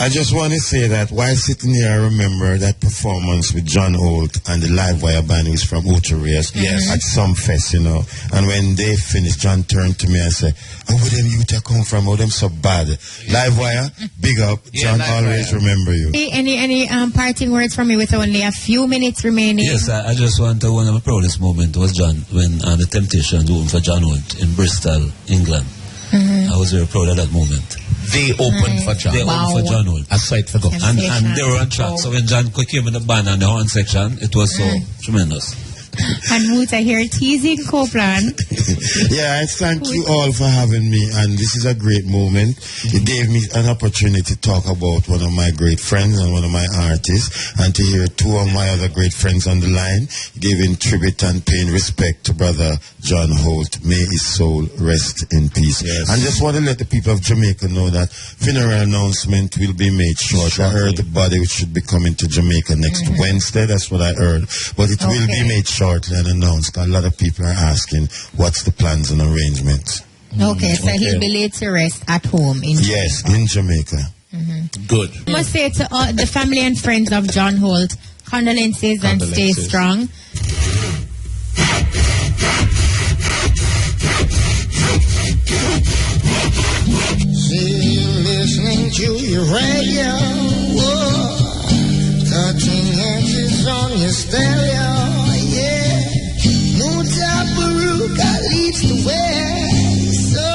I just want to say that while sitting here, I remember that performance with John Holt and the Live Wire band who is from Utrecht at some fest, you know. And when they finished, John turned to me and said, "Oh, where them Utah come from? Oh, them so bad." Live Wire, big up. John, always remember you. Any parting words from me with only a few minutes remaining? Yes, I just want to, one of my proudest moments was John, when the Temptations opened for John Holt in Bristol, England. I was very proud of that moment. They opened for John. They opened for John Holt. A sight for God. And they were on track. So when John came in the band and the horn section, it was so tremendous. And Muta here teasing Copeland. Yeah, I thank you all for having me, and this is a great moment. It gave me an opportunity to talk about one of my great friends and one of my artists, and to hear two of my other great friends on the line giving tribute and paying respect to Brother John Holt. May his soul rest in peace. Yes. And just want to let the people of Jamaica know that funeral announcement will be made short. I heard the body which should be coming to Jamaica next Wednesday. That's what I heard. But it will be made shortly and announced. A lot of people are asking what's the plans and arrangements. Okay, so he'll be laid to rest at home in Jamaica. Yes, in Jamaica. Good. I must say to all the family and friends of John Holt, condolences and stay strong. Listening to your radio, touching edges on your stereo, yeah. Mutabaruka leads the way, so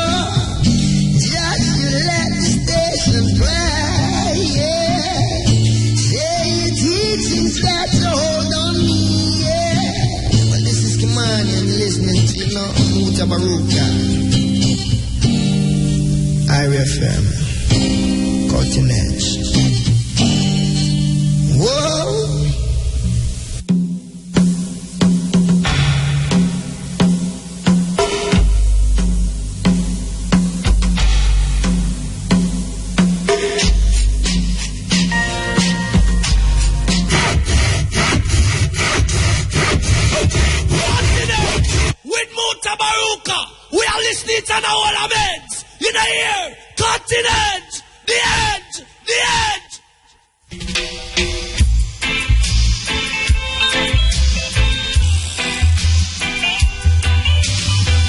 just you let the station play, yeah. Say your teachings got to hold on me, yeah. Well, this is Kimani and listening to, Mutabaruka. IRFM, Cutting Edge. Whoa! With Mutabaruka, we are listening to our events. In the ear, cutting edge, the edge, the edge.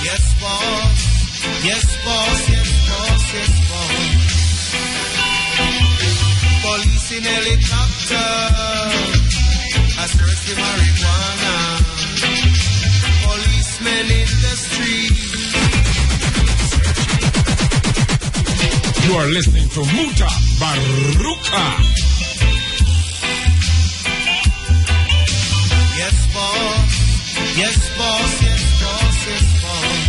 Yes, boss. Yes, boss. Yes, boss. Yes, boss. Police in helicopter, a search for marijuana. Policemen in the street. You are listening to Mutabaruka. Yes, boss. Yes, boss. Yes, boss. Yes, boss.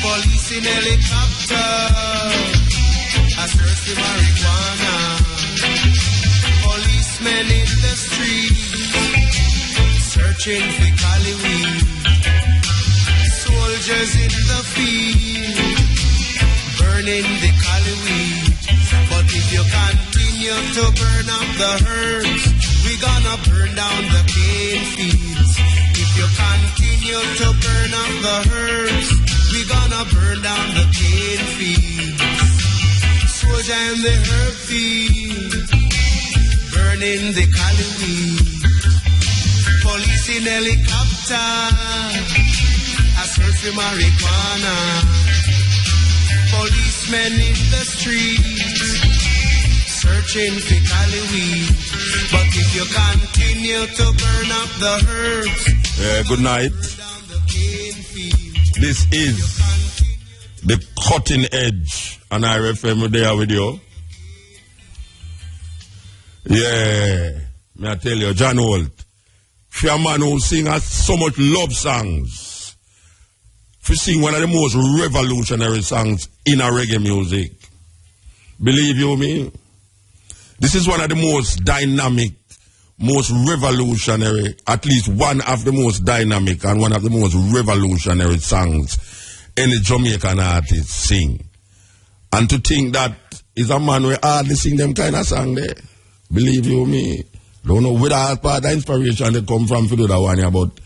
Police in helicopter, a search for marijuana. Policemen in the street, searching for Cali weed. Soldiers in the field, burning the Cali weed. But if you continue to burn up the herbs, we gonna burn down the cane fields. If you continue to burn up the herbs, we gonna burn down the cane fields. Soldier in the herb field, burning the Cali weed. Police in helicopter, a search for marijuana. Policemen in the streets, searching for Cali weed. But if you continue to burn up the herbs, good night. This is the Cutting Edge on IRFM there with you. Yeah, may I tell you, John Holt, for a man who sings so much love songs, for sing one of the most revolutionary songs in a reggae music. Believe you me? This is one of the most dynamic, most revolutionary, at least one of the most dynamic and one of the most revolutionary songs any Jamaican artist sing. And to think that is a man who hardly sing them kind of song there. Believe you me? Don't know where that part of inspiration they come from for do that one here, but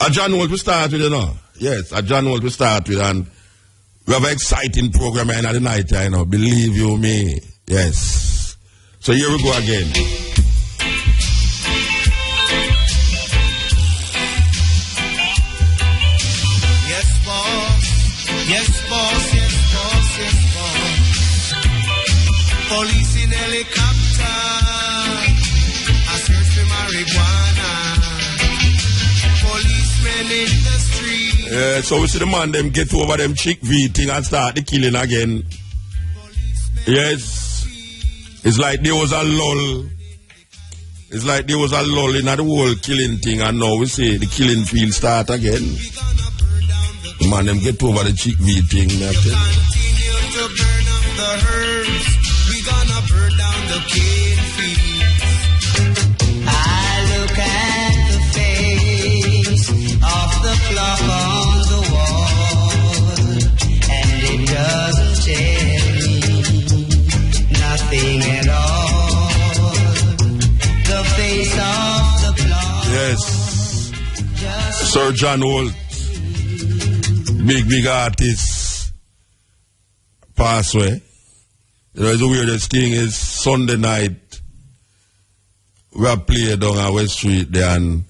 a John Holt we start with, you know. Yes, a John Holt we start with, and We have an exciting program in the night, you know. Believe you me. Yes. So here we go again. Yes, boss. Yes, boss. Yes, boss. Yes, boss. Police in helicopter. I search for marijuana. Policemen in the street. Yeah, so we see the man them get over them chick V thing and start the killing again. Yes. It's like there was a lull. It's like there was a lull in the whole killing thing, and now we see the killing field start again. The man them get over the chick V thing. Continue to burn up the herbs. We gonna burn down the cane fields. I look at the face of the clock on the wall, and it doesn't tell me nothing at all. The face of the clock. Yes. Sir John Holt, big artist, pass away. You know, the weirdest thing is Sunday night, we have played down at West Street there, and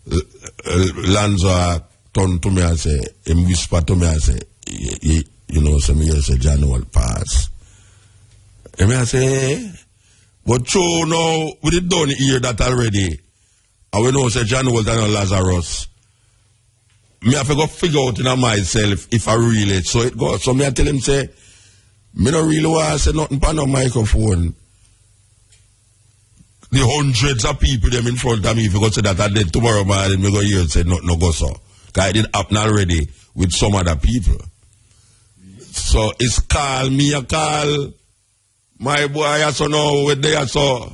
Lanzo turned to me and say, him whisper to me and say, you know, some years say John Holt pass. And I say, hey. But you know, we did done hear that already. And we know say John Holt and Lazarus. Me have to go figure out in myself if I really so it goes. So me I tell him say, me don't really want to say nothing on no microphone. The hundreds of people them in front of me, if you go say that I did tomorrow morning, me go hear and say no go so. Because it did happen already with some other people. So it's call me a call. My boy, I saw now with they so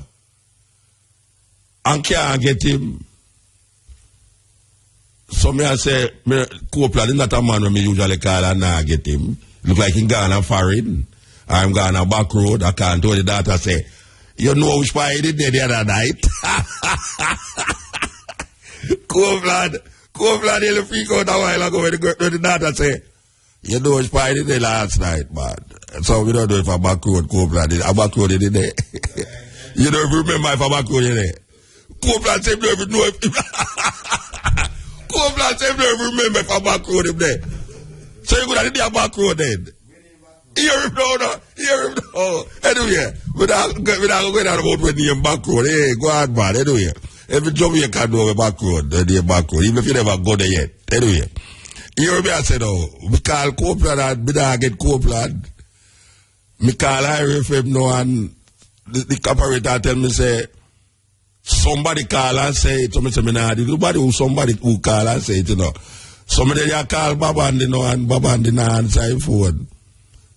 and can't get him. So me I say, Copeland is not a man when me usually call and not get him. Look like he gone foreign. I'm gone a back road. I can't tell the daughter say, you know which part he did the other night? Copeland, he'll freak out a while ago when the daughter say, you know which part he did the last night, man. So we don't know if a back road, Copeland, a back road in there. You don't remember if a back road in there. Copeland said, you don't know if Copeland said, you don't remember if a back road in there. So you could have did a back road then. Hear him now, hear him now. Anyway, without going out about when you're back road, hey, go on, man, anyway. Every job you can do a back road, the back road, even if you never go there yet. Anyway, hear me, I said, oh, we call Copeland and we don't get Copeland. Me call IRFM now and the operator tell me say, somebody call and say it. So me say, somebody who call and say it, you know. Somebody you call Babandi, you know, and Babandi now answer his phone.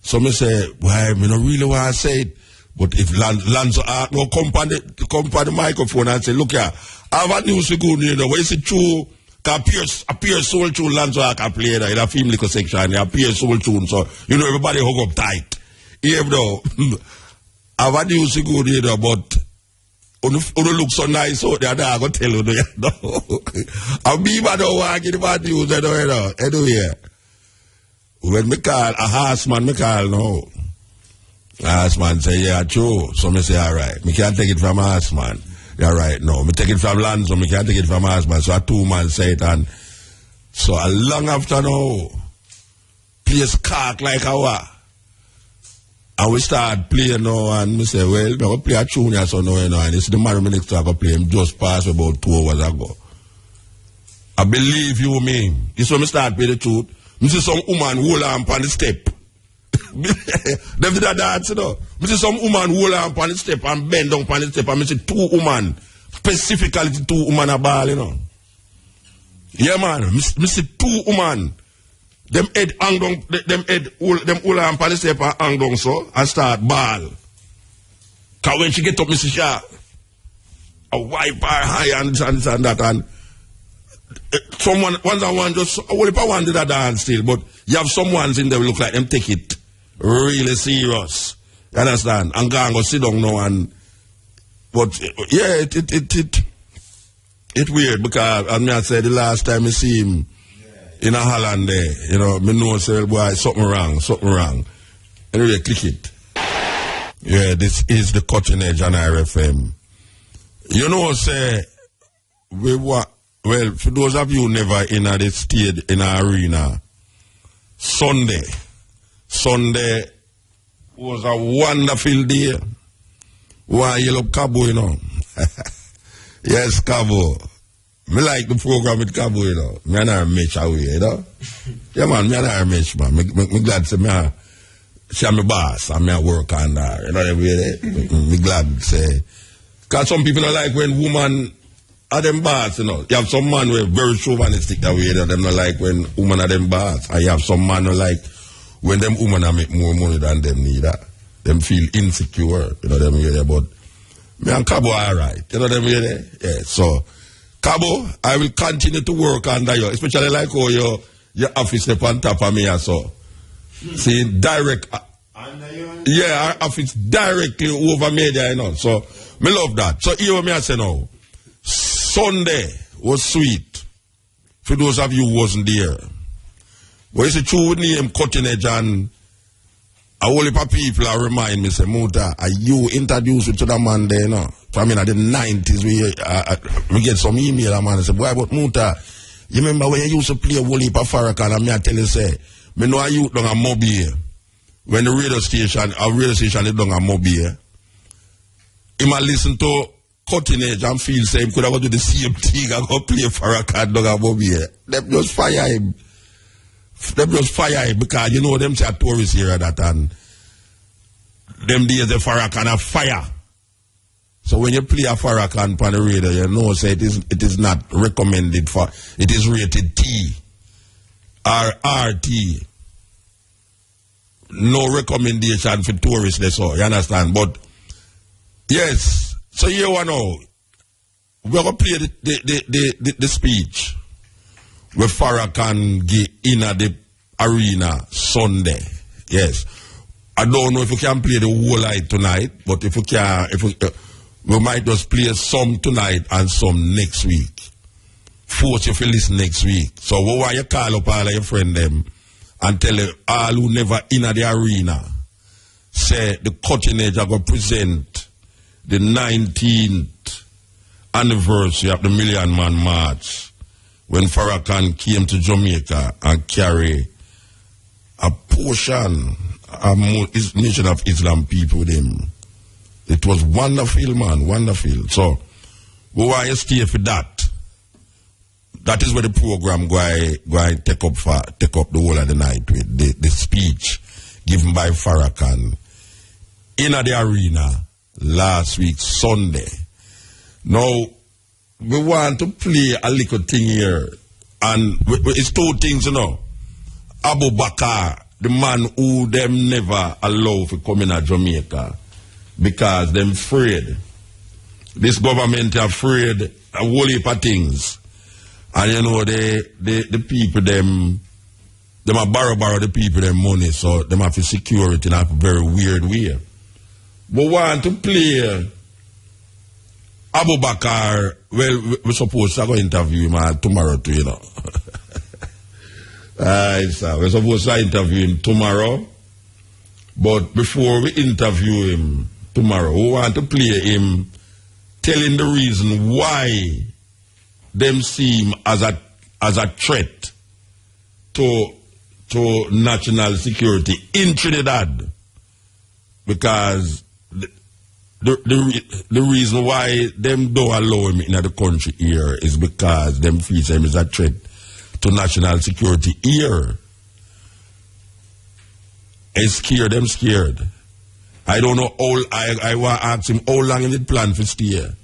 So me say, why, me don't really want to say it. But if Lanzo will come on the microphone and say, look here, I have a news to go, you know, where is it true? Appear soul tune Lanzo can play there in a film little section, appear soul tune. So, you know, everybody hug up tight. Here, though, I have a news to go, you know, but you look so nice out there, I'm going to tell you, you know. And me, I don't want to get about news, you know. Anyway, when me call, a horseman, me call now. Horseman say, yeah, true. So me say, all right. Me can't take it from horseman. Yeah, right, no. Me take it from Lanzo, me can't take it from horseman. So a two-man say it, and so a long after now, place cock like a what? And we start playing now, and me say, well, we will play a tune here, so now, you know, and it's the man next to play him just passed about 2 hours ago. I believe you me. This when me start play the truth. Me see some woman hold on the step. Them did that dance, you know. Me see some woman hold on the step and bend down on the step, and me see 2 women, specifically 2 women a ball, you know. Yeah, man. Me see 2 women. Them head hang down, them hold on the step and hang down so, and start ball. Cause when she get up, me see she a wipe her high and that, and someone, one just, well, if I want to dance still, but you have some ones in there look like them take it really serious. You understand? And go sit down now and, but yeah, it weird because, as I said the last time I see him, in a Holland there. You know, me know say, boy, something wrong. Anyway, click it. Yeah, this is the Cutting Edge on RFM. You know, say, well, for those of you never in the stayed in an arena, Sunday was a wonderful day. Why you love Cabo, you know? Yes, Cabo. Me like the program with Cabo, you know. Me and her match away, you know. Yeah, man, me and her match, man. Me glad to say she my boss and me work on her. You know what I mean? Me glad to say. Because some people don't like when woman are them boss, you know. You have some man who are very chauvinistic that way, you know. Them not like when woman are them boss. And you have some man who like when them women are make more money than them neither. Them feel insecure, you know what I mean? But me and Cabo are alright, you know what I mean? Yeah, so Cabo, I will continue to work under you, especially like how your office step on top of me so. See, direct, yeah, our office directly over media, you know. So, me love that. So, here me I say now, Sunday was sweet. For those of you who wasn't there. But it's a true name, Cutting Edge, and a whole heap of people remind me, say, Muta, are you introduced to the man there, you know? So, I mean, at the 90s, we get some email, and man say, boy, but Muta, you remember when you used to play a whole heap of Farrakhan, and me I tell you, say, me know a youth down a Mobile. When the radio station is down a Mobile, he might listen to Cutting Edge and feel say he could have do the same thing and go play Farrakhan down a Mobile. Them just fire him. Because you know them say a tourist here that and them days the Farrakhan are fire. So when you play a Farrakhan on the radio, you know say it is not recommended for, it is rated T or RT. No recommendation for tourists, that's all, you understand? But yes, so you know, we're going to play the speech where Farrakhan get in at the arena Sunday. Yes. I don't know if we can play the whole night tonight, but if we can, we might just play some tonight and some next week. Force you to listen next week. So why you call up all of your friends them and tell them all who never in at the arena, say the Cutting Edge are going to present the 19th anniversary of the Million Man March when Farrakhan came to Jamaica and carry a portion of Nation of Islam people with him. It was wonderful, man, wonderful. So we want to stay for that. That is where the program going take up the whole of the night with the speech given by Farrakhan in the arena last week, Sunday. Now, we want to play a little thing here. And it's two things, you know. Abu Bakar, the man who them never allow to come in Jamaica because them afraid. This government afraid a whole heap of things. And you know, the people, them are borrow the people them money, so them have to secure it in a very weird way. But want to play Abu Bakar, well, we're supposed to go interview him tomorrow too, you know. We're supposed to interview him tomorrow. But before we interview him tomorrow, we want to play him telling the reason why them seem as a threat to national security in Trinidad. Because the reason why them don't allow him in the country here is because them feel him is a threat to national security here. It's scared, them scared. I don't know I want to ask him how long is it planned for stay here.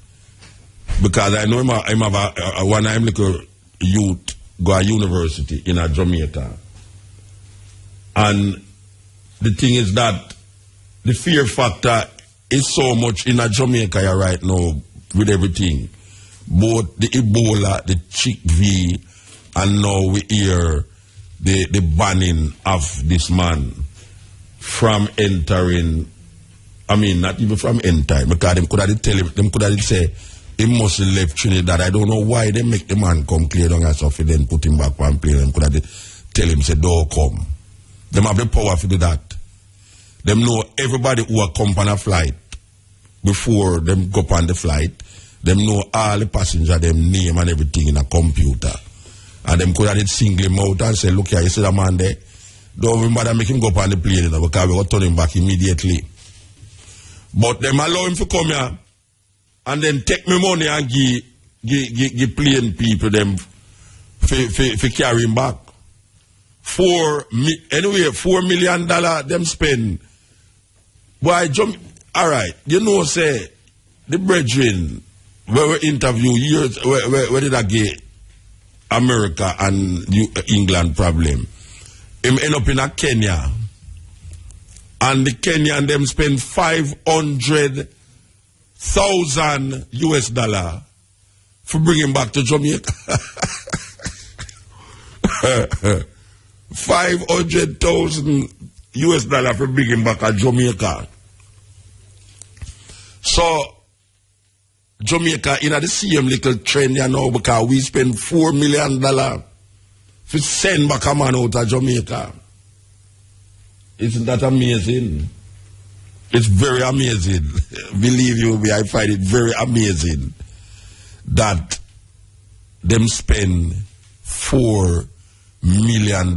Because I know him have one time little youth go to university in Jamaica. And the thing is that the fear factor is so much in Jamaica right now with everything. Both the Ebola, the chick-V, and now we hear the banning of this man from entering, I mean, not even from entering, because them could have tell him, them could have say, he must have left Trinidad. I don't know why they make the man come clear down and stuff, then put him back one plane and could have tell him, say, don't come. Them have the power to do that. Them know everybody who are come on a flight before them go on the flight. Them know all the passenger, them name and everything in a computer. And them could have single him out and say, look here, you see that man there? Don't even bother make him go up on the plane, because we got to turn him back immediately. But them allow him to come here and then take me money and give plane people them for carry him back. $4 million them spend. Why all right, you know, say the brethren where we interview years where did I get America and England problem? Him end up in a Kenya. And the Kenyan them spend $500,000 US for bringing back to Jamaica. $500,000 US for bringing back to Jamaica. So Jamaica in the same little trend you know, because we spend $4 million to send back a man out of Jamaica. Isn't that amazing? It's very amazing. Believe you me, I find it very amazing that them spend $4 million.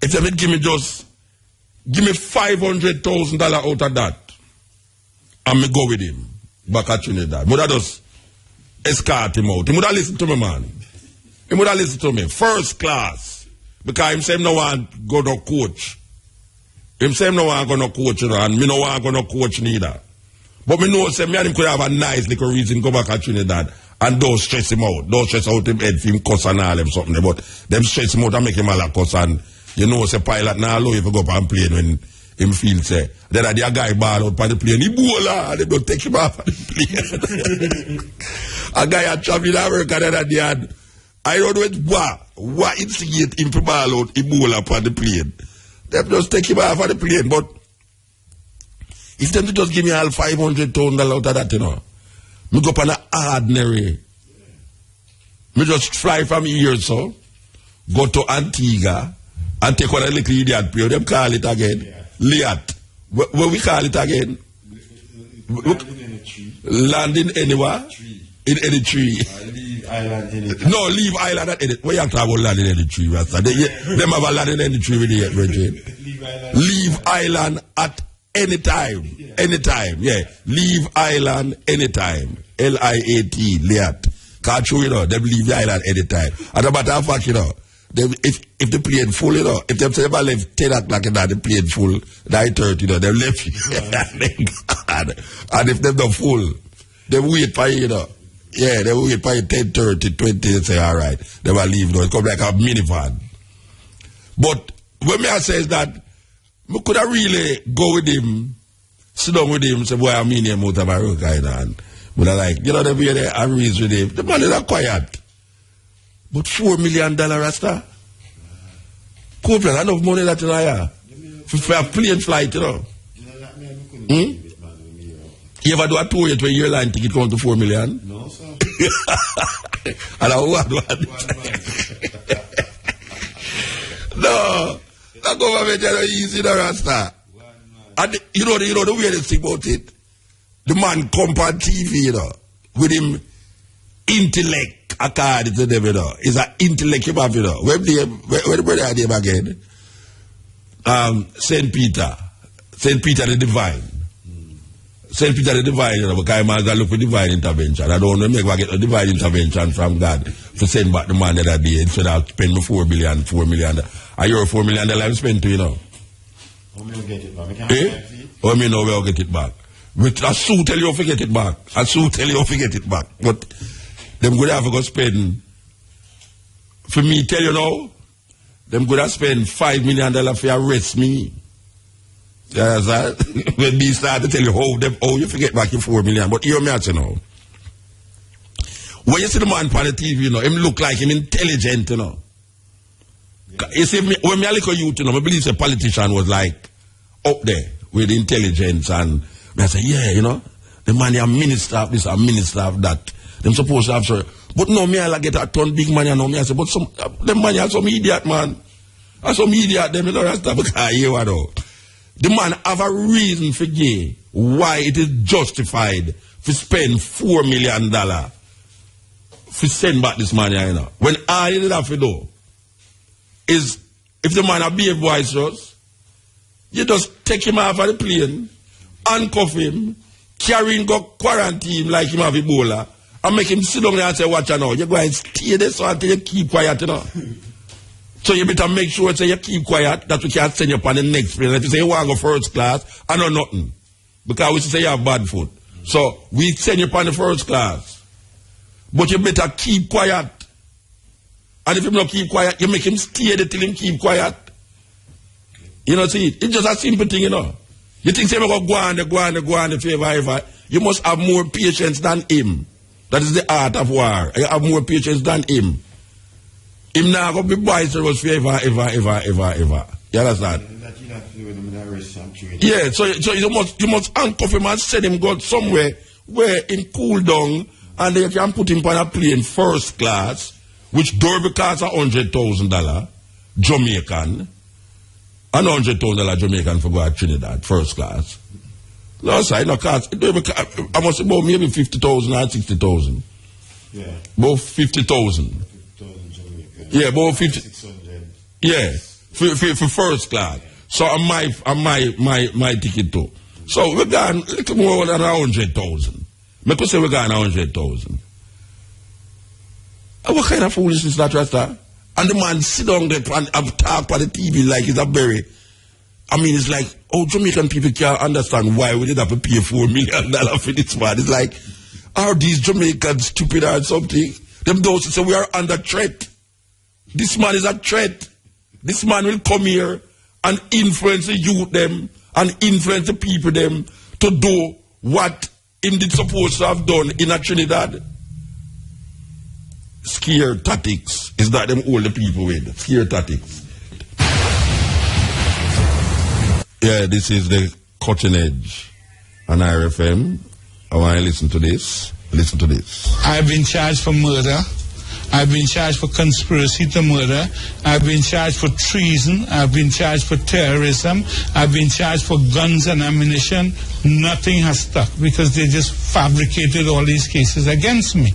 If they give me $500,000 out of that, and me go with him back at Trinidad. Would I just escort him out? He would have listened to me, man. He would have listened to me. First class. Because him say him no want go to coach. Him say him no want go to coach, you know, and me no want go to coach neither. But me know say me and him could have a nice little reason go back at Trinidad and don't stress him out. Don't stress out him head for him cuss and all them something. But them stress him out and make him all a cuss, and you know say pilot now allow you to go up and plane when him feel say. Then a guy ball out on the plane, he bola, they don't take him off on the plane. A guy at traveling America then at the end. I don't know what instigate him to ball out, he bola upon the plane. They just take him off on the plane, but if them to just give me all $500,000 out of that, you know, me go up on an ordinary. Me just fly from here, so go to Antigua and take one of the little idiot plane. Them call it again. Liat. What we call it again? Landing anywhere? In any tree. Leave island in it. No, leave island at any. Where you talk about land in any tree, Rasta? Them have a land in any tree with the Virgin. Leave island at any time. Yeah. Anytime, yeah. Leave island anytime. Liat. Liat. Can't you know, them leave the island anytime. And a matter of fact, you know, if the plane full, you know, if them say about left 10 o'clock and the plane full, 9:30, you know, they left. And if them not full, they wait for you know. Yeah, they wait for you 10:30, 20, they say, all right, they will leave now. It come like a minivan. But what me I say is that we could have really go with him, sit down with him, say, boy, I mean him Mutabaruka, you know, and we are like, you know, the way they arrange with him. The man is not quiet. But $4 million, Rasta? Copeland, enough money that you know, yeah. For a plane flight, you know. You ever do a tour yet when your airline ticket come to $4 million? No, sir. And I what? No. That government is easy, no, Rasta. And you know the weirdest thing about it? The man come on TV, you know, with him intellect. According to them, you know, is an intellect, you know. Where the brother name again? St. Peter the Divine. St. Peter the Divine, you know, because I look for divine intervention. I don't want to make a get a divine intervention from God to send back the man that I did, so that I'll spend me $4 million. And you're $4 million I'm spending, you know. How me get it back? How me know we'll get it back? I soon tell you to get it back. But them could have to go spend, for me, tell you now, them could have spend $5 million for arrest me. Yes, when me start to tell you how you forget back your $4 million. But hear me out, you know. When you see the man on the TV, you know, him look like him intelligent, you know. Yeah. You see, when me a little youth, you know, I believe the politician was like up there with intelligence, and I say, yeah, you know, The man a minister of this, a minister of that. Them supposed to have sorry. But no, me I get a ton big money and no me I say, but some them money are some idiot man. Are some idiot them, you know, that's the man have a reason for gay why it is justified to spend $4 million to send back this money, you know. When all you have to do is, if the man a behave boisterous, you just take him off of the plane, handcuff him, carry him, go quarantine like him have Ebola, and make him sit down there and say, watch out now, you go and stay there so until you keep quiet, you know. So you better make sure say you keep quiet, that we can't send you upon the next plane. If you say you want to go first class, I know nothing. Because we say you have bad food. So we send you upon the first class. But you better keep quiet. And if you don't keep quiet, you make him stay there till him keep quiet. You know, see, it's just a simple thing, you know. You think say go on, favor. You must have more patience than him. That is the art of war. You have more patience than him. Him now go be boisterous forever, ever. You understand? Yeah, so you must handcuff him and send him go somewhere where him cool down, and they can put him on a plane first class, which Derby costs $100,000 Jamaican, and $100,000 Jamaican for go to Trinidad first class. No side, no cost. I must say about maybe 50,000 or 60,000. Yeah. About 50,000. Yeah, about 50. Yeah, for first class. So my ticket too. So we're gone a little more than 100,000. I could say we're gone 100,000. What kind of foolishness is that, Rasta? And the man sit down there and talk on the TV like it's a berry. I mean, it's like, oh, Jamaican people can't understand why we did have to pay $4 million for this man. It's like, are these Jamaicans stupid or something? Them those who say we are under threat. This man is a threat. This man will come here and influence the youth them and influence the people them to do what him did supposed to have done in a Trinidad. Scare tactics is that them all the people with. Scare tactics. Yeah, this is the cutting edge on RFM. I want to listen to this. Listen to this. I've been charged for murder. I've been charged for conspiracy to murder. I've been charged for treason. I've been charged for terrorism. I've been charged for guns and ammunition. Nothing has stuck because they just fabricated all these cases against me.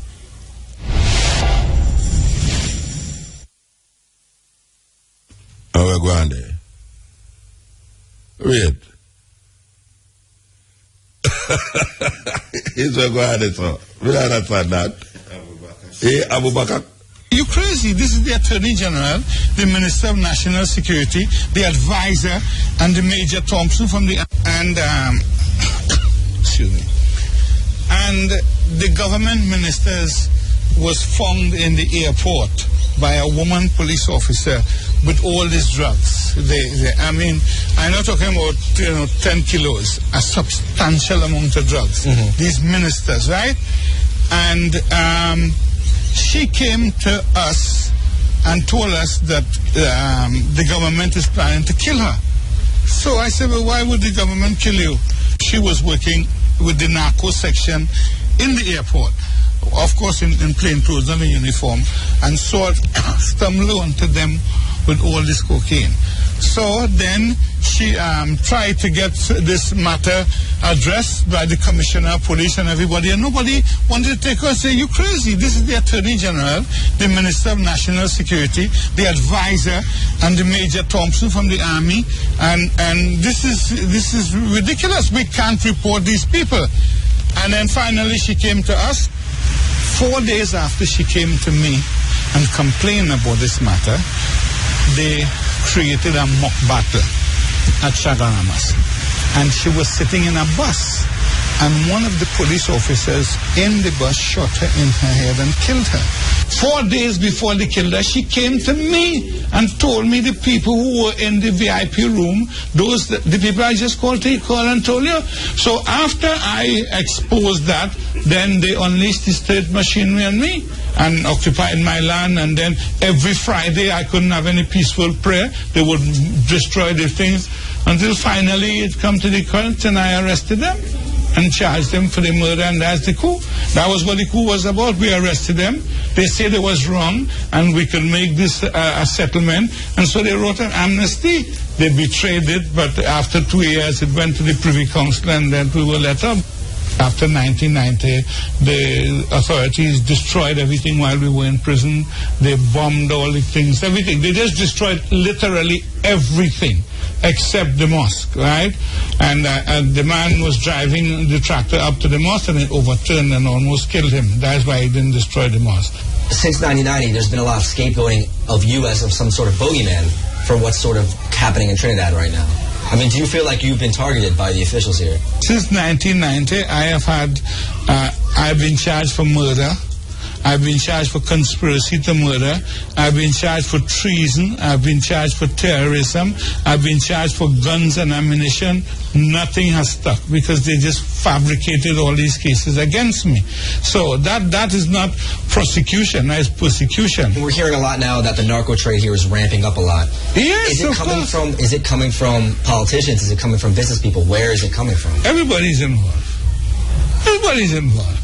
Oh, we're going there. Wait. He's going there, so. We don't understand that. Hey, Abu Bakar. You crazy. This is the Attorney General, the Minister of National Security, the advisor, and the Major Thompson from the... excuse me. And the government ministers was found in the airport by a woman police officer with all these drugs. I mean, I'm not talking about 10 kilos, a substantial amount of drugs. Mm-hmm. These ministers, right? And she came to us and told us that the government is planning to kill her. So I said, well, why would the government kill you? She was working with the narco section in the airport. Of course, in plain clothes, not in uniform, and stumbled onto them with all this cocaine. So then she tried to get this matter addressed by the Commissioner of Police and everybody, and nobody wanted to take her and say, you crazy. This is the Attorney General, the Minister of National Security, the advisor, and the Major Thompson from the Army, and this is ridiculous. We can't report these people. And then finally she came to us. 4 days after she came to me and complained about this matter, they created a mock battle at Chagaramas. And she was sitting in a bus, and one of the police officers in the bus shot her in her head and killed her. 4 days before they killed her, she came to me and told me the people who were in the VIP room, the people I just called and told you. So after I exposed that, then they unleashed the state machinery on me and occupied my land, and then every Friday I couldn't have any peaceful prayer. They would destroy the things until finally it come to the court and I arrested them. and charged them for the murder, and that's the coup. That was what the coup was about. We arrested them. They said it was wrong, and we could make this a settlement, and so they wrote an amnesty. They betrayed it, but after 2 years it went to the Privy Council, and then we were let up. After 1990, the authorities destroyed everything while we were in prison. They bombed all the things, everything. They just destroyed literally everything except the mosque, right? And the man was driving the tractor up to the mosque, and it overturned and almost killed him. That's why he didn't destroy the mosque. Since 1990, there's been a lot of scapegoating of you as of some sort of bogeyman for what's sort of happening in Trinidad right now. I mean, do you feel like you've been targeted by the officials here? Since 1990, I've been charged for murder. I've been charged for conspiracy to murder. I've been charged for treason. I've been charged for terrorism. I've been charged for guns and ammunition. Nothing has stuck because they just fabricated all these cases against me. So that is not prosecution, that is persecution. We're hearing a lot now that the narco trade here is ramping up a lot. Yes, of course. Is it coming from politicians? Is it coming from business people? Where is it coming from? Everybody's involved. Everybody's involved.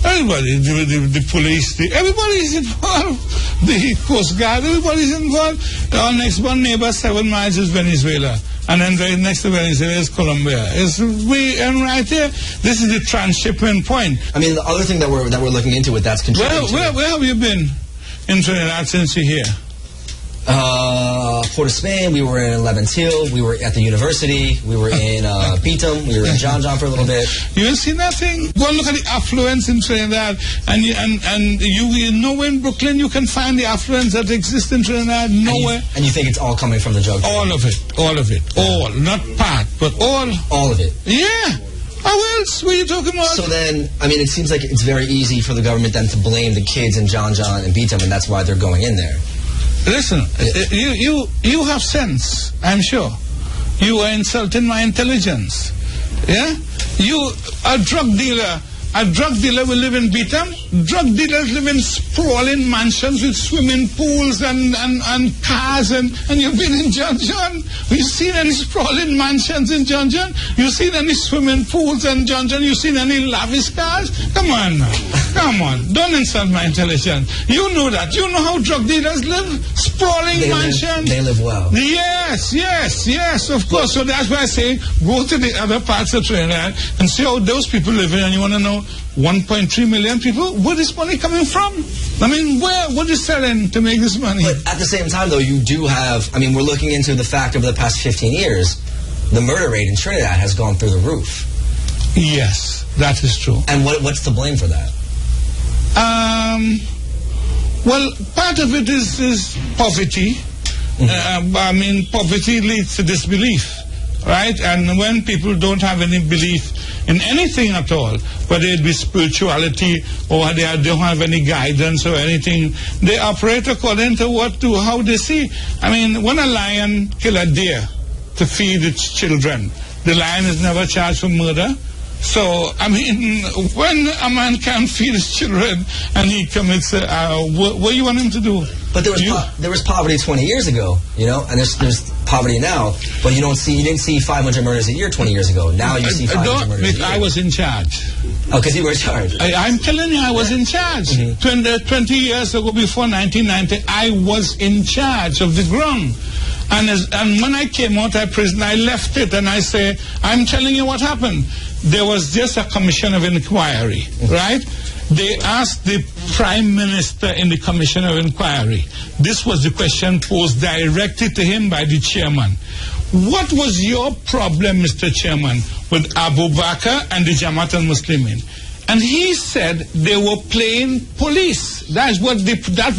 Everybody, the police, everybody's involved. The Coast Guard, everybody's involved. Our next one neighbor, 7 miles, is Venezuela. And then right next to Venezuela is Colombia. And right here, this is the transshipment point. I mean, the other thing that we're looking into with that's contributing where have you been in Trinidad since you're here? Port of Spain, we were in Leban's Hill, we were at the university, we were in Beetham, we were in John for a little bit. You will see nothing. Go and look at the affluence in Trinidad, and you know in Brooklyn you can find the affluence that exists in Trinidad nowhere. And you think it's all coming from the drug trade? All of it. Yeah. All, not part, but all. All of it. Yeah. How else were you talking about? So then, I mean, it seems like it's very easy for the government then to blame the kids in John and Beetham, and that's why they're going in there. Listen, you have sense, I'm sure. You are insulting my intelligence. Yeah? You, a drug dealer will live in Beetham. Drug dealers live in sprawling mansions with swimming pools and cars, and you've been in John. Have you seen any sprawling mansions in John? You seen any swimming pools in John? You seen any lavish cars? Come on now. Come on. Don't insult my intelligence. You know that. You know how drug dealers live? Sprawling mansions. They live well. Yes, of course. So that's why I say go to the other parts of Trinidad and see how those people live in, and you want to know 1.3 million people, where is money coming from? I mean, what is selling to make this money? But at the same time, though, you do have, I mean, we're looking into the fact over the past 15 years, the murder rate in Trinidad has gone through the roof. Yes, that is true. And what's to blame for that? Well, part of it is poverty. Mm-hmm. I mean, poverty leads to disbelief, right? And when people don't have any belief in anything at all, whether it be spirituality or they don't have any guidance or anything, they operate according to how they see. I mean, when a lion kills a deer to feed its children, the lion is never charged for murder. So, I mean, when a man can't feed his children and he commits, what do you want him to do? But there was poverty 20 years ago, you know, and there's poverty now. But you didn't see 500 murders a year 20 years ago. Now you see 500 murders a year. I was in charge. Oh, because you were in charge. I'm telling you, I was in charge. Mm-hmm. 20 years ago, before 1990, I was in charge of the ground. And when I came out of prison, I left it, and I say, I'm telling you what happened. There was just a commission of inquiry, right? They asked the Prime Minister in the commission of inquiry. This was the question posed directly to him by the chairman. What was your problem, Mr. Chairman, with Abu Bakar and the Jamaat al-Muslimin? And he said they were playing police. That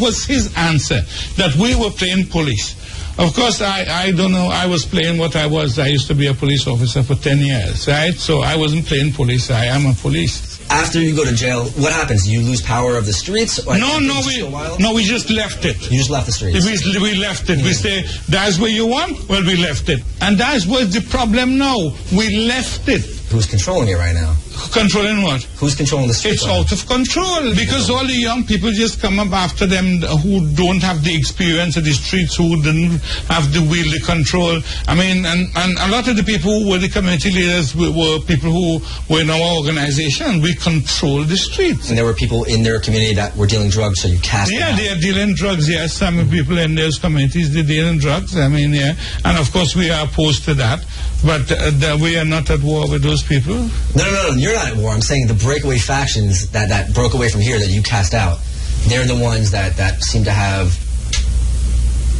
was his answer, that we were playing police. Of course, I don't know, I was playing what I was. I used to be a police officer for 10 years, right? So I wasn't playing police, I am a police. After you go to jail, what happens? You lose power of the streets? Or No, we just left it. You just left the streets? We left it. We say, that's where you want? Well, we left it. And that's what's the problem now. We left it. who's controlling it right now? Controlling what? Who's controlling the streets? It's out of control because all the young people just come up after them who don't have the experience of the streets, who didn't have the will, the control. I mean, and a lot of the people who were the community leaders were people who were in our organization. We control the streets. And there were people in their community that were dealing drugs, so you cast them out. They are dealing drugs, yes. Some people in those communities, they're dealing drugs. I mean, yeah. And of course, we are opposed to that. But we are not at war with those people. No, you're not at war. I'm saying the breakaway factions that broke away from here that you cast out, they're the ones that seem to have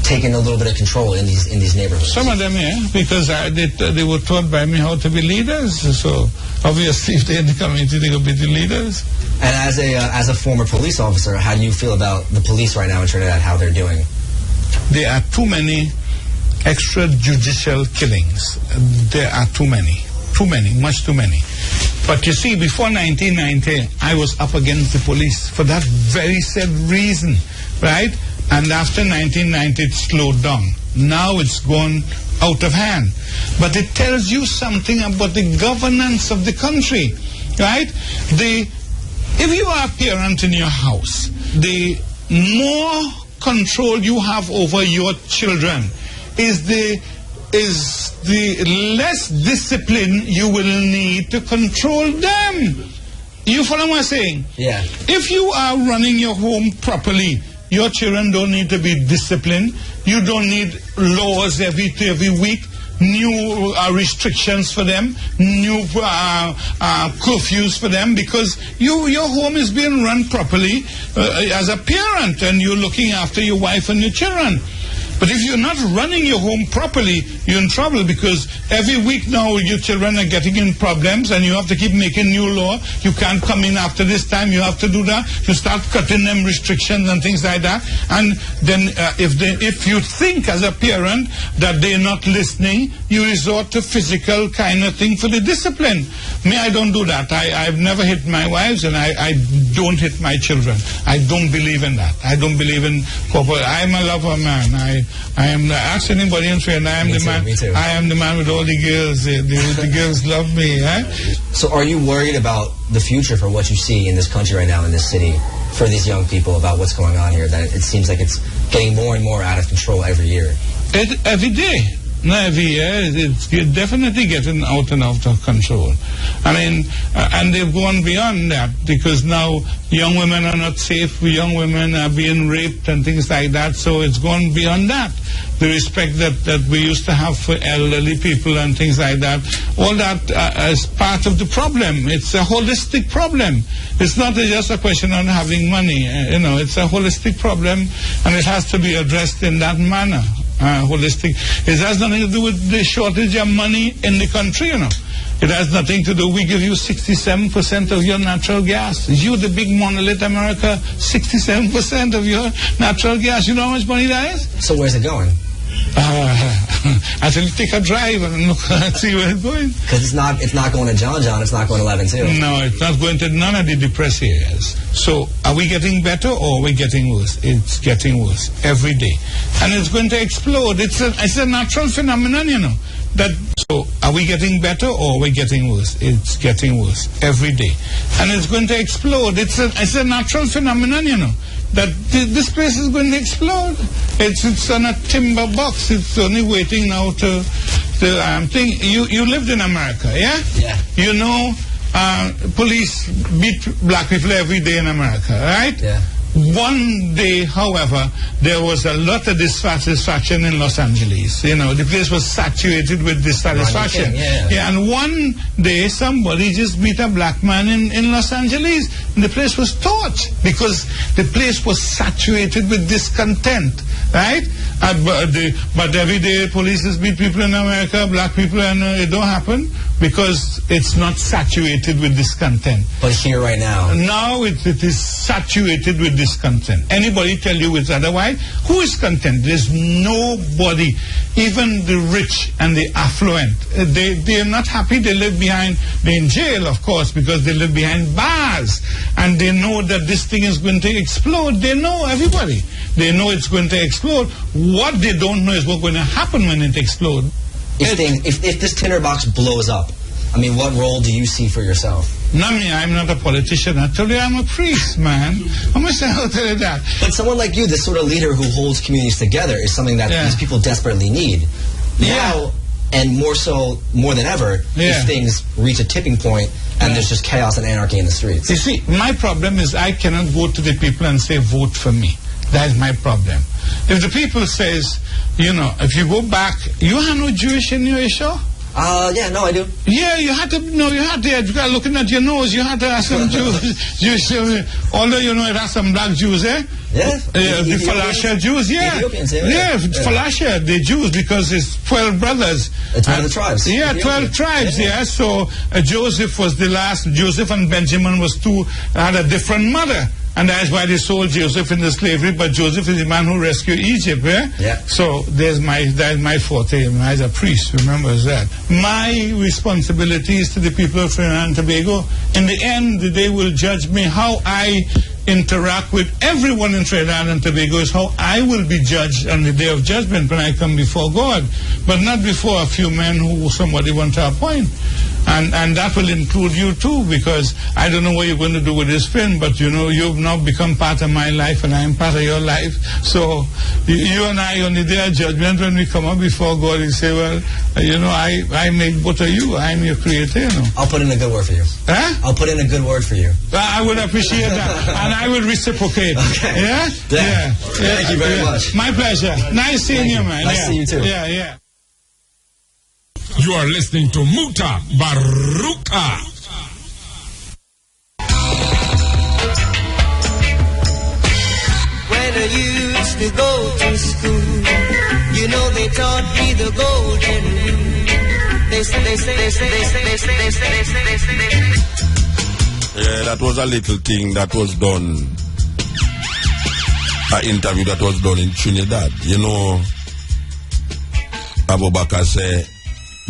taken a little bit of control in these neighborhoods. Some of them, yeah, because they were taught by me how to be leaders. So obviously, if they're in the community, they will be the leaders. And as a former police officer, how do you feel about the police right now in Trinidad, how they're doing? There are too many extrajudicial killings. There are too many, much too many. But you see, before 1990, I was up against the police for that very said reason, right? And after 1990, it slowed down. Now it's gone out of hand. But it tells you something about the governance of the country, right? If you are a parent in your house, the more control you have over your children is the less discipline you will need to control them. You follow what I'm saying? Yeah. If you are running your home properly, your children don't need to be disciplined. You don't need laws every week, new restrictions for them, new curfews for them, because your home is being run properly as a parent, and you're looking after your wife and your children. But if you're not running your home properly, you're in trouble, because every week now your children are getting in problems and you have to keep making new law. You can't come in after this time, you have to do that. You start cutting them restrictions and things like that. And then if you think as a parent that they're not listening, you resort to physical kind of thing for the discipline. Me, I don't do that. I've never hit my wives, and I don't hit my children. I don't believe in that. I don't believe in corporate. I'm a lover man. I am, ask anybody in Trinidad, I am the man. Me too. I am the man with all the girls. The girls love me. Eh? So are you worried about the future for what you see in this country right now, in this city, for these young people, about what's going on here? That it seems like it's getting more and more out of control every year. Every day. Not every year. It's definitely getting out and out of control. I mean, and they've gone beyond that, because now young women are not safe. Young women are being raped and things like that. So it's gone beyond that. The respect that we used to have for elderly people and things like that, all that is part of the problem. It's a holistic problem. It's not just a question of having money. It's a holistic problem, and it has to be addressed in that manner. Holistic. It has nothing to do with the shortage of money in the country, It has nothing to do. We give you 67% of your natural gas. You, the big monolith America, 67% of your natural gas. You know how much money that is? So where's it going? I said, take a drive and look and see where it's going. Because it's not going to John, it's not going to 11-2. No, it's not going to none of the depressed areas. So are we getting better, or are we getting worse? It's getting worse every day. And it's going to explode. It's a natural phenomenon, So are we getting better, or are we getting worse? It's getting worse every day. And it's going to explode. It's a natural phenomenon, that this place is going to explode. It's on a timber box. It's only waiting now to think. You lived in America, yeah? Yeah. Police beat black people every day in America, right? Yeah. One day, however, there was a lot of dissatisfaction in Los Angeles. The place was saturated with dissatisfaction. Yeah. And one day, somebody just beat a black man in Los Angeles. And the place was torched because the place was saturated with discontent, right? But every day, police beat people in America, black people, and it don't happen because it's not saturated with discontent. But here right now. Now it is saturated with discontent. Anybody tell you it's otherwise? Who is content? There's nobody. Even the rich and the affluent. They are not happy. They're in jail, of course, because they live behind bars. And they know that this thing is going to explode. They know, everybody. They know it's going to explode. What they don't know is what's going to happen when it explodes. If this tinderbox blows up, I mean, what role do you see for yourself? Not me, I'm not a politician. I told you I'm a priest, man. How much I'll tell you that? But someone like you, this sort of leader who holds communities together, is something that these people desperately need. Now, and more than ever, if things reach a tipping point and there's just chaos and anarchy in the streets. You see, my problem is I cannot go to the people and say, vote for me. That is my problem. If the people says, you know, if you go back, you have no Jewish in your show? Yeah, no, I do. Yeah, you had to, looking at your nose, you had to have some Jewish, although, you know, it has some black Jews, eh? Yeah. The Falasha Jews, Falasha, the Jews, because it's 12 brothers. 12 the tribes. Yeah, 12 tribes, So Joseph was the last. Joseph and Benjamin had a different mother. And that's why they sold Joseph into slavery, but Joseph is the man who rescued Egypt, So that's my forte, as a priest, remember that. My responsibility is to the people of Trinidad and Tobago. In the end, they will judge me how I interact with everyone in Trinidad and Tobago is how I will be judged on the day of judgment when I come before God, but not before a few men who somebody wants to appoint. And that will include you too, because I don't know what you're going to do with this film, but you know, you've now become part of my life and I am part of your life. So you and I, on the day of judgment, when we come up before God, he say, well, you know, I make both of you. I'm your creator, you know. I'll put in a good word for you. Huh? I'll put in a good word for you. I would appreciate that. And I will reciprocate. Okay. Yeah? Thank you very much. My pleasure. Nice seeing you, man. Nice seeing you too. Yeah. You are listening to Mutabaruka. When I used to go to school, you know they taught me the golden rule. They say. Yeah, that was a little thing that was done. An interview that was done in Trinidad. You know, Bakar said,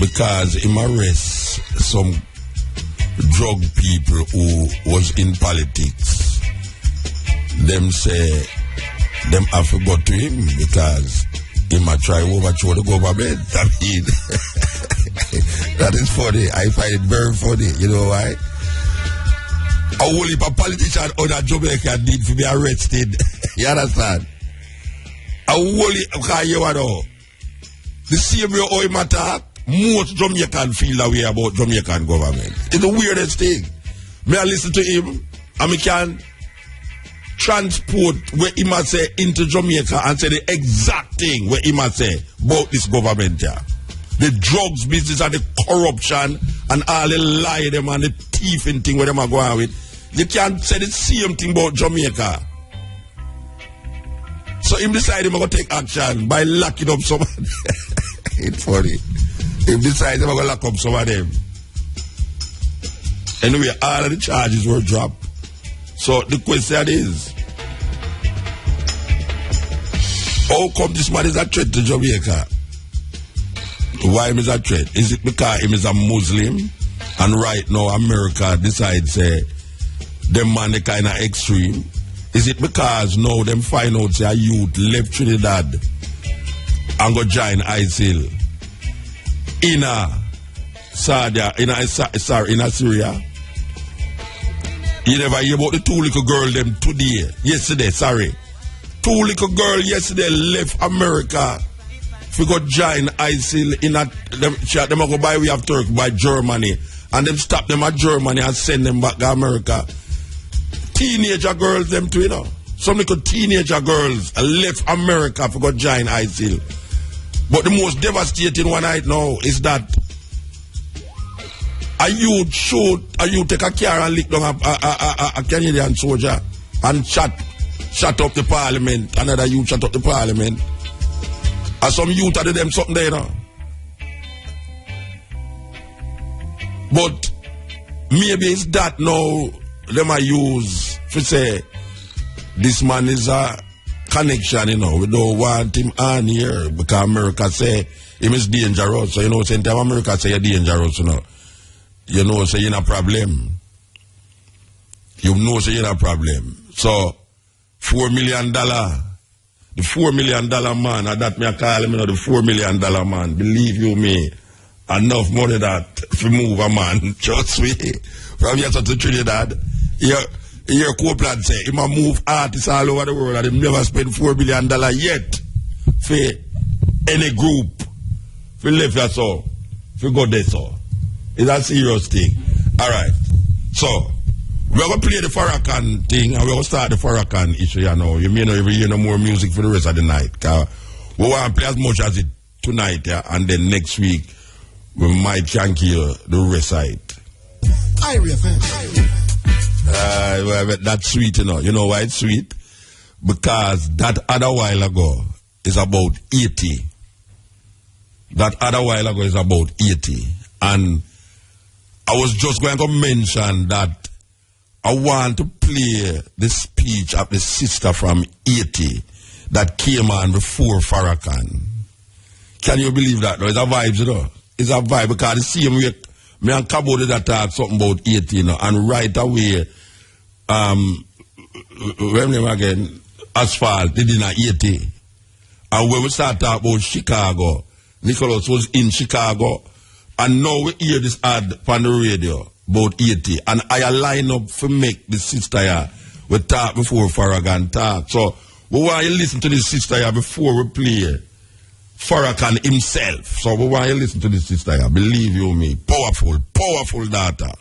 because him arrest some drug people who was in politics, them say them have to go to him because he might try overthrow the government. I mean, that is funny. I find it very funny. You know why? A whole heap of politicians out of Jamaica need to be arrested. You understand? A whole heap, because you know, the same way how him attack, most Jamaican feel that way about Jamaican government. It's the weirdest thing. May I listen to him and I can transport what he must say into Jamaica and say the exact thing what he must say about this government here. The drugs business and the corruption and all the lie them and the thieving thing where them are going with. You can't say the same thing about Jamaica. So him decided he's going to take action by locking up somebody. It's funny. Him decided he's going to lock up some of them. Anyway, all of the charges were dropped. So the question is, how come this man is a threat to Jamaica? Why him is a threat? Is it because him is a Muslim and right now America decides them man the kind of extreme? Is it because now them find out say a youth left Trinidad and go join ISIL in Syria? You never hear about the two little girl them yesterday. Two little girl yesterday left America to go join ISIL in them go by way of Turkey, by Germany, and them stop them at Germany and send them back to America. Teenager girls them too, you know. Some little teenager girls left America to go join ISIL. But the most devastating one right now is that a youth take a car and lick down a Canadian soldier and shut up the parliament. Another youth shut up the parliament. And some youth are them something there, you know. But maybe it's that now them I use to say this man is a connection, you know. We don't want him on here because America say him is dangerous. So you know, same time America say you're dangerous, you know. You know, say you're in a problem. You know, say you're in a problem. So $4 million. The $4 million man, and that me I call him, you know, the $4 million man. Believe you me, enough money that to move a man, trust me, from here to Trinidad. Your co-plan say, he might move artists all over the world and he never spend $4 billion yet for any group. For live here so, for go there so. It's a serious thing. Alright. So, we're going to play the Farrakhan thing and we're going to start the Farrakhan issue, you know. You may not even hear no more music for the rest of the night. Cause we want to play as much as it tonight, yeah, and then next week we might can't hear the rest of it. Well, that's sweet, you know. You know why it's sweet? Because that other while ago is about 80. That other while ago is about 80. And I was just going to mention that I want to play the speech of the sister from 80 that came on before Farrakhan. Can you believe that? No, it's a vibe, you know. It's a vibe because the same way me and Cabo did that talk something about 80, you know, and right away, remember again, Asphalt did in 80. And when we start talking about Chicago, Nicholas was in Chicago, and now we hear this ad on the radio about 80. And I line up to make the sister here. We talk before Farrakhan talk. So we want you to listen to this sister here before we play Farrakhan himself. So we want you to listen to this sister here. Believe you me. Powerful, powerful data.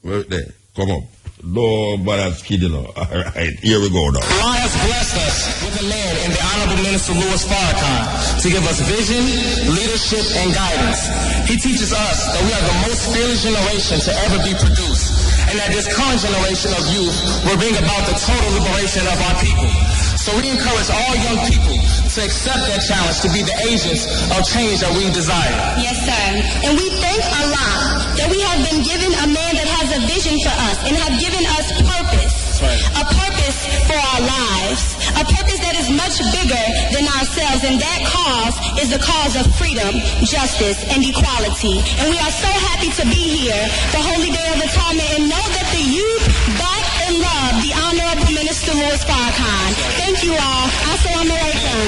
Right there. Come on. No bother kidding. Alright, here we go now. Allah has blessed us with a man in the Honorable Minister Louis Farrakhan to give us vision, leadership, and guidance. He teaches us that we are the most fearless generation to ever be produced, and that this current generation of youth will bring about the total liberation of our people. So we encourage all young people to accept that challenge to be the agents of change that we desire. Yes, sir. And we thank Allah that we have been given a man that has a vision for us and have given us purpose. A purpose for our lives. A purpose that is much bigger than ourselves, and that cause is the cause of freedom, justice, and equality. And we are so happy to be here for Holy Day of Atonement and know that the youth back and love the Honorable Minister Louis Farrakhan. Thank you all. Assalamu alaikum.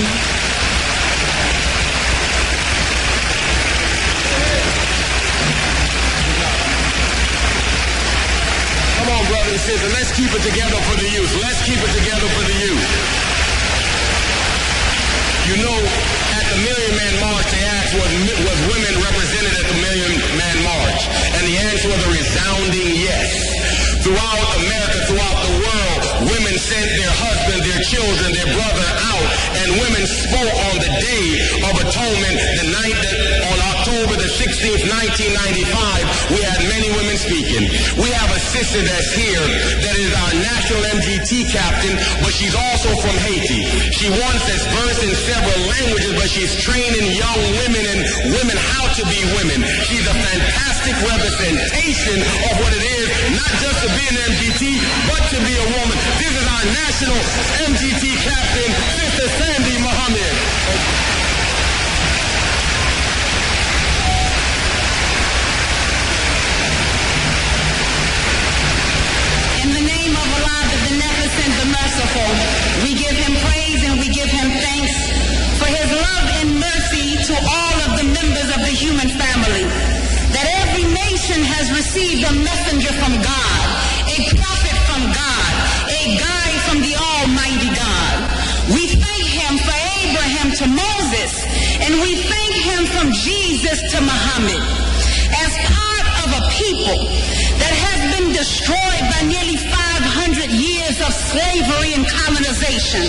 Come on, brothers and sisters, let's keep it together for the youth. Let's keep it together for the youth. You know, at the Million Man March, they asked was women represented at the Million Man March? And the answer was a resounding yes. Throughout America, throughout the world, women sent their husband, their children, their brother out, and women spoke on the Day of Atonement, the night that on October the 16th, 1995, we had many women speaking. We have a sister that's here that is our national MGT captain, but she's also from Haiti. She once has versed in several languages, but she's training young women and women how to be women. She's a fantastic representation of what it is, not just to be an MGT, but to be a woman. This is our national MGT captain, Sister Sandy Muhammad. In the name of Allah, the Beneficent, the Merciful, we give him praise and we give him thanks for his love and mercy to all of the members of the human family. That every nation has received a messenger from God, a prophet from God, a guide from the Almighty God. We thank him for Abraham to Moses, and we thank him from Jesus to Muhammad. As part of a people that has been destroyed by nearly 500 years of slavery and colonization,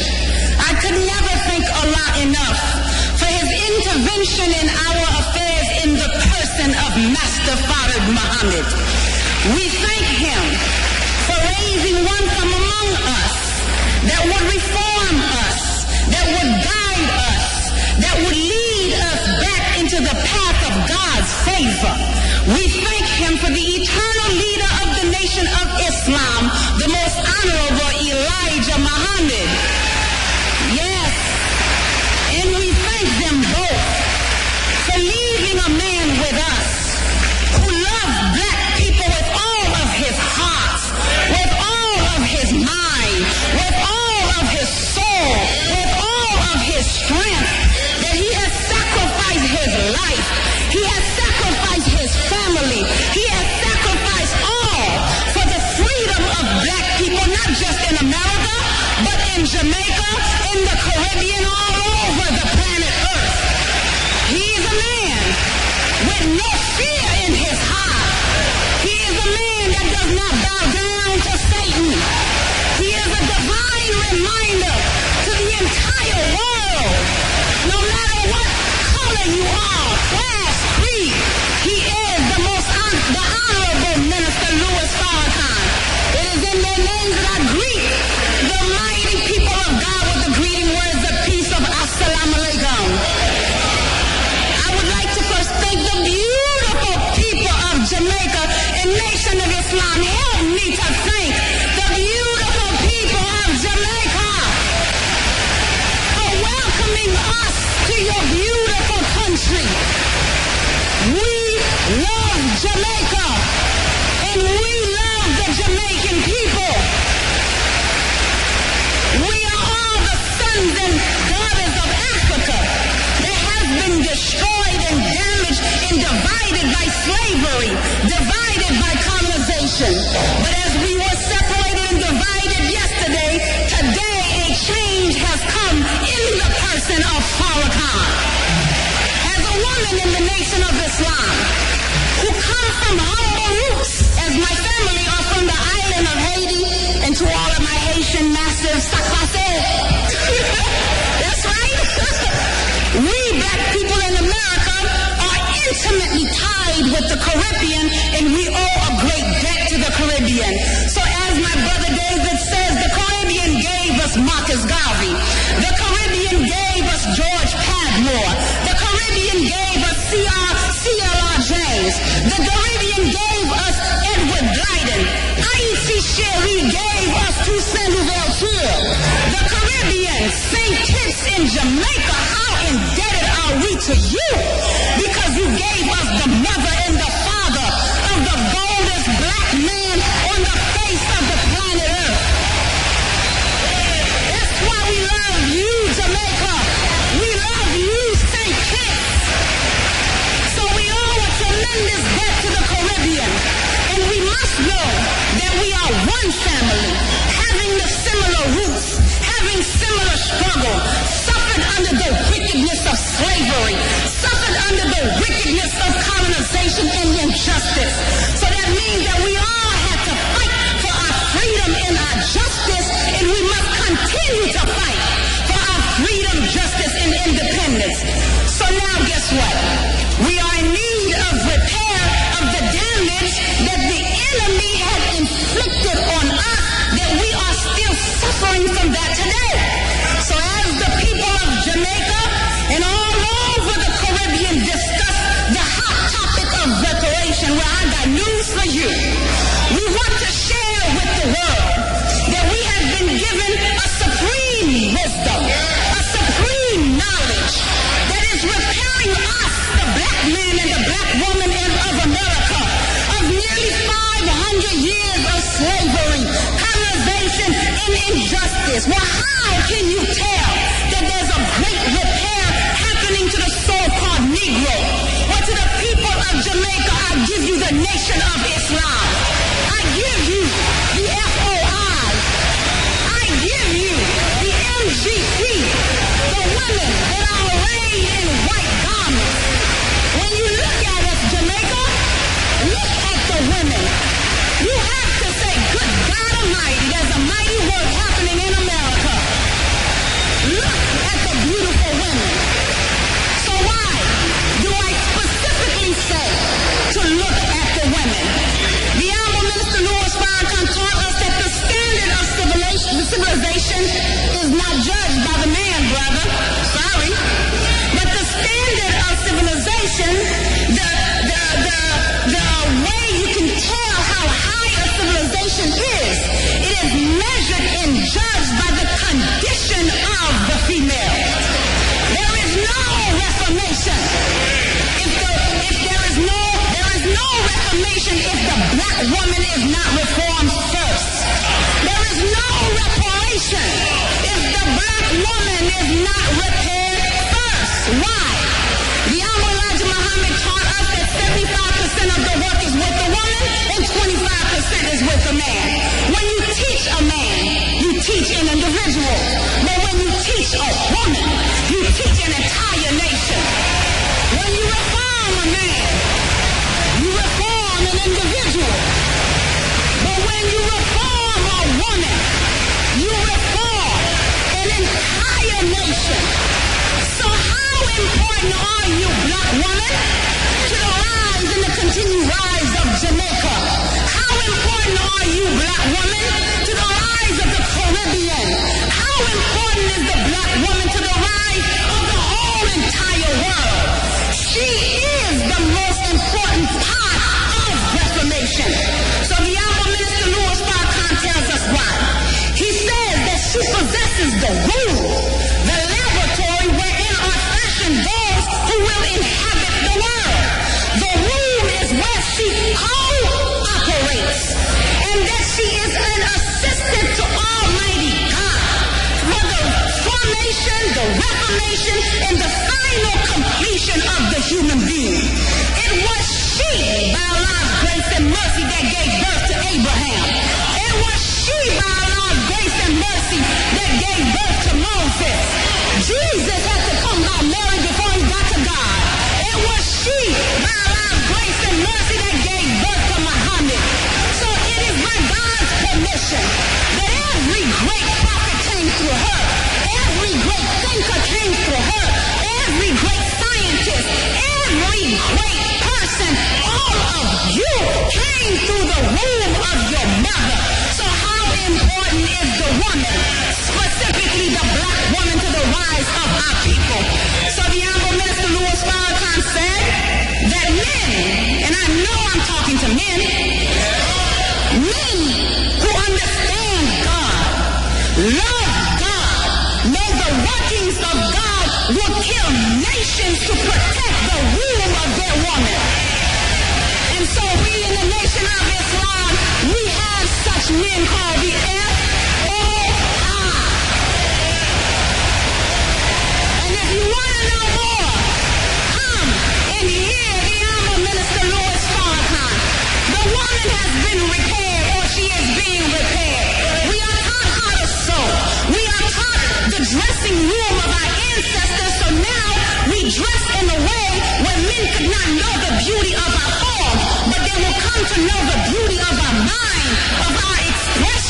I could never thank Allah enough for his intervention in our affairs in the person of Master Farid Muhammad. We thank him for raising one from among us that would reform us, that would guide us, that would lead us back into the path of God's favor. We thank him for the eternal leader of the nation of Islam, the most honorable Elijah Muhammad. Yes, and we thank them both for leaving a man with us who loved black people with all of his heart, with all of his mind, with all of his soul, with all of his strength, that he has sacrificed his life. just in America, but in Jamaica, in the Caribbean, all over the planet Earth. He is a man with no fear in his heart. He is a man that does not bow down to Satan. He is a divine reminder to the entire world. No matter what color you are, class, creed, he is the Honorable Minister Louis Farrakhan. It is in their names that I greet the mighty people of God with the greeting words of peace of Assalamu Alaikum. I would like to first thank the beautiful people of Jamaica and Nation of Islam. Help me to thank the beautiful people of Jamaica for welcoming us to your beautiful country. We love Jamaica and we love the Jamaican people. We are all the sons and daughters of Africa that has been destroyed and damaged and divided by slavery, divided by colonization. But as we were separated and divided yesterday, today a change has come in the person of Farrakhan. As a woman in the Nation of Islam, who come from humble roots, as my family are from the island of Haiti, and to all of my Haitian massive sakase. That's right. We black people in America are intimately tied with the Caribbean, and we owe a great debt to the Caribbean. So as my brother David says, the Caribbean gave us Marcus Garvey. The Caribbean gave us George Padmore. The Caribbean gave us C.L.R. James. The Caribbean gave us Edward Blyden. Aïti Sherry gave us Toussaint Louverture. The Caribbean, St. Kitts in Jamaica, how indebted are we to you? Because you gave us the mother and the father of the boldest black man on the face of the planet Earth. That's why we love you, Jamaica. We love you, St. Kitts. So we owe a tremendous debt to the Caribbean. And we must know that we are one family, having the similar roots, having similar struggle, suffered under the wickedness of slavery, suffered under the wickedness of colonization and injustice. So that means that we all have to fight for our freedom and our justice, and we must continue to fight for our freedom, justice, and independence. So now guess what? We are in need of repair of the damage that the enemy had inflicted on us, that we are still suffering from that today. So as the people of Jamaica and all over the Caribbean discuss the hot topic of reparation, well, I got news for you. We want to share with the world that we have been given a supreme wisdom, a supreme knowledge that is repairing us, the black man and the black woman of America, of nearly 500 years of slavery, colonization, and injustice. Well, how can you tell that there's a great repair happening to the so-called Negro? Well, to the people of Jamaica, I give you the Nation of Islam. I give you the FOI. I give you the MGP, the women that are arrayed in white garments. When you look at us, Jamaica, look at the women. You have to say, good God Almighty, there's a mighty work happening in America. Look at the beautiful women. So why do I specifically say to look at the women? The Honorable Minister Louis Farrakhan taught us that the standard of civilization is not judged by the man, brother. Sorry. But the standard of civilization, the way you can tell how high a civilization is, it is measured and judged by the condition of the female. There is no reformation. There is no reformation if the black woman is not reformed first. There is no reparation if the black woman is not repaired first. Why? The Honorable Elijah Muhammad taught us that 75% of the work is with the woman and 25% is with the man. When you teach a man entire nation. So how important are you, black woman, to the rise and the continued rise of Jamaica? How important are you, black woman, to the rise of the Caribbean? How important is the black woman to the rise of the whole entire world? She is the most important part of Reformation. So the Honorable Minister Louis Farrakhan tells us why. He says that she possesses the rule, the laboratory wherein are fashioned those who will inhabit the world. The rule is where she co-operates, and that she is an assistant to Almighty God for the formation, the reformation, and the final completion of the human being. It was she, by Allah's grace and mercy, that gave birth to Abraham. It was she, by Allah's grace and mercy, that gave birth to Moses. Jesus had to come by Mary before he got to God. It was she, by Allah's grace and mercy, that gave birth to Muhammad. So it is by God's permission that every great prophet came through her. Every great thinker came through her. Every great scientist, every great person, all of you came through the womb of your mother. So how important is the woman, specifically the black woman, to the rise of our people? So the Honorable Minister Louis Farrakhan said that men, and I know I'm talking to men who understand God, love God, know the workings of God, will kill nations to protect the womb of their woman. And so we in the Nation of Islam, we have such men called the FOI. And if you want to know more, come and hear the Honorable Minister Louis Farrakhan. The woman has been repaired, or she is being repaired. We are taught how to sew. We are taught the dressing room of our ancestors, so now we dress in a way where men could not know the beauty of our form, but they will come to know the beauty of our mind, of our expression.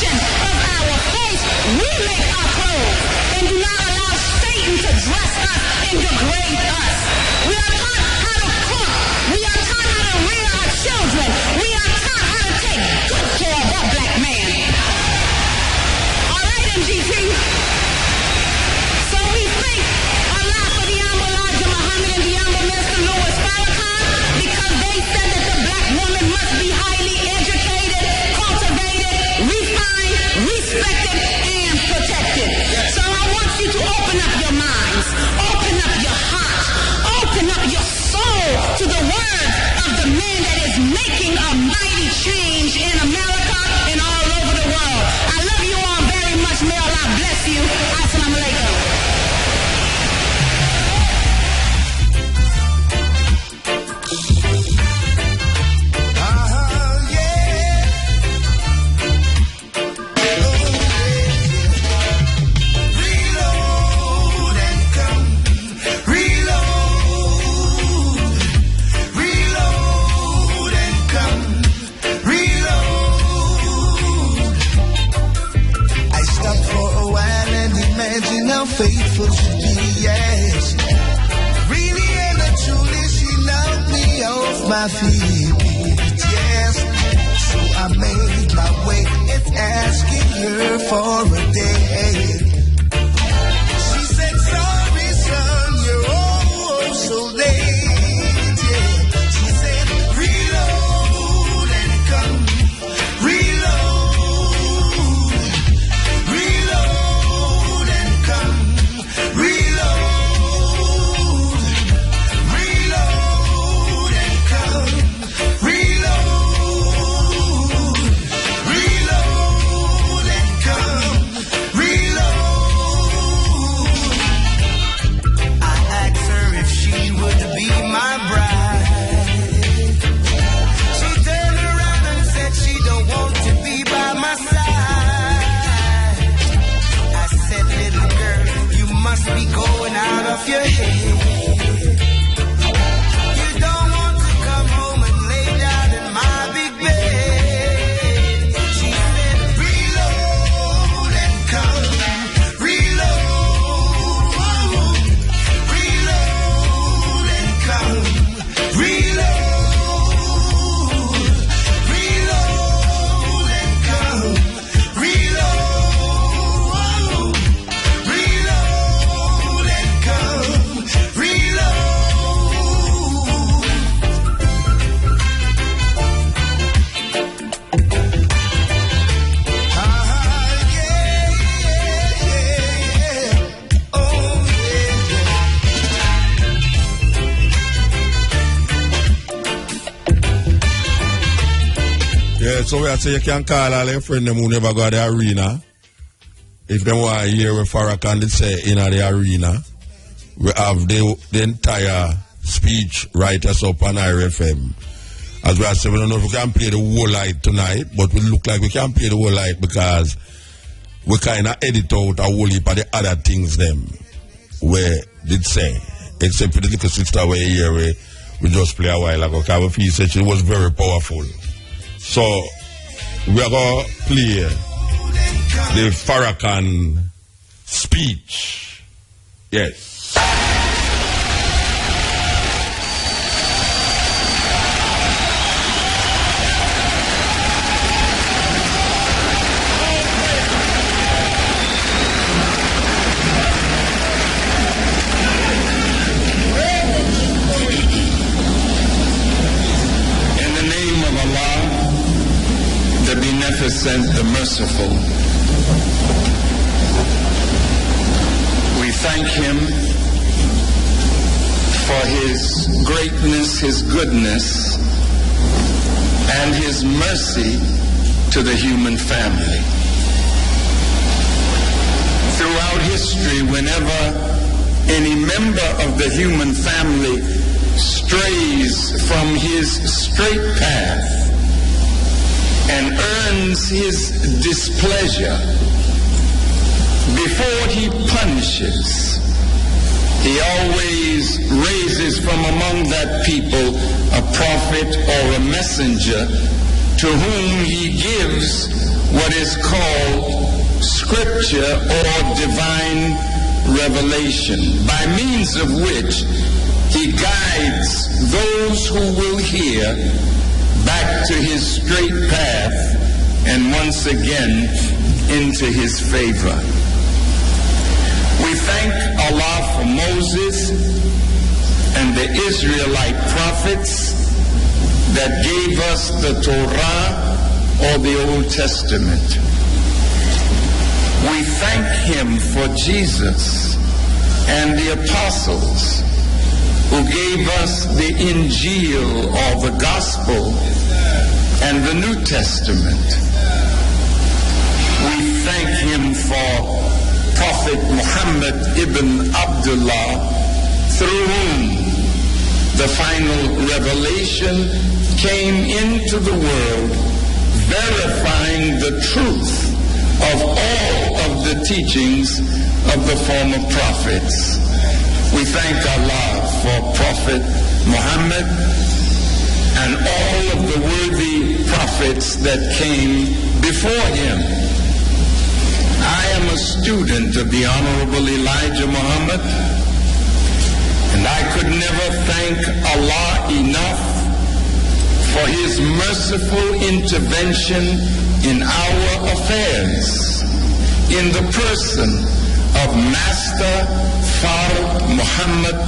So I say you can call all your friends who never go to the arena. If they want to hear what Farrakhan did say in the arena, we have the entire speech right us up on RFM. As we are saying, we don't know if we can play the whole light tonight, but we look like we can play the whole light because we kind of edit out a whole heap of the other things them where did say. Except for the little sister where here we just play a while ago because we feel such it was very powerful. So we are going to play the Farrakhan speech. Yes. The merciful. We thank him for his greatness, his goodness, and his mercy to the human family. Throughout history, whenever any member of the human family strays from his straight path and earns his displeasure, before he punishes, he always raises from among that people a prophet or a messenger to whom he gives what is called scripture or divine revelation, by means of which he guides those who will hear back to his straight path and once again into his favor. We thank Allah for Moses and the Israelite prophets that gave us the Torah or the Old Testament. We thank him for Jesus and the apostles who gave us the Injil or the Gospel and the New Testament. We thank him for Prophet Muhammad ibn Abdullah, through whom the final revelation came into the world, verifying the truth of all of the teachings of the former prophets. We thank Allah for Prophet Muhammad and all of the worthy prophets that came before him. I am a student of the Honorable Elijah Muhammad, and I could never thank Allah enough for his merciful intervention in our affairs, in the person of Master Faruk Muhammad,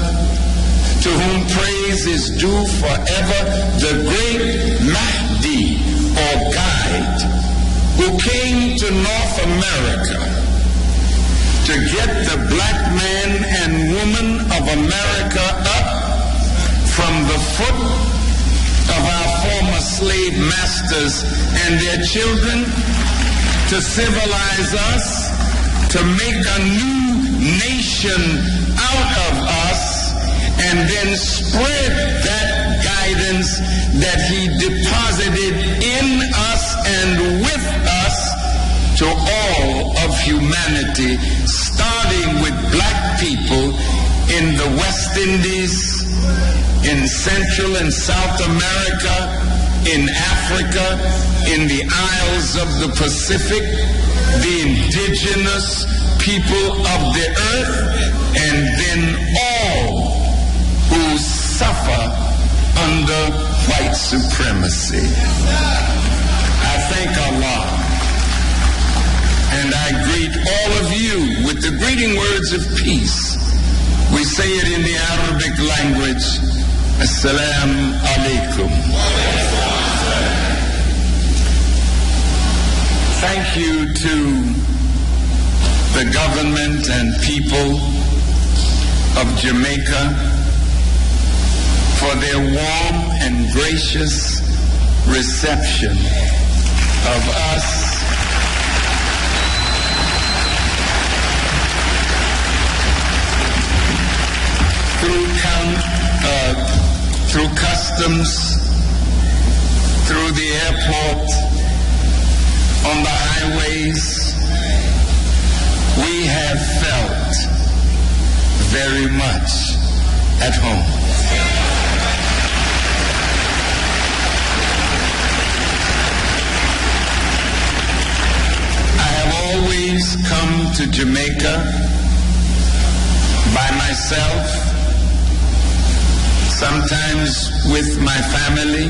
to whom praise is due forever, the great Mahdi or guide, who came to North America to get the black man and woman of America up from the foot of our former slave masters and their children, to civilize us, to make a new nation out of us, and then spread that guidance that he deposited in us and with us to all of humanity, starting with black people in the West Indies, in Central and South America, in Africa, in the Isles of the Pacific, the indigenous people of the earth, and then all who suffer under white supremacy. I thank Allah, and I greet all of you with the greeting words of peace. We say it in the Arabic language, Assalamu alaikum. Thank you to the government and people of Jamaica for their warm and gracious reception of us through customs, through the airport, on the highways, we have felt very much at home. I have always come to Jamaica by myself, sometimes with my family,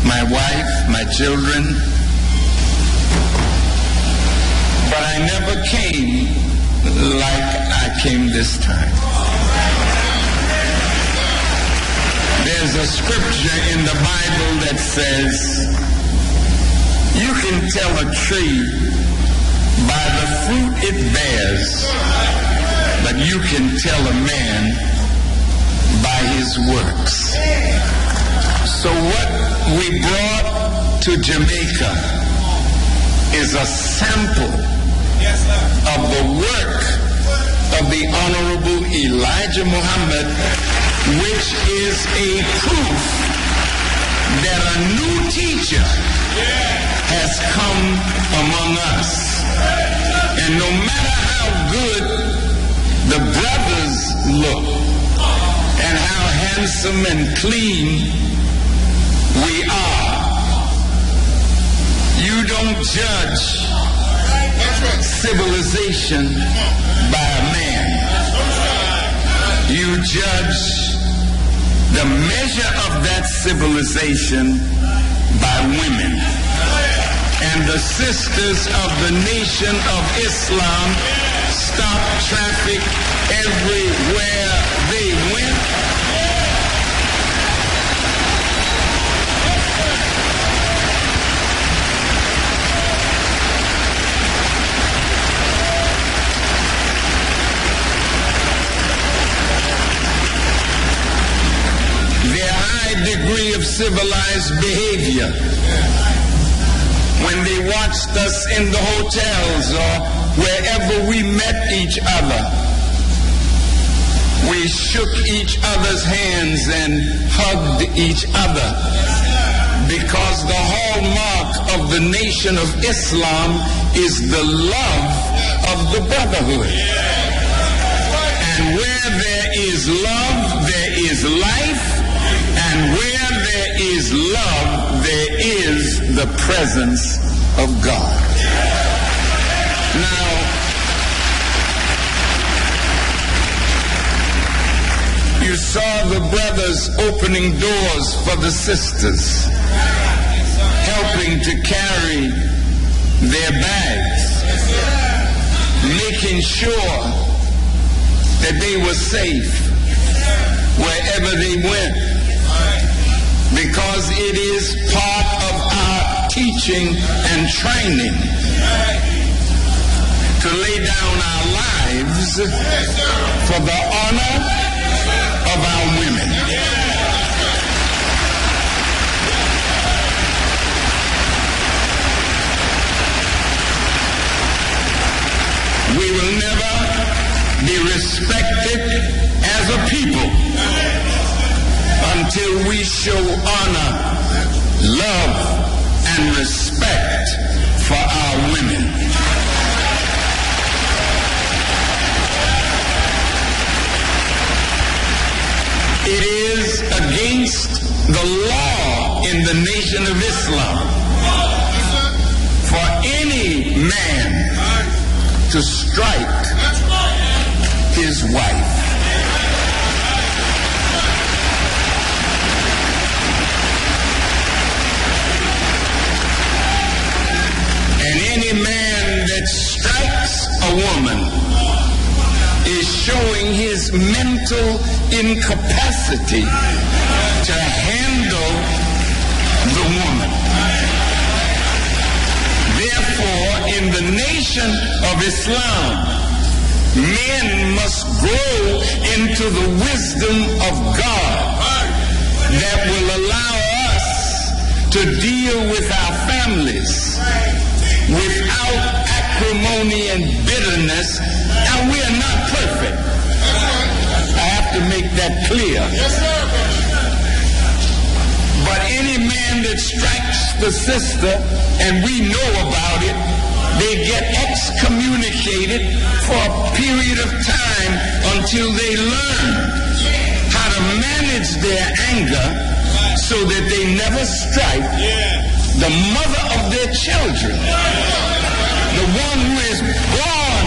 my wife, my children, but I never came like I came this time. There's a scripture in the Bible that says, you can tell a tree by the fruit it bears, but you can tell a man by his works. So what we brought to Jamaica is a sample of the work of the Honorable Elijah Muhammad, which is a proof that a new teacher has come among us. And no matter how good the brothers look and how handsome and clean we are, you don't judge civilization by a man. You judge the measure of that civilization by women. And the sisters of the Nation of Islam stopped traffic everywhere they went. Their high degree of civilized behavior, when they watched us in the hotels or wherever we met each other, we shook each other's hands and hugged each other, because the hallmark of the Nation of Islam is the love of the brotherhood. And where there is love, there is life. And where there is love, there is the presence of God. Now, you saw the brothers opening doors for the sisters, helping to carry their bags, making sure that they were safe wherever they went. Because it is part of our teaching and training to lay down our lives for the honor of our women. We will never be respected as a people until we show honor, love, and respect for our women. It is against the law in the Nation of Islam for any man to strike his wife. Any man that strikes a woman is showing his mental incapacity to handle the woman. Therefore, in the Nation of Islam, men must grow into the wisdom of God that will allow us to deal with our families without acrimony and bitterness. Now, we are not perfect. I have to make that clear. Yes, sir. But any man that strikes the sister, and we know about it, they get excommunicated for a period of time until they learn how to manage their anger so that they never strike the mother of their children, the one who is born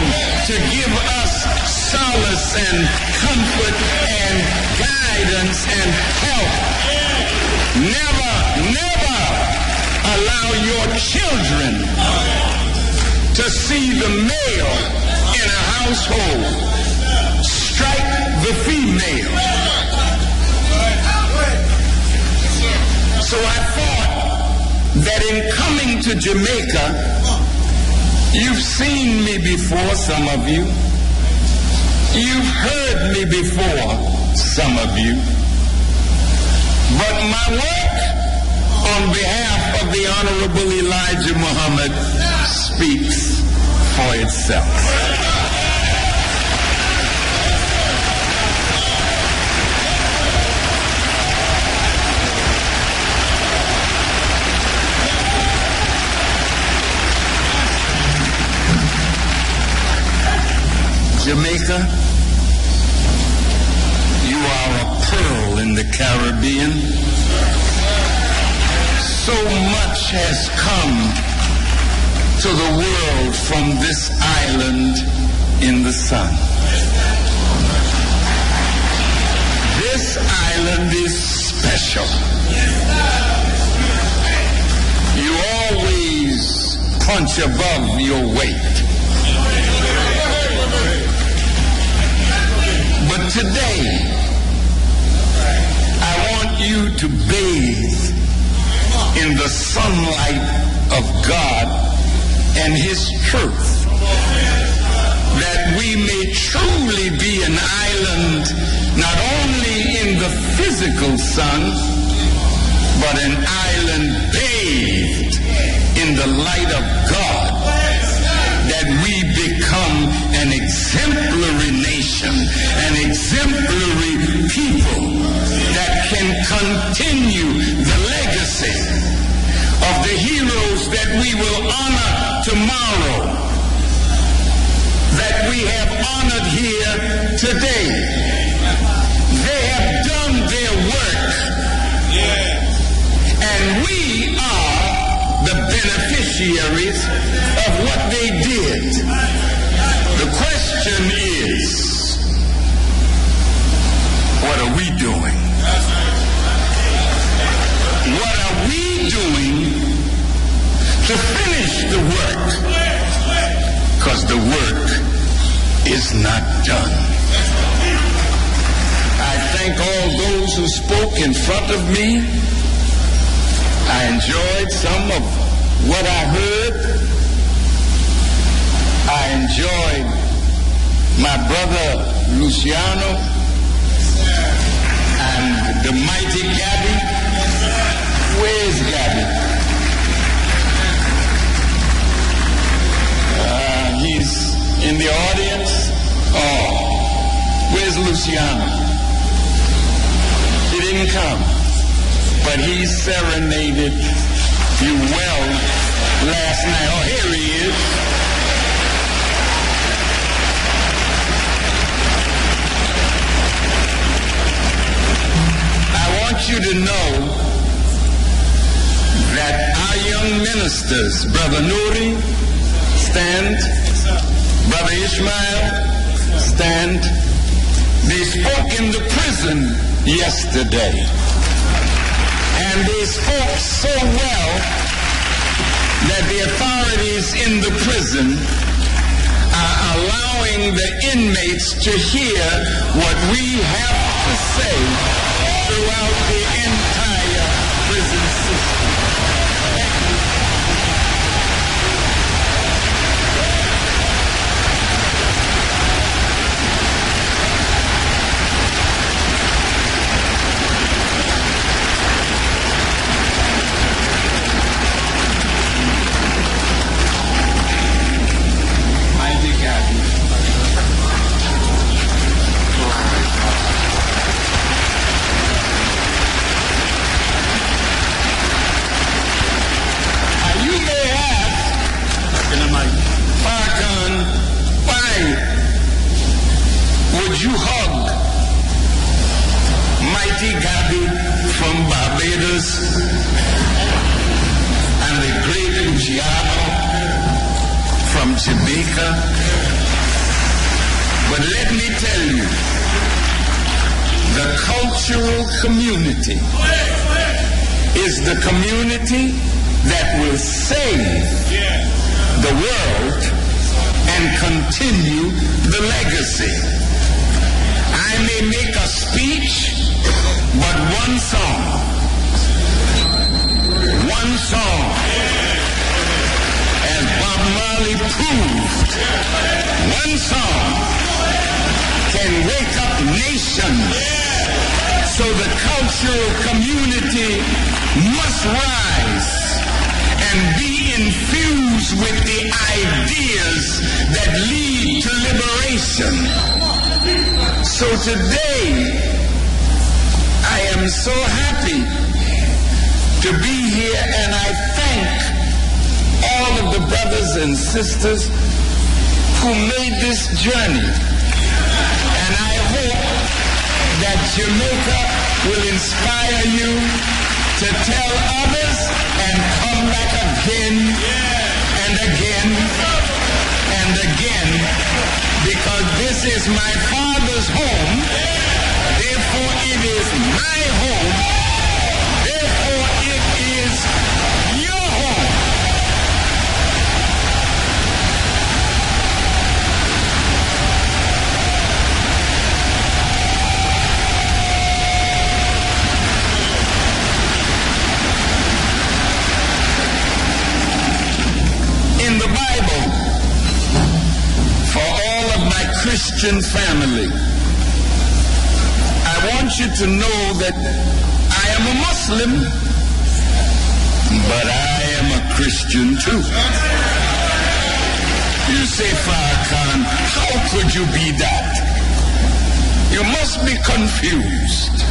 to give us solace and comfort and guidance and help. Never, never allow your children to see the male in a household strike the female. So I thought that in coming to Jamaica, you've seen me before, some of you. You've heard me before, some of you. But my work on behalf of the Honorable Elijah Muhammad speaks for itself. Jamaica, you are a pearl in the Caribbean. So much has come to the world from this island in the sun. This island is special. You always punch above your weight. But today, I want you to bathe in the sunlight of God and His truth, that we may truly be an island not only in the physical sun, but an island bathed in the light of God, that we become an exemplary nation, an exemplary people that can continue the legacy of the heroes that we will honor tomorrow, that we have honored here today. They have done their work, and we are the beneficiaries of what they did. The question is, what are we doing? What are we doing to finish the work? Because the work is not done. I thank all those who spoke in front of me. I enjoyed some of what I heard. I enjoyed my brother Luciano and the mighty Gabby. Where's Gabby? He's in the audience. Oh, where's Luciano? He didn't come, but he serenaded you well last night. Oh, here he is. I want you to know that our young ministers, Brother Nuri, stand. Brother Ishmael, stand. They spoke in the prison yesterday. And they spoke so well that the authorities in the prison are allowing the inmates to hear what we have to say throughout the entire prison system. to hug mighty Gabby from Barbados and the great Luciano from Jamaica. But let me tell you, the cultural community is the community that will save the world and continue the legacy. I may make a speech, but one song, as Bob Marley proved, one song can wake up nations. So the cultural community must rise and be infused with the ideas that lead to liberation. So today, I am so happy to be here, and I thank all of the brothers and sisters who made this journey. And I hope that Jamaica will inspire you to tell others and come back again and again and again, because this is my father's home, therefore it is my home, therefore it is your home. In the Bible, for all of my Christian family, I want you to know that I am a Muslim, but I am a Christian too. You say, Farrakhan, how could you be that? You must be confused.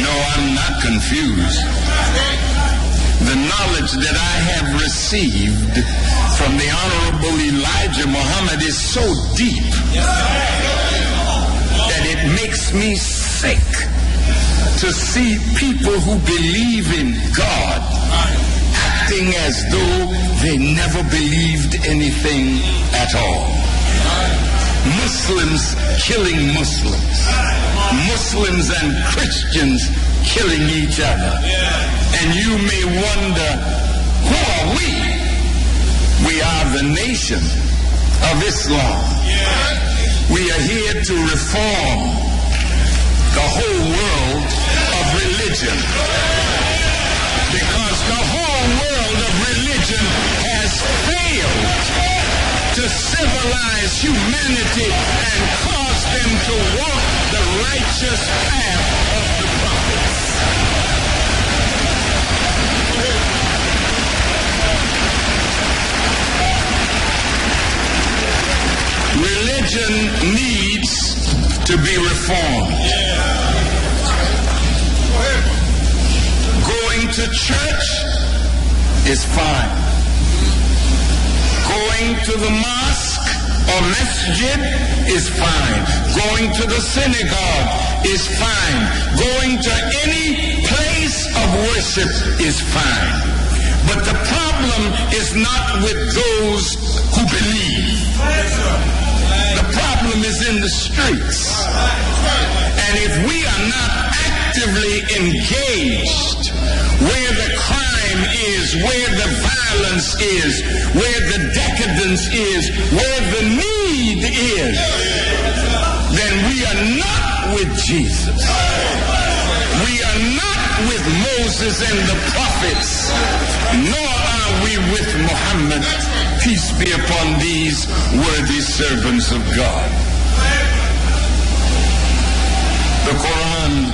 No, I'm not confused. The knowledge that I have received from the Honorable Elijah Muhammad is so deep that it makes me sick to see people who believe in God acting as though they never believed anything at all. Muslims killing Muslims. Muslims and Christians killing each other. And you may wonder, who are we? We are the nation of Islam. We are here to reform the whole world of religion. Because the whole world of religion has failed to civilize humanity and cause them to walk the righteous path of the prophets. Religion needs to be reformed. Going to church is fine. Going to the mosque or masjid is fine. Going to the synagogue is fine. Going to any place of worship is fine. But the problem is not with those who believe. The problem is in the streets. And if we are not actively engaged where the crime is, where the violence is, where the decadence is, where the need is, then we are not with Jesus. We are not with Moses and the prophets, nor are we with Muhammad. Peace be upon these worthy servants of God. The Quran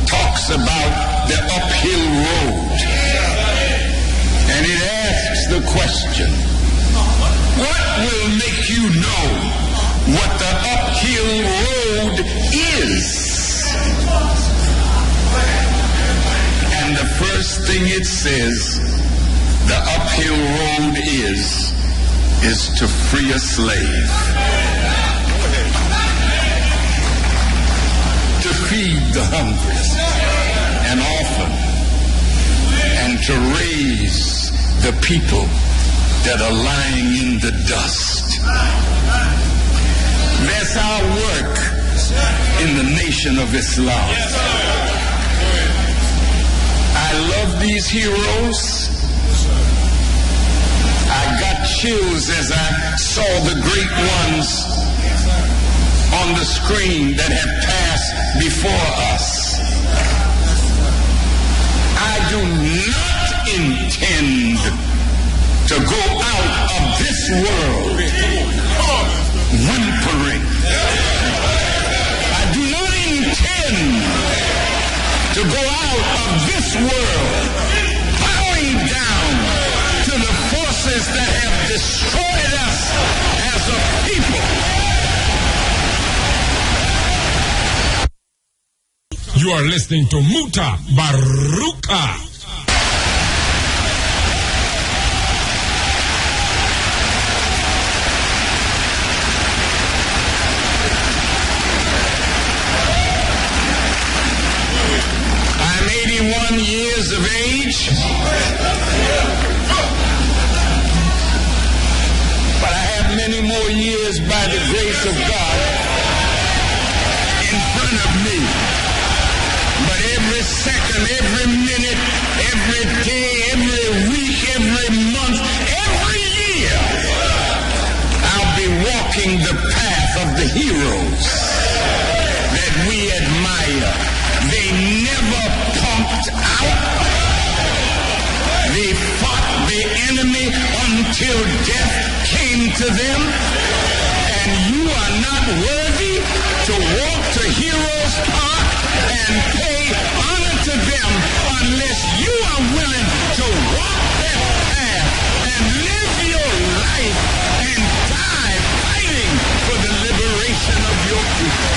talks about the uphill road. And it asks the question, what will make you know what the uphill road is? And the first thing it says, the uphill road is to free a slave. feed the hungry and orphan, and to raise the people that are lying in the dust. That's our work in the Nation of Islam. I love these heroes. I got chills as I saw the great ones on the screen that have passed before us. I do not intend to go out of this world whimpering. I do not intend to go out of this world bowing down to the forces that have destroyed us as a people. You are listening to Mutabaruka. I'm 81 years of age, but I have many more years by the grace of God in front of me. But every second, every minute, every day, every week, every month, every year, I'll be walking the path of the heroes that we admire. They never punked out. They fought the enemy until death came to them. And you are not worthy to walk to Heroes Park and pay honor to them unless you are willing to walk that path and live your life and die fighting for the liberation of your people.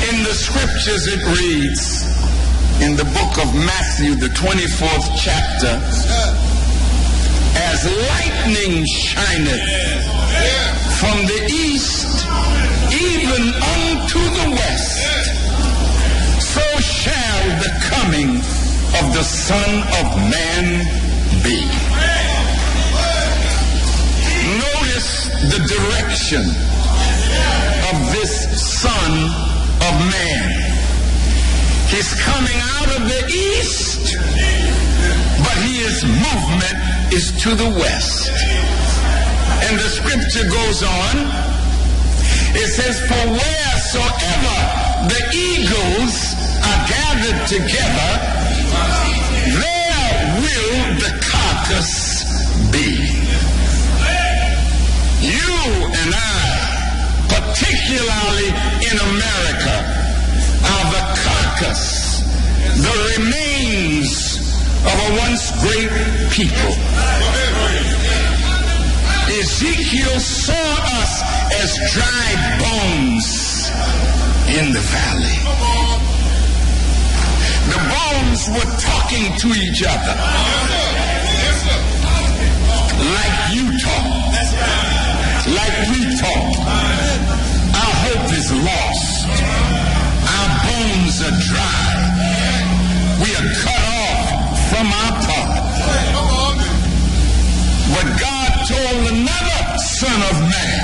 In the scriptures it reads, in the book of Matthew, the 24th chapter, as lightning shineth from the east even unto the west, so shall the coming of the Son of Man be. Notice the direction of this Son of Man. He's coming out of the east, but his movement is to the west. And the scripture goes on. It says, for wheresoever the eagles are gathered together, there will the carcass be. You and I, particularly in America, are the carcass, the remains of a once great people. Ezekiel saw us as dry bones in the valley. The bones were talking to each other like you talk, like we talk. Our hope is lost. Our bones are dry. We are cut off from our part. But God told another Son of Man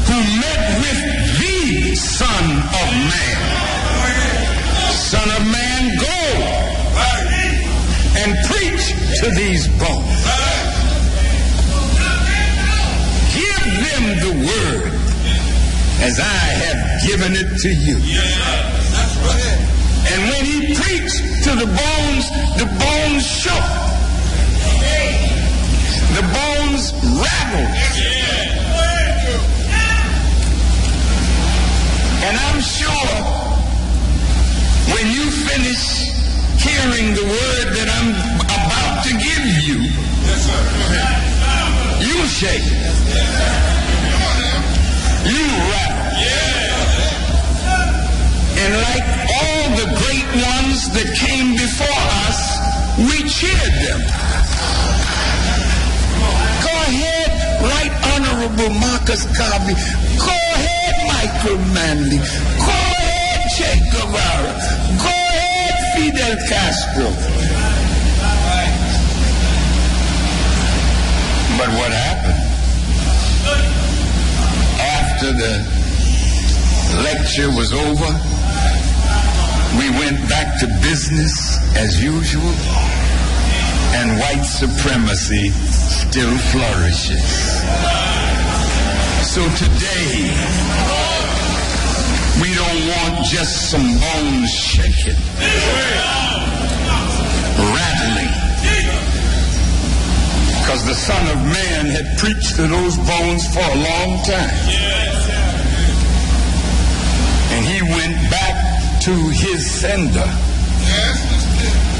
who met with the Son of Man. Son of Man, go and preach to these bones. Give them the word as I have given it to you. And when he preached to the bones shook. The bones rattled. And I'm sure when you finish hearing the word that I'm about to give you, you shake. You rattle. And like all the great ones that came before us, we cheered them. Go ahead, Right Honorable Marcus Garvey. Go ahead, Michael Manley. Go ahead, Che Guevara. Go ahead, Fidel Castro. But what happened? After the lecture was over, we went back to business as usual, and white supremacy still flourishes. So today, we don't want just some bones shaking, rattling, because the Son of Man had preached to those bones for a long time. And he went back to his sender.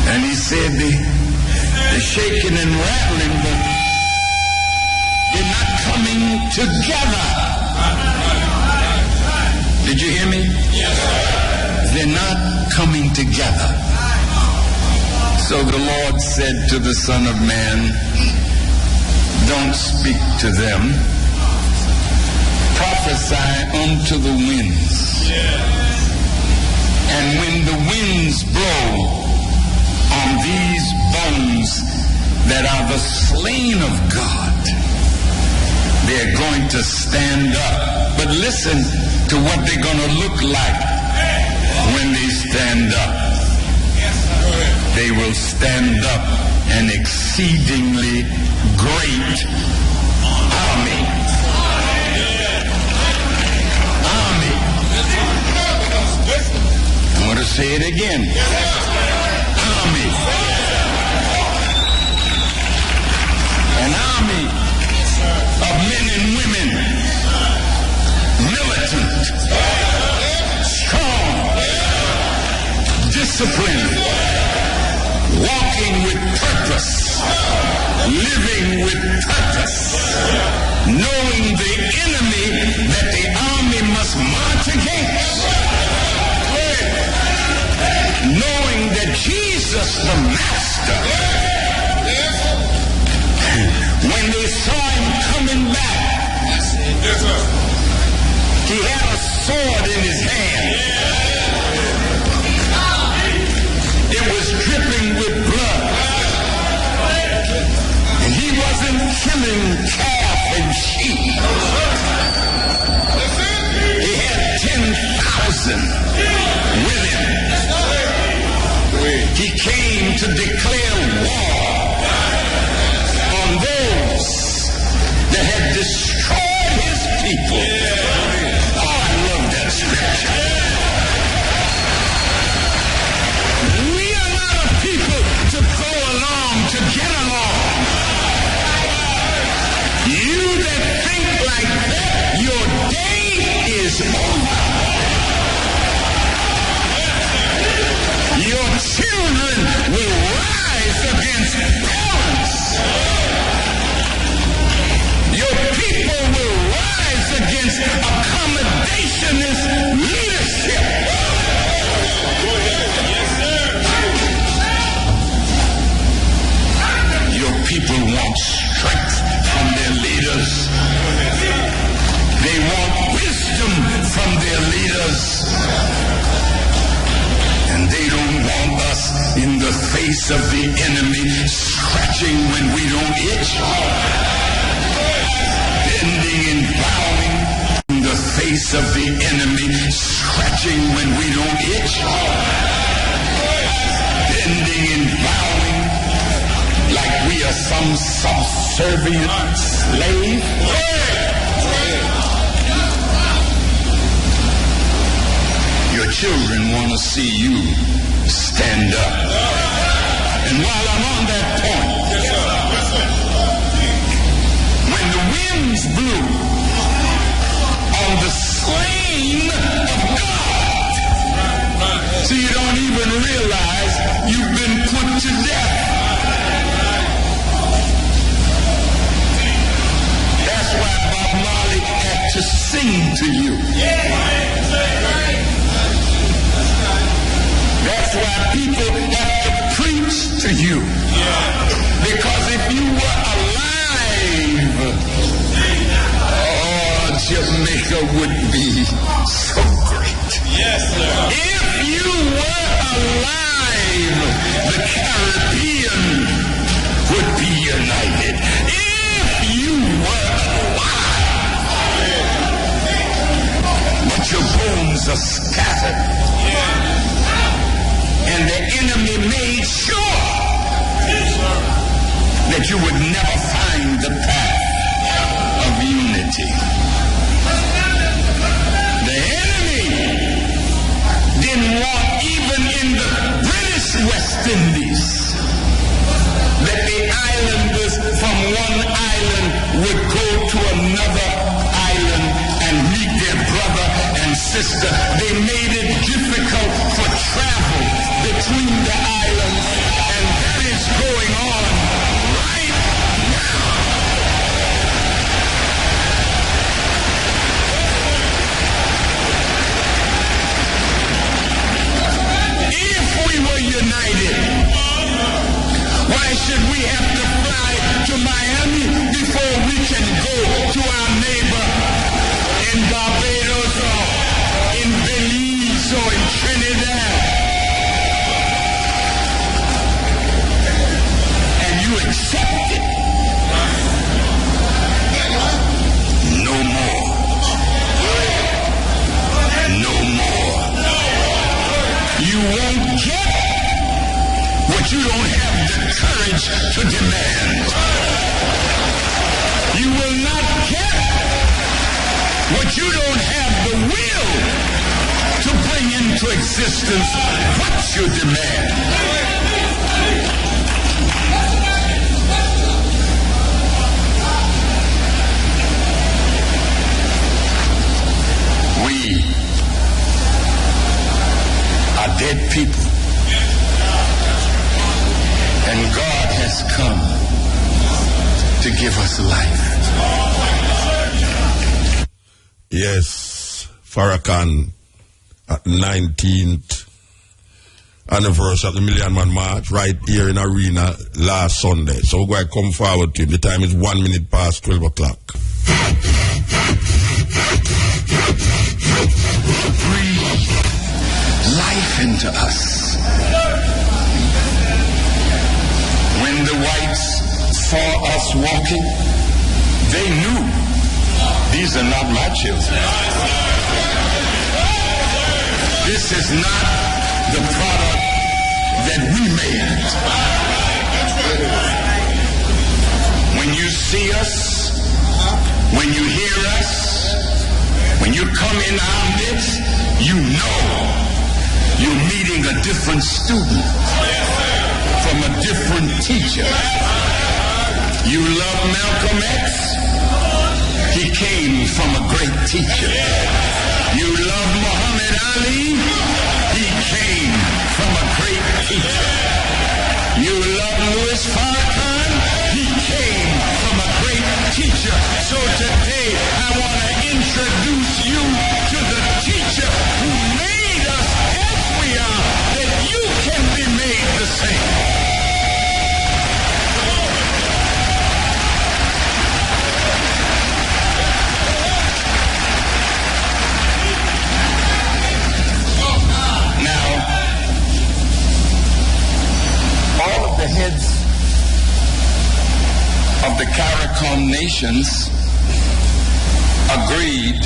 And he said, the shaking and rattling, but they're not coming together. Did you hear me? They're not coming together. So the Lord said to the Son of Man, don't speak to them. Prophesy unto the winds. And when the winds blow on these bones that are the slain of God, they're going to stand up. But listen to what they're going to look like when they stand up. They will stand up an exceedingly great army. I want to say it again. Army. An army of men and women, militant, strong, disciplined, walking with purpose, living with purpose, knowing the enemy that the army must march against. Knowing that Jesus the Master, when they saw him coming back, he had a sword in his hand. It was dripping with blood. And he wasn't killing calf and sheep. He had 10,000 with him. He came to declare war on those that had destroyed his people. Oh, I love that scripture. We are not a people to go along, to get along. You that think like that, your day is over. Your children will rise against parents. Your people will rise against accommodationist leadership. Your people want strength from their leaders. They want wisdom from their leaders. And they don't want us in the face of the enemy, scratching when we don't itch, bending and bowing in the face of the enemy, scratching when we don't itch, bending and bowing like we are some subservient slave. Your children want to see you stand up. And while I'm on that point, when the winds blew on the slain of God, so you don't even realize you've been put to death. That's why Bob Marley had to sing to you. America would be so great. Yes, sir. If you were alive, the Caribbean would be united. If you were alive, but your bones are scattered. And the enemy made sure that you would never find the path of unity. The enemy didn't want, even in the British West Indies, that the islanders from one island would go to another island and meet their brother and sister. They made it difficult for travel between the islands, and that is going on right now. If we were united, why should we have to fly to Miami before we can go to our neighbor in Barbados or in Belize or in Trinidad? And you accept it. No more. No more. You won't get what you don't have the courage to demand. You will not get what you don't have the will to bring into existence what you demand. We are dead people. And God has come to give us life. Yes, Farrakhan at 19th anniversary of the Million Man March right here in Arena last Sunday. So we're going to come forward to him. The time is 1 minute past 12 o'clock. Breathe life into us. When the whites saw us walking, they knew these are not my children. This is not the product that we made. When you see us, when you hear us, when you come in our midst, you know you're meeting a different student from a different teacher. You love Malcolm X? He came from a great teacher. You love Muhammad Ali? He came from a great teacher. You love Louis Farrakhan? He came from a great teacher. So today I want to introduce you to the teacher who made us as we are, that you can be made the same. The heads of the CARICOM nations agreed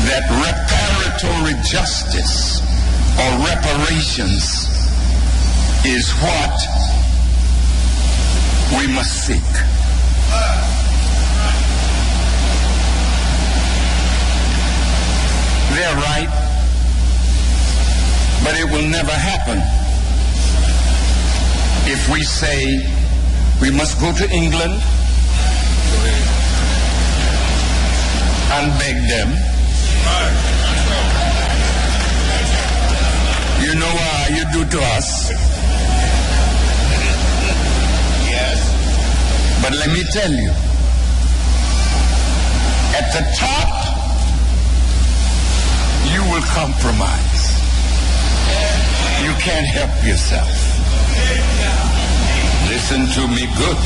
that reparatory justice or reparations is what we must seek. They're right, but it will never happen if we say we must go to England and beg them. You know what you do to us. Yes. But let me tell you, at the top, you will compromise. You can't help yourself. Listen to me good.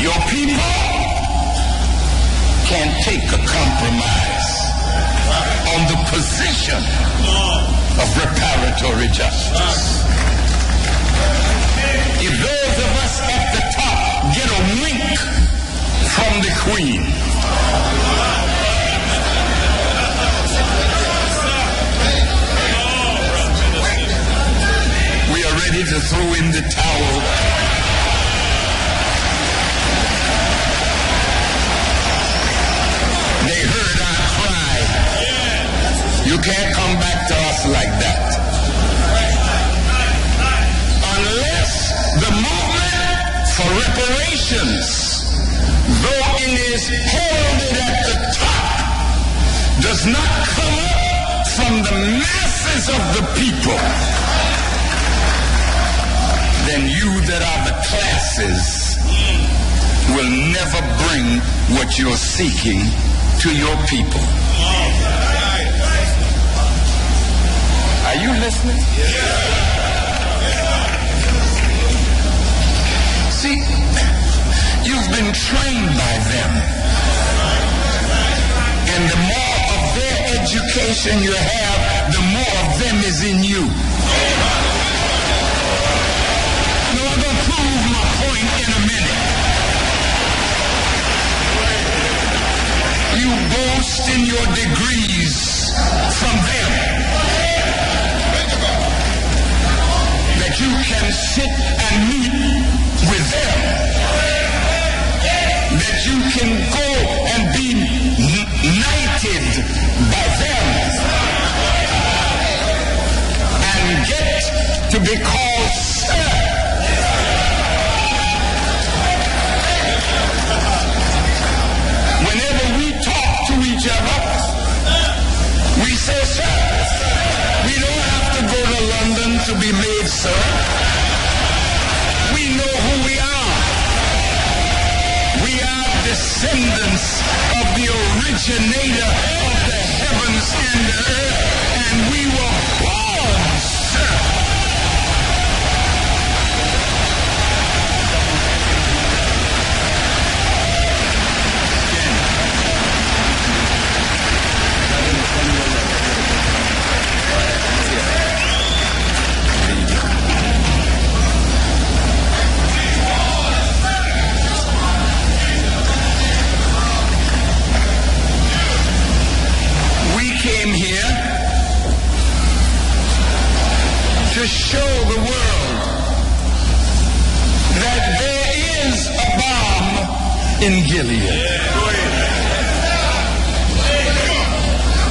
Your people can't take a compromise on the position of reparatory justice. If those of us at the top get a wink from the Queen, we are ready to throw in the towel. They heard our cry. You can't come back to us like that. Unless the movement for reparations, though it is heralded at the top, does not come up from the masses of the people, then you that are the classes will never bring what you're seeking to your people. Are you listening? See, you've been trained by them. And the more of their education you have, the more of them is in you. Now I'm going to prove my point in a minute. You boast in your degrees from them. That you can sit and meet with them. That you can go and be knighted by them. And get to be called sir. Whenever we talk to each other, we say sir. We don't have to go to London to be made sir. We know who we are. We are descendants of the originator of the heavens and the earth, and we were born sir. Came here to show the world that there is a balm in Gilead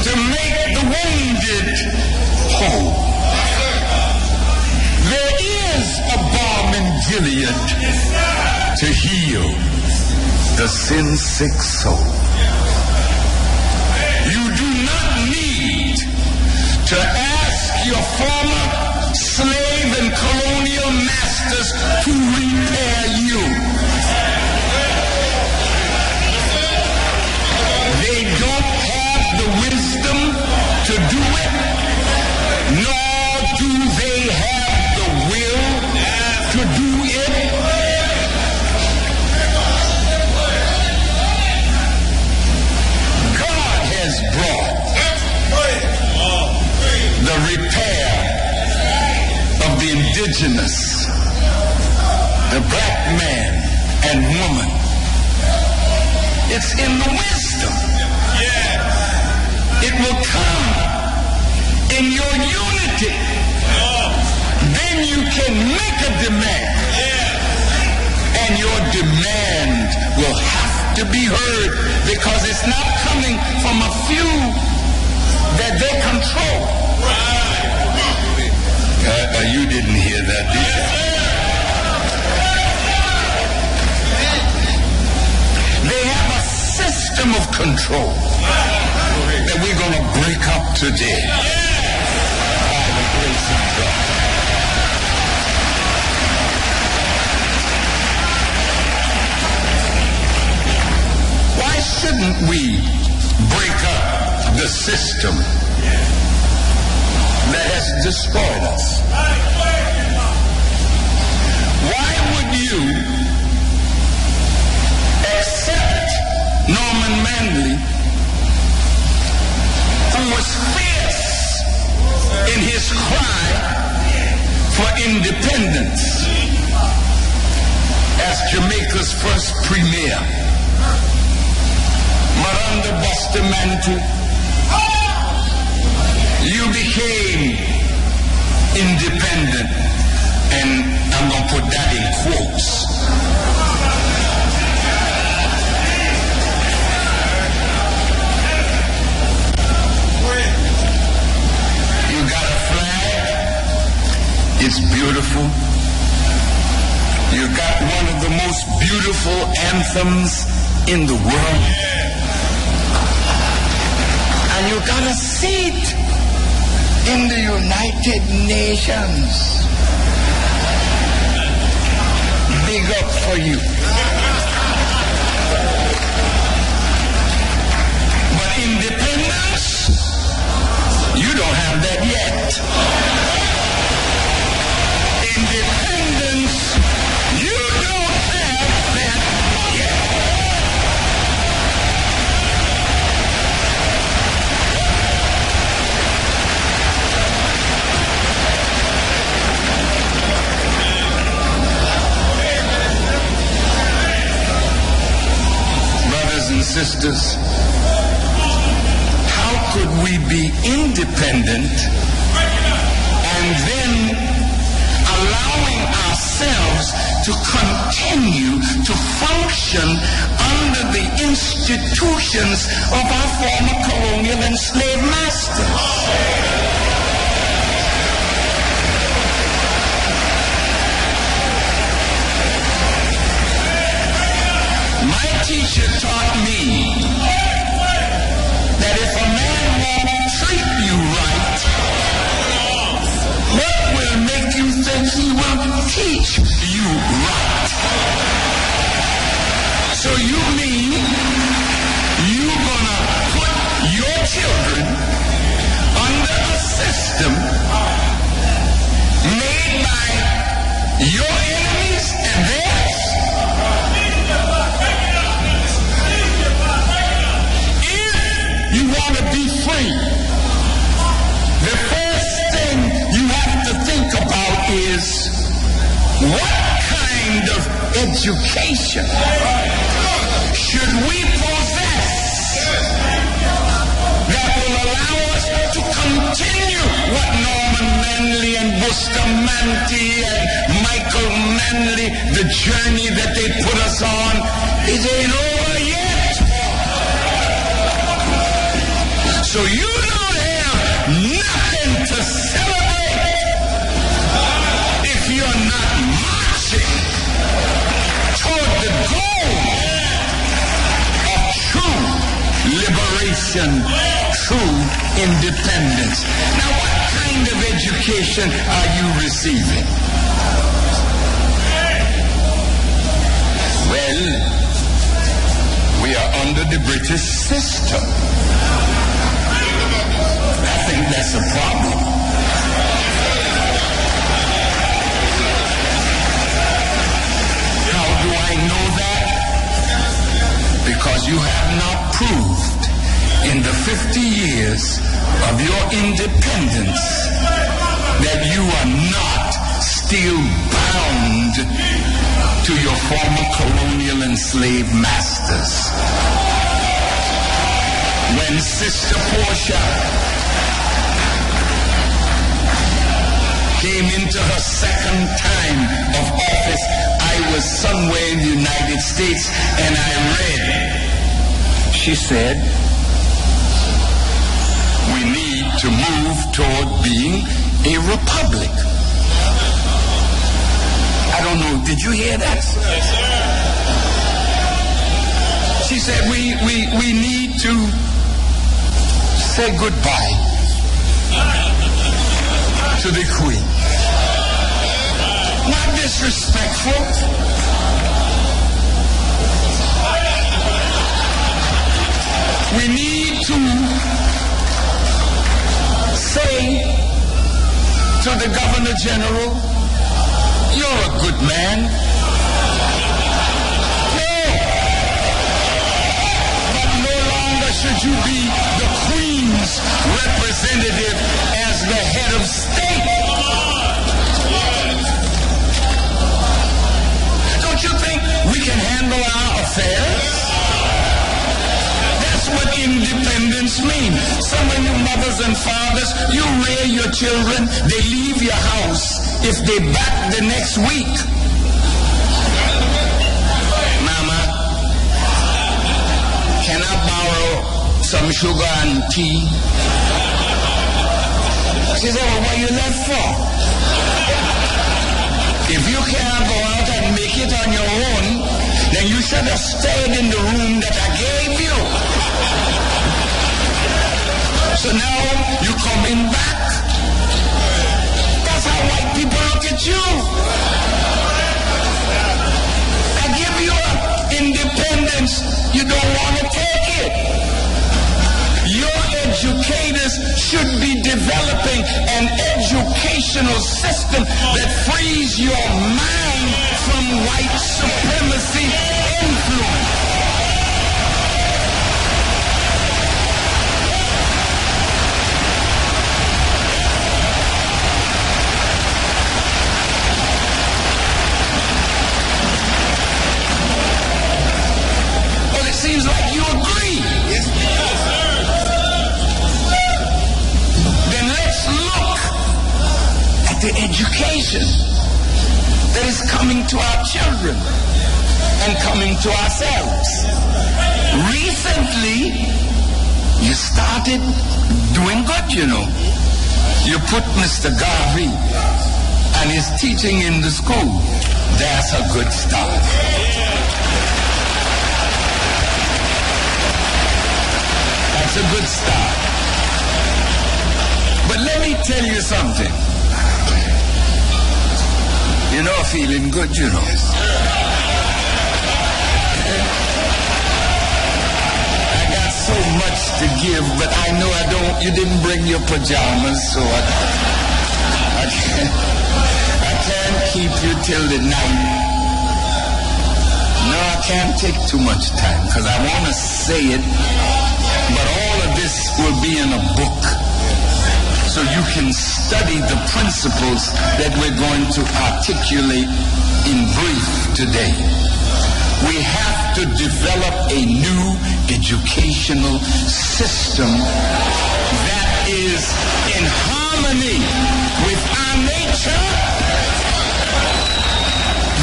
to make the wounded whole. There is a balm in Gilead to heal the sin-sick soul. To ask your former slave and colonial masters to repair you. They don't have the wisdom to do it, nor do they have the will to do it. God has brought the repair of the indigenous, the black man and woman. It's in the wisdom. It will come in your unity. Then you can make a demand. And your demand will have to be heard, because it's not coming from a few that they control. You didn't hear that, did you? They have a system of control that we're going to break up today by the grace of God. Why shouldn't we break up the system that has destroyed us? Why would you accept Norman Manley, who was fierce in his cry for independence as Jamaica's first premier. Miranda Bustamante, you became independent, and I'm going to put that in quotes. You got a flag, it's beautiful. You got one of the most beautiful anthems in the world. And you got a seat in the United Nations. Big up for you. But independence, you don't have that yet. Independence, you don't have that yet. Brothers and sisters, how could we be independent and then allowing ourselves to continue to function under the institutions of our former colonial and slave masters? My teacher taught me that if a man won't treat you right, what will make you think he will teach you right? So you mean you're gonna put your children under a system made by your enemies and theirs? If you want to be free, the first thing you have to think about is what kind of education should we possess that will allow us to continue what Norman Manley and Bustamante and Michael Manley, the journey that they put us on, it ain't over yet. So you don't have nothing to celebrate if you're not marching toward the goal of true liberation, true independence. Now, what kind of education are you receiving? Well, we are under the British system. I think that's a problem. How do I know that? Because you have not proved in the 50 years of your independence that you are not still bound to your former colonial and slave masters. When Sister Portia came into her second time of office, I was somewhere in the United States and I read, she said, we need to move toward being a republic. I don't know, did you hear that? Yes, sir. She said we need to say goodbye to the Queen. Not disrespectful. We need to say to the Governor General, you're a good man. No. to be the Queen's representative as the head of state. Don't you think we can handle our affairs? That's what independence means. Some of you mothers and fathers, you rear your children, they leave your house if they back the next week. Mama, can I borrow some sugar and tea? She said, well, what you left for? If you can't go out and make it on your own, then you should have stayed in the room that I gave you. So now you're coming back. That's how white people look at you. I give you independence. You don't want to take it. Your educators should be developing an educational system that frees your mind from white supremacy influence. Well, it seems like you agree. Yes, sir. Then let's look at the education that is coming to our children and coming to ourselves. Recently, you started doing good, you know. You put Mr. Garvey and his teaching in the school. That's a good start. That's a good start. But let me tell you something. You know, feeling good, you know. I got so much to give, but I know you didn't bring your pajamas, so I can't keep you till the night. No, I can't take too much time, because I want to say it, but all of this will be in a book. So you can study the principles that we're going to articulate in brief today. We have to develop a new educational system that is in harmony with our nature,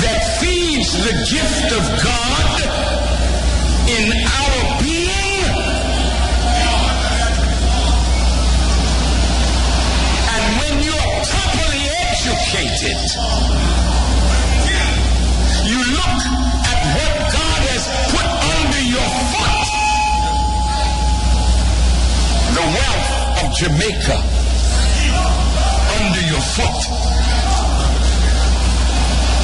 that feeds the gift of God in our being, educated. You look at what God has put under your foot. The wealth of Jamaica under your foot.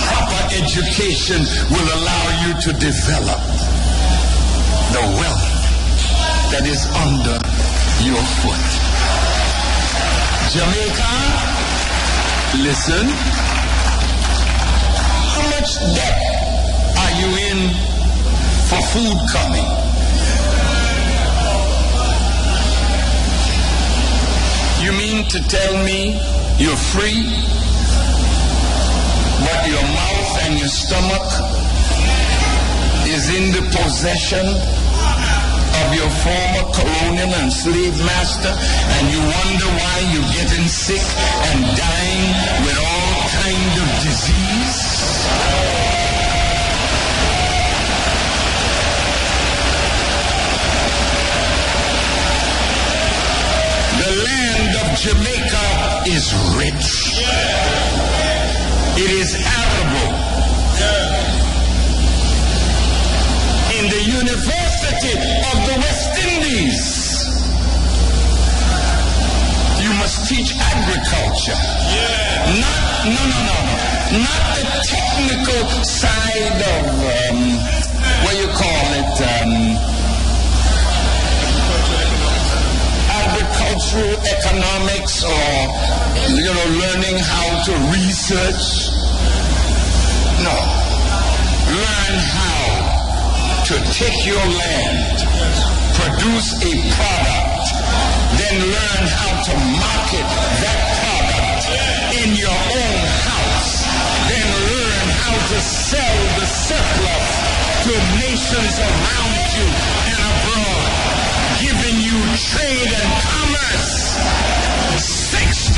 Proper education will allow you to develop the wealth that is under your foot. Jamaica, listen, how much debt are you in for food coming? You mean to tell me you're free, but your mouth and your stomach is in the possession of your former colonial and slave master, and you wonder why you're getting sick and dying with all kind of disease? The land of Jamaica is rich. It is arable. In the University of the West Indies, you must teach agriculture. Not the technical side of what you call it, agricultural economics, or learning how to research. No, learn how to take your land, produce a product, then learn how to market that product in your own house, then learn how to sell the surplus to nations around you and abroad, giving you trade and commerce. 60%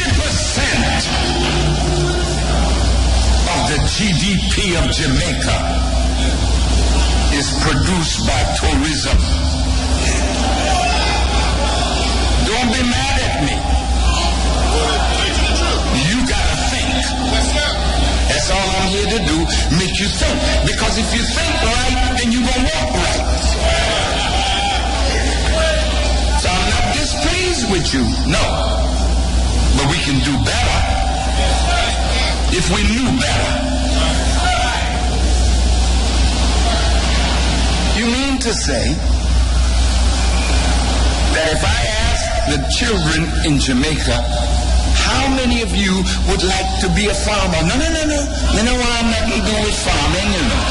of the GDP of Jamaica is produced by tourism. Don't be mad at me. You gotta think. That's all I'm here to do, make you think. Because if you think right, then you're gonna walk right. So I'm not displeased with you, no. But we can do better if we knew better. You mean to say that if I ask the children in Jamaica, how many of you would like to be a farmer? No. You know what I'm nothing to do with farming, you know.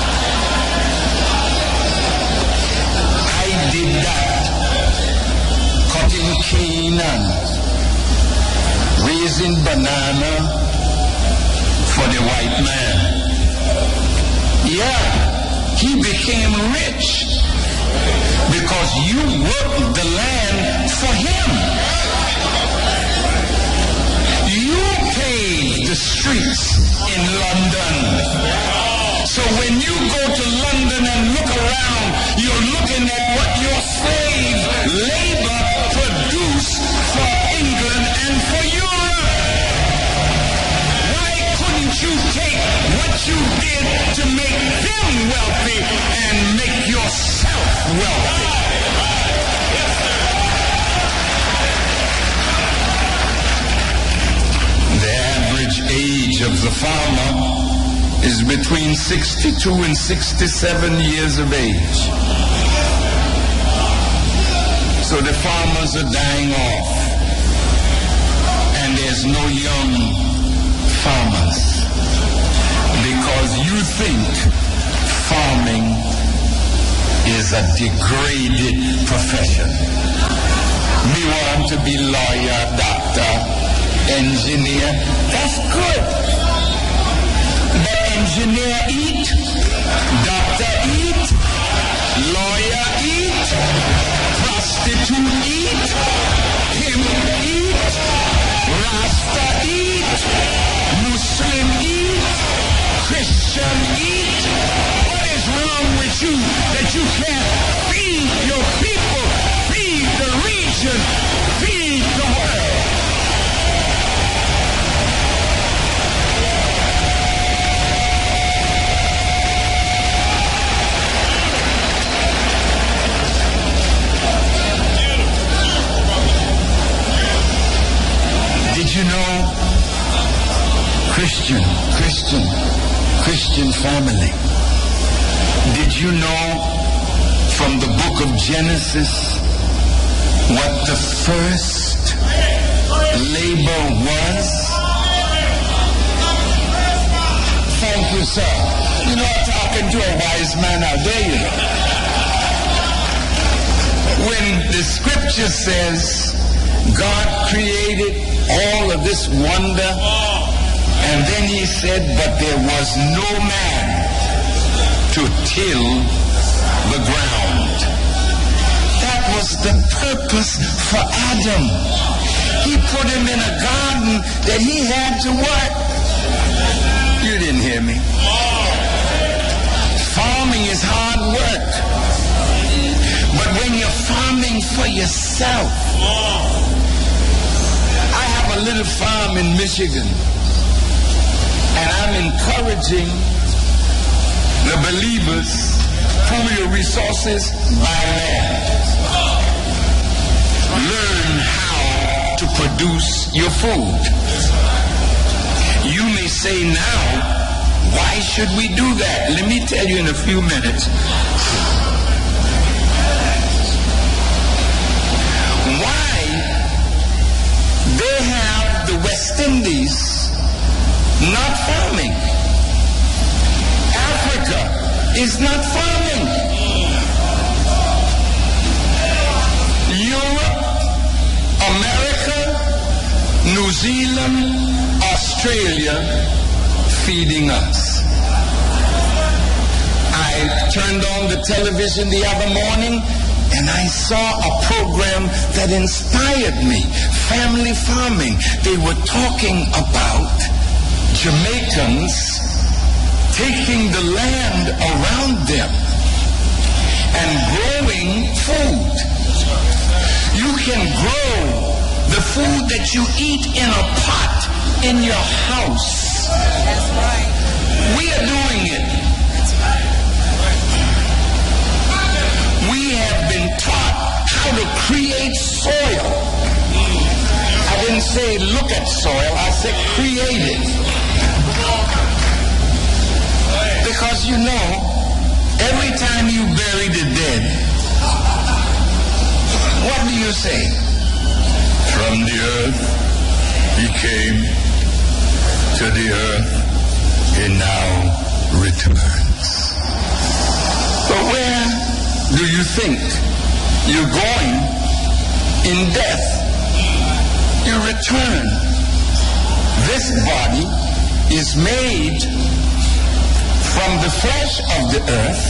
I did that. Cutting cane and raising banana for the white man. Yeah, he became rich because you worked the land for him. You paved the streets in London. So when you go to London and look around, you're looking at what your slave labor produced for England and for Europe. Why couldn't you take what you did to make them wealthy and make yourself wealthy? The average age of the farmer is between 62 and 67 years of age. So the farmers are dying off, and there's no young farmers because you think farming is a degraded profession. Me want to be lawyer, doctor, engineer. That's good. But engineer eat, doctor eat, lawyer eat, prostitute eat, pimp eat, Rasta eat, Muslim eat, Christian eat. What is wrong with you that you can't feed your people, feed the region, feed the world? Did you know, Christian family, did you know from the book of Genesis what the first labor was? Thank you, sir. You know, I'm talking to a wise man out there, you know. When the scripture says God created all of this wonder, and then he said, but there was no man to till the ground. That was the purpose for Adam. He put him in a garden that he had to what? You didn't hear me. Farming is hard work. But when you're farming for yourself, I have a little farm in Michigan, and I'm encouraging the believers, pool your resources, buy land. Learn how to produce your food. You may say now, why should we do that? Let me tell you in a few minutes. Why they have the West Indies not farming. Africa is not farming. Western Australia feeding us. I turned on the television the other morning and I saw a program that inspired me. Family farming. They were talking about Jamaicans taking the land around them and growing food. You can grow the food that you eat in a pot in your house. That's right. We are doing it. That's right. We have been taught how to create soil. I didn't say look at soil, I said create it. Because you know, every time you bury the dead, what do you say? From the earth he came, to the earth he now returns. But where do you think you're going in death? You return. This body is made from the flesh of the earth.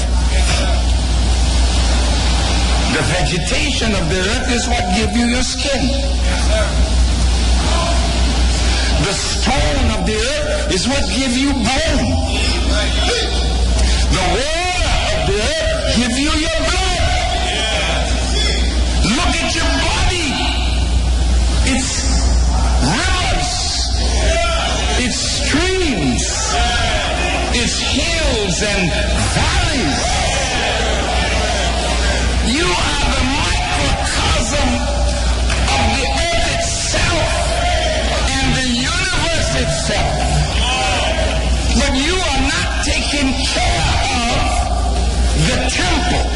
The vegetation of the earth is what gives you your skin. The stone of the earth is what gives you bone. The water of the earth gives you your blood. Look at your body. It's rivers. It's streams. It's hills and valleys. You are the microcosm of the earth itself and the universe itself. But you are not taking care of the temple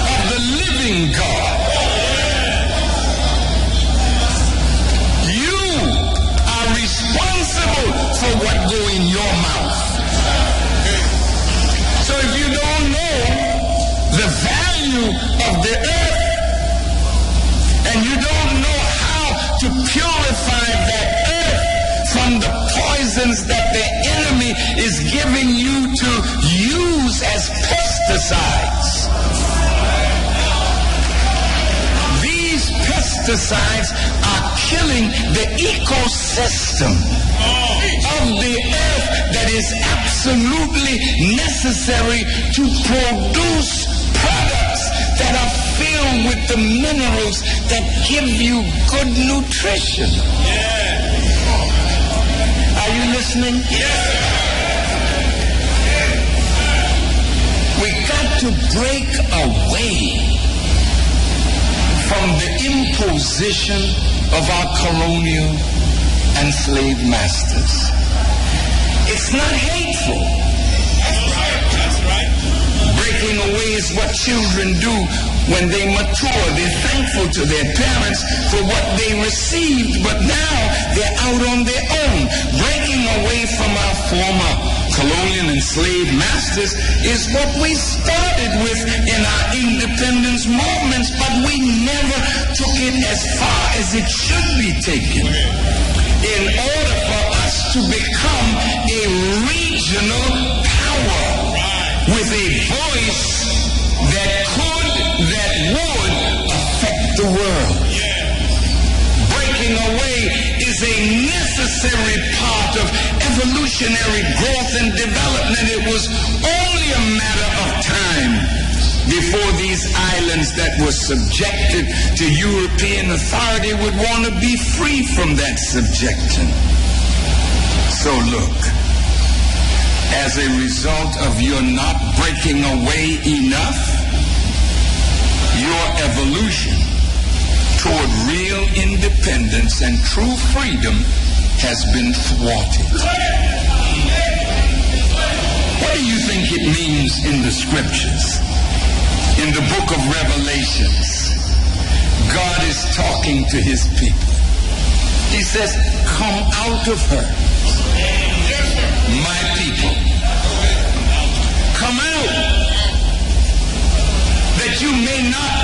of the living God. You are responsible for what goes in your mouth. So if you don't know the value of the earth, and you don't know how to purify that earth from the poisons that the enemy is giving you to use as pesticides. These pesticides are killing the ecosystem of the earth that is absolutely necessary to produce products that are filled with the minerals that give you good nutrition. Are you listening? We got to break away from the imposition of our colonial and slave masters. It's not hateful. That's right. Breaking away is what children do when they mature. They're thankful to their parents for what they received, but now they're out on their own. Breaking away from our former colonial and slave masters is what we started with in our independence movements, but we never took it as far as it should be taken. In order for us to become a regional power with a voice that would affect the world. Breaking away is a necessary part of evolutionary growth and development. It was only a matter of time before these islands that were subjected to European authority would want to be free from that subjection. So look, as a result of your not breaking away enough, your evolution toward real independence and true freedom has been thwarted. What do you think it means in the scriptures? In the book of Revelations, God is talking to his people. He says, come out of her, my people. Come out, that you may not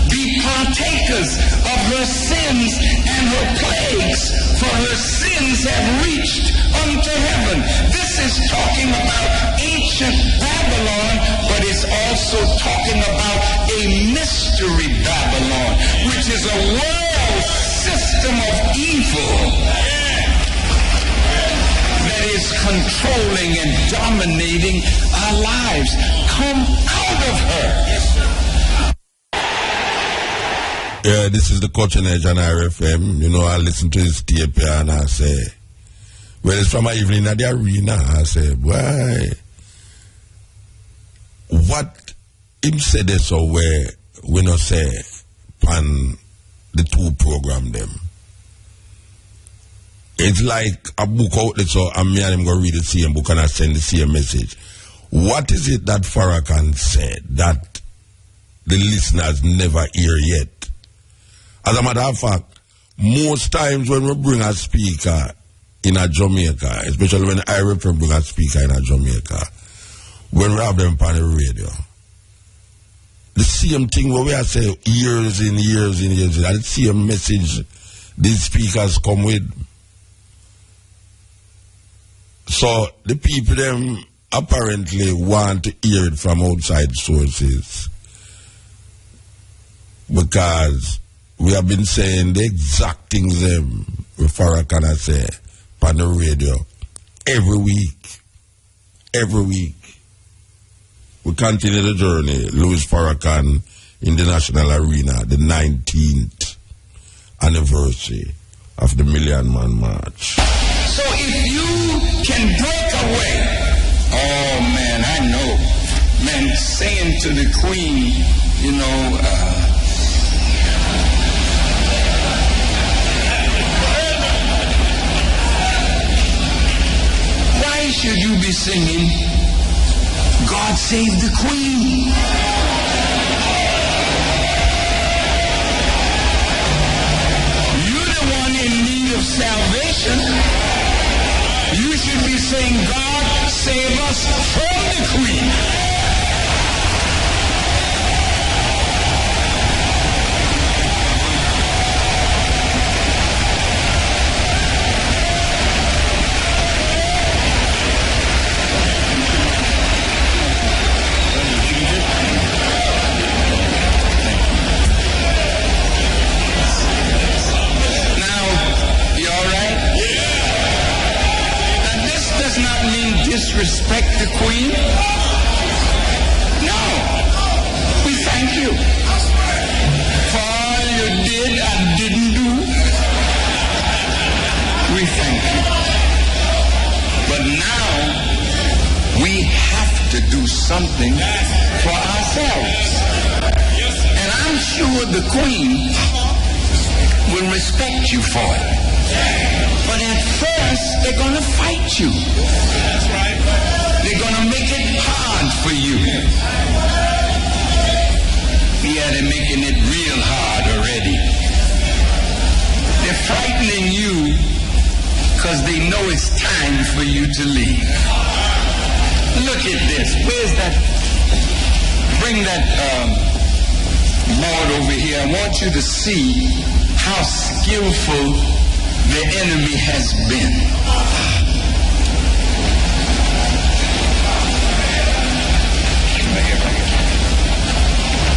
be partakers of her sins and her plagues, for her sins have reached unto heaven. This is talking about ancient Babylon, but it's also talking about a mystery Babylon, which is a world system of evil that is controlling and dominating our lives. Come out of her. Yeah, this is the Coaching Edge on RFM. You know, I listen to his tape here and I say, well, it's from my evening at the arena. I say, boy, what him said this so where we not say on the two program them. It's like a book out there, so me and him go read the same book and I send the same message. What is it that Farrakhan said that the listeners never hear yet? As a matter of fact, most times when we bring a speaker in a Jamaica, especially when I bring a speaker in a Jamaica, when we have them on the radio, the same thing where we are saying years and years and years, and the same message these speakers come with. So the people them apparently want to hear it from outside sources because we have been saying the exact things them with Farrakhan say on the radio every week. Every week. We continue the journey. Louis Farrakhan in the national arena, the 19th anniversary of the Million Man March. So if you can break away, oh man, I know, man, saying to the Queen, you know, why should you be singing God Save the Queen? You're the one in need of salvation. You should be saying, God save us from the Queen. Disrespect the Queen? No. We thank you for all you did and didn't do. We thank you. But now we have to do something for ourselves. And I'm sure the Queen will respect you for it. But at first, they're going to fight you. That's right. They're going to make it hard for you. Yeah, they're making it real hard already. They're frightening you because they know it's time for you to leave. Look at this. Where's that? Bring that board over here. I want you to see how skillful the enemy has been.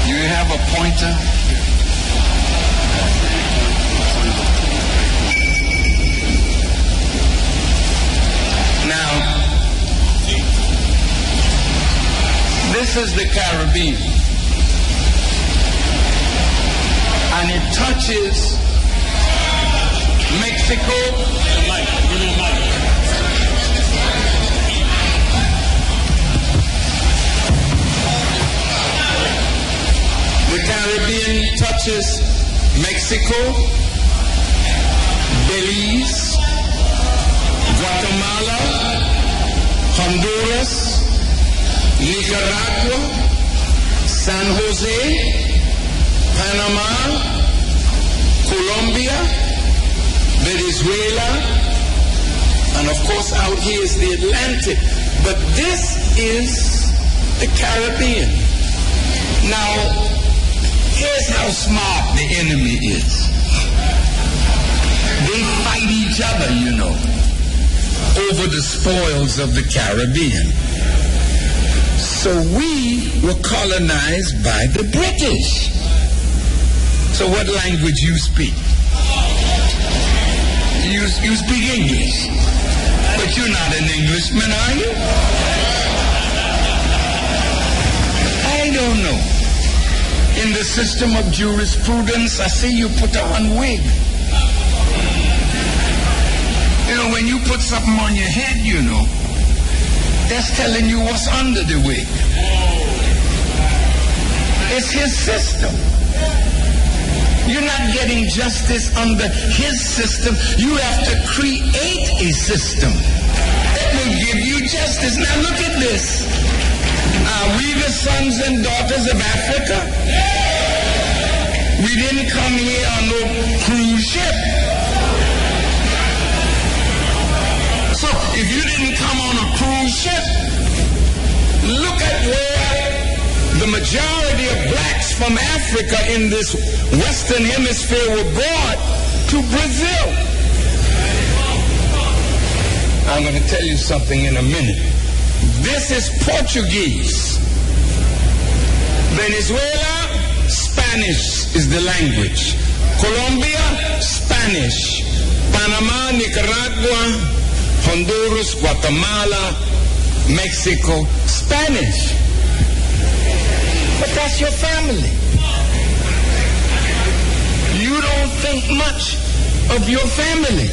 You have a pointer? Now, this is the Caribbean. And it touches Mexico. The Caribbean touches Mexico, Belize, Guatemala, Honduras, Nicaragua, San Jose, Panama, Colombia, Venezuela, and of course out here is the Atlantic. But this is the Caribbean. Now, here's how smart the enemy is. They fight each each other, you know, over the spoils of the Caribbean. So we were colonized by the British. So what language you speak? You speak English. But you're not an Englishman, are you? I don't know. In the system of jurisprudence, I see you put on wig. You know, when you put something on your head, you know, that's telling you what's under the wig. It's his system. You're not getting justice under his system. You have to create a system that will give you justice. Now look at this. Are we the sons and daughters of Africa? We didn't come here on no cruise ship. So if you didn't come on a cruise ship, look at where the majority of blacks from Africa in this Western Hemisphere were brought to Brazil. I'm going to tell you something in a minute. This is Portuguese. Venezuela, Spanish is the language. Colombia, Spanish. Panama, Nicaragua, Honduras, Guatemala, Mexico, Spanish. But that's your family. You don't think much of your family.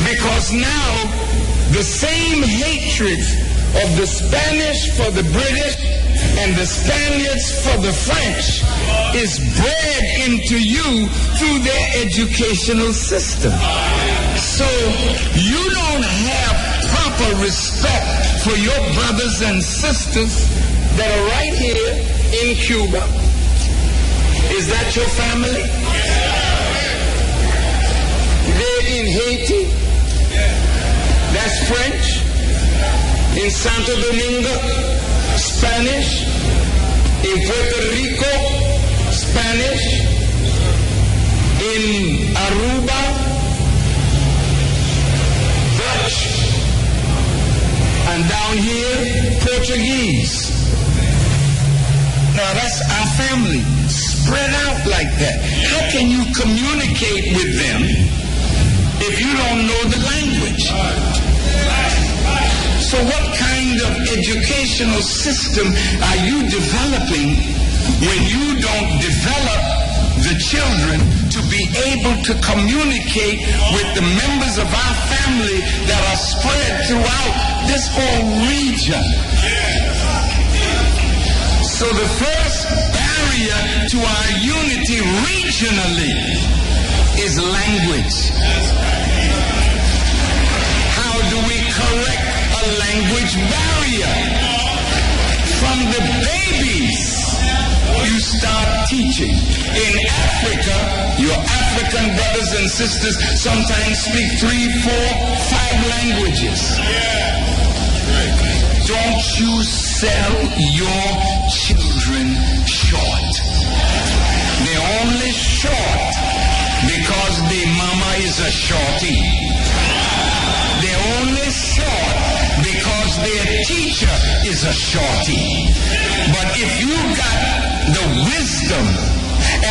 Because now, the same hatred of the Spanish for the British and the Spaniards for the French is bred into you through their educational system. So you don't have proper respect for your brothers and sisters that are right here in Cuba. Is that your family? They're in Haiti. That's French. In Santo Domingo, Spanish. In Puerto Rico, Spanish. In Aruba, Dutch. And down here, Portuguese. Now that's our family, spread out like that. How can you communicate with them if you don't know the language? So what kind of educational system are you developing when you don't develop the children to be able to communicate with the members of our family that are spread throughout this whole region? So the first barrier to our unity regionally is language. How do we correct a language barrier? From the babies, you start teaching. In Africa, your African brothers and sisters sometimes speak 3, 4, 5 languages. Don't you sell your children short. They're only short because their mama is a shorty. They're only short because their teacher is a shorty. But if you got the wisdom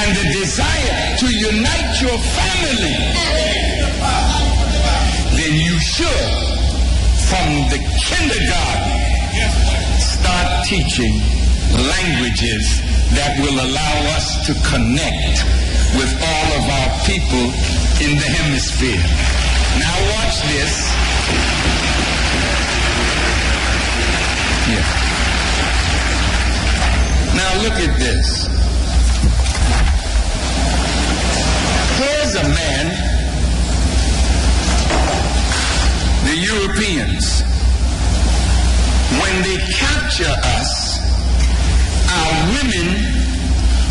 and the desire to unite your family, then you should, from the kindergarten, start teaching languages that will allow us to connect with all of our people in the hemisphere. Now watch this. Here. Now look at this. Here's a man, the Europeans, when they capture us, our women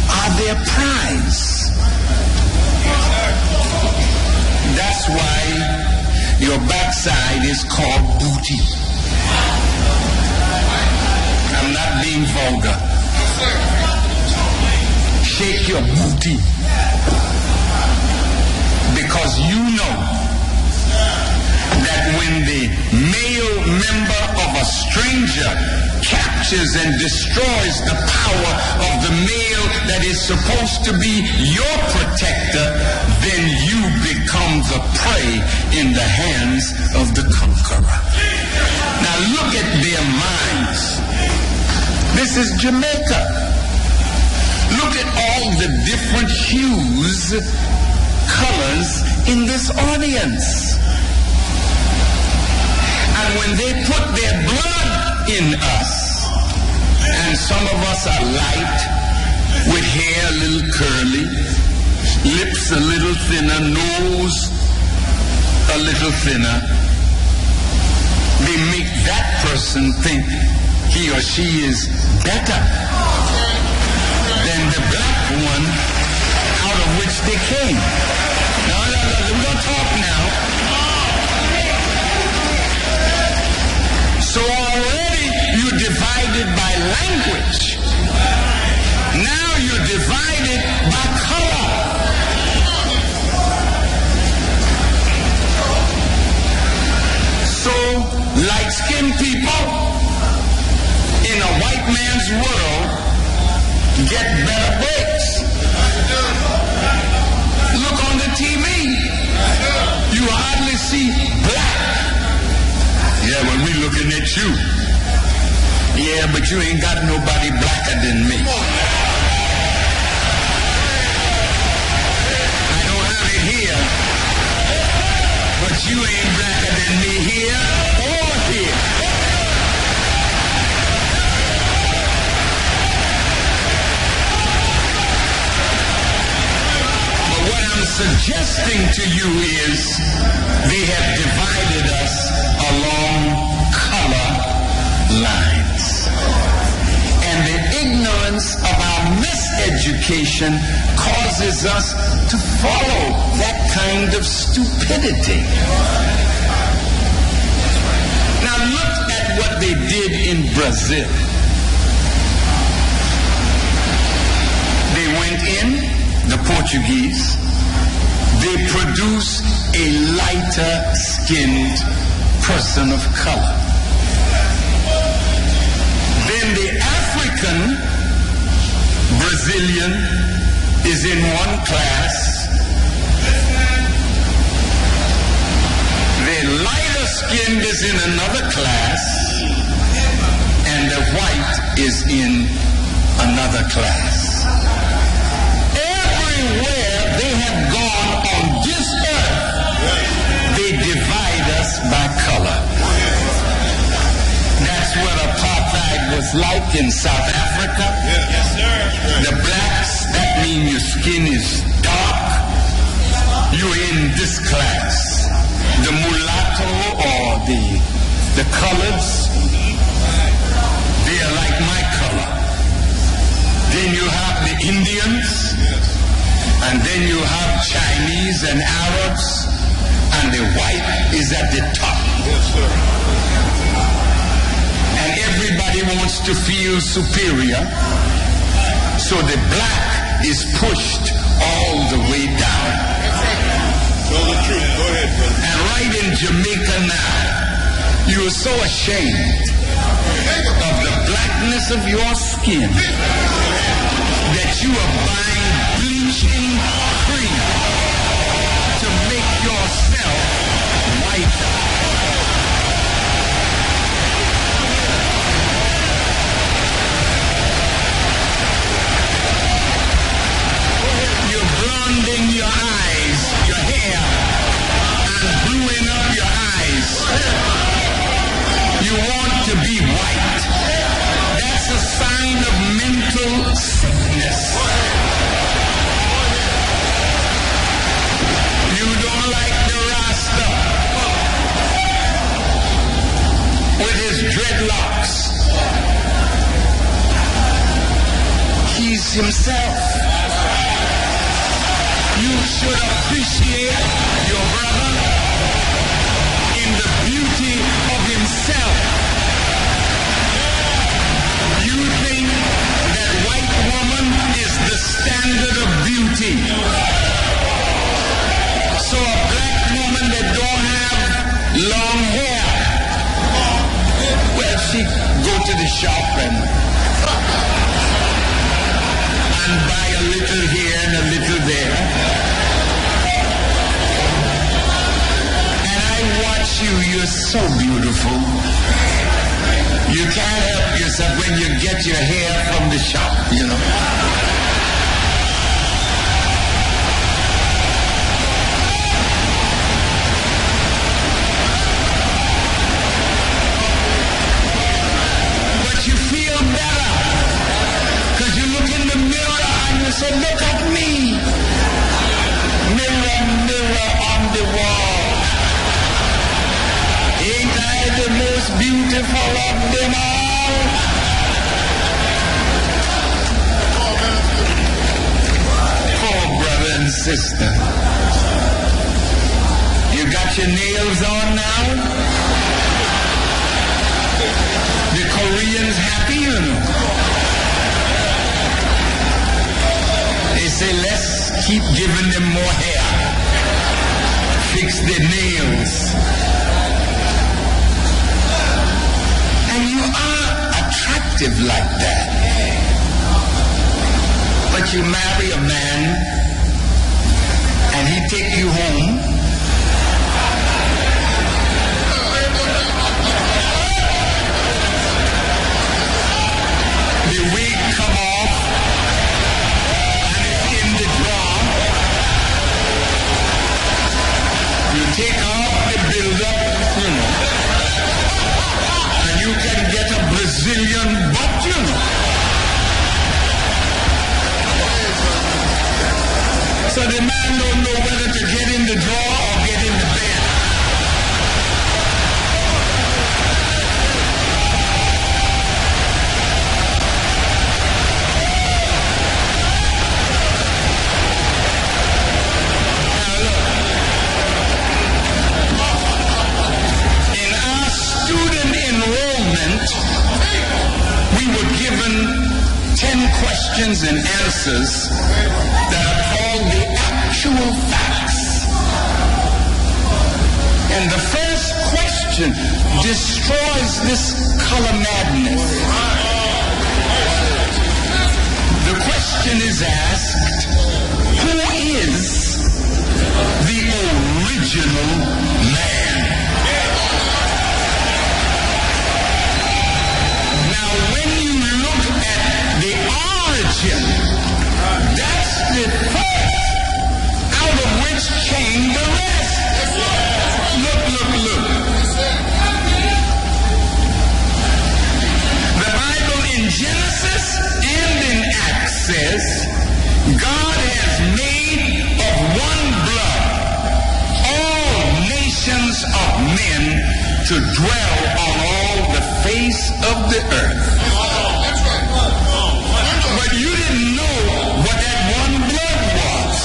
are their prize. That's why your backside is called booty. I'm not being vulgar. Shake your booty. because you know that when the male member of a stranger captures and destroys the power of the male that is supposed to be your protector, then you become the prey in the hands of the conqueror. Now look at their minds. This is Jamaica. Look at all the different hues, colors in this audience. And when they put their blood in us, and some of us are light, with hair a little curly, lips a little thinner, nose a little thinner, they make that person think he or she is better than the black one out of which they came. No, we don't talk now. So already you're divided by language. Now you're divided by color. So light-skinned people in a white man's world get better breaks. Look on the TV. You hardly see black. Yeah, when we looking at you. Yeah, but you ain't got nobody blacker than me. I don't have it here, but you ain't blacker than me here or here. But what I'm suggesting to you is they have divided us along color lines. And the ignorance of our miseducation causes us to follow that kind of stupidity. Now look at what they did in Brazil. They went in, the Portuguese, they produced a lighter skinned person of color. Then the African Brazilian is in one class. The lighter skinned is in another class. And the white is in another class. Everywhere they have gone on this earth, they divide us by color. That's what apartheid was like in South Africa. Yes, sir. The blacks, that means your skin is dark. You're in this class. The mulatto or the colors, they are like my color. Then you have the Indians, and then you have Chinese and Arabs, and the white is at the top. Yes, sir. And everybody wants to feel superior, so the black is pushed all the way down. Tell the truth. Go ahead, brother. And right in Jamaica now, you are so ashamed of the blackness of your skin that you are buying bleaching cream to make yourself whiter. You're blonding your eyes, your hair, and bluing up your eyes. You want to be white. That's a sign of mental sickness. You don't like the Rasta with his dreadlocks. He's himself. You should appreciate your brother in the beauty of himself. You think that white woman is the standard of beauty. So shop and buy a little here and a little there. And I watch you, you're so beautiful. You can't help yourself when you get your hair from the shop, you know. But you feel better because you look in the mirror and you say, look at me. Mirror, mirror on the wall. Ain't I the most beautiful of them all? Oh, brother and sister. You got your nails on now? The Koreans happy, you know. They say, let's keep giving them more hair. Fix their nails. And you are attractive like that. But you marry a man and he take you home. The wig come off and it's in the drawer. You take off the build-up, you know. You can get a Brazilian butt, you know. So the man don't know whether to get in the drawer or get in the bed. Now look, in our student enrollment, we were given 10 questions and answers that are called the actual facts. And the first question destroys this color madness. The question is asked, who is the original man? Now, when you look at the origin, that's the first out of which came the rest. Look, look, look. The Bible in Genesis and in Acts says, God has made of one blood all nations of men to dwell on all the face of the earth. But you didn't know what that one blood was.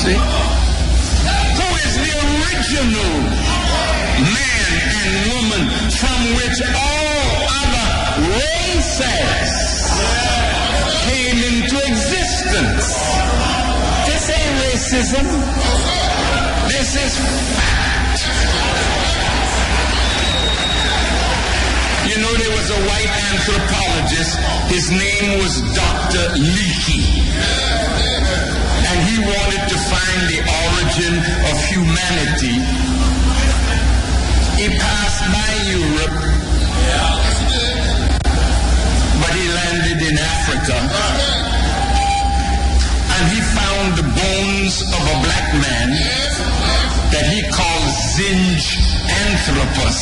See? Who is the original man and woman from which all other races came into existence? This ain't racism. This is fact. You know, there was a white anthropologist. His name was Dr. Leakey. And he wanted to find the origin of humanity. He passed by Europe, but he landed in Africa. And he found the bones of a black man that he called Zinjanthropus.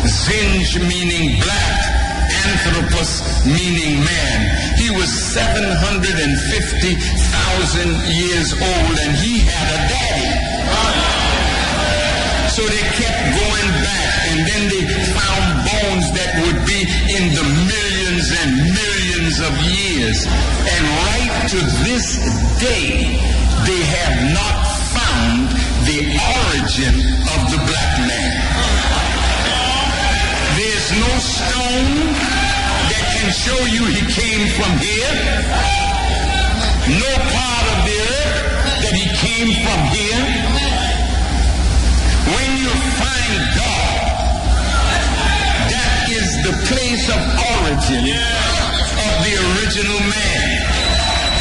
Zinj meaning black, Anthropus meaning man. He was 750,000 years old and he had a daddy. So they kept going back and then they found bones that would be in the millions and millions of years. And right to this day, they have not found the origin of the black man. There's no stone that can show you he came from here. No part of the earth that he came from here. When you find God, that is the place of origin of the original man.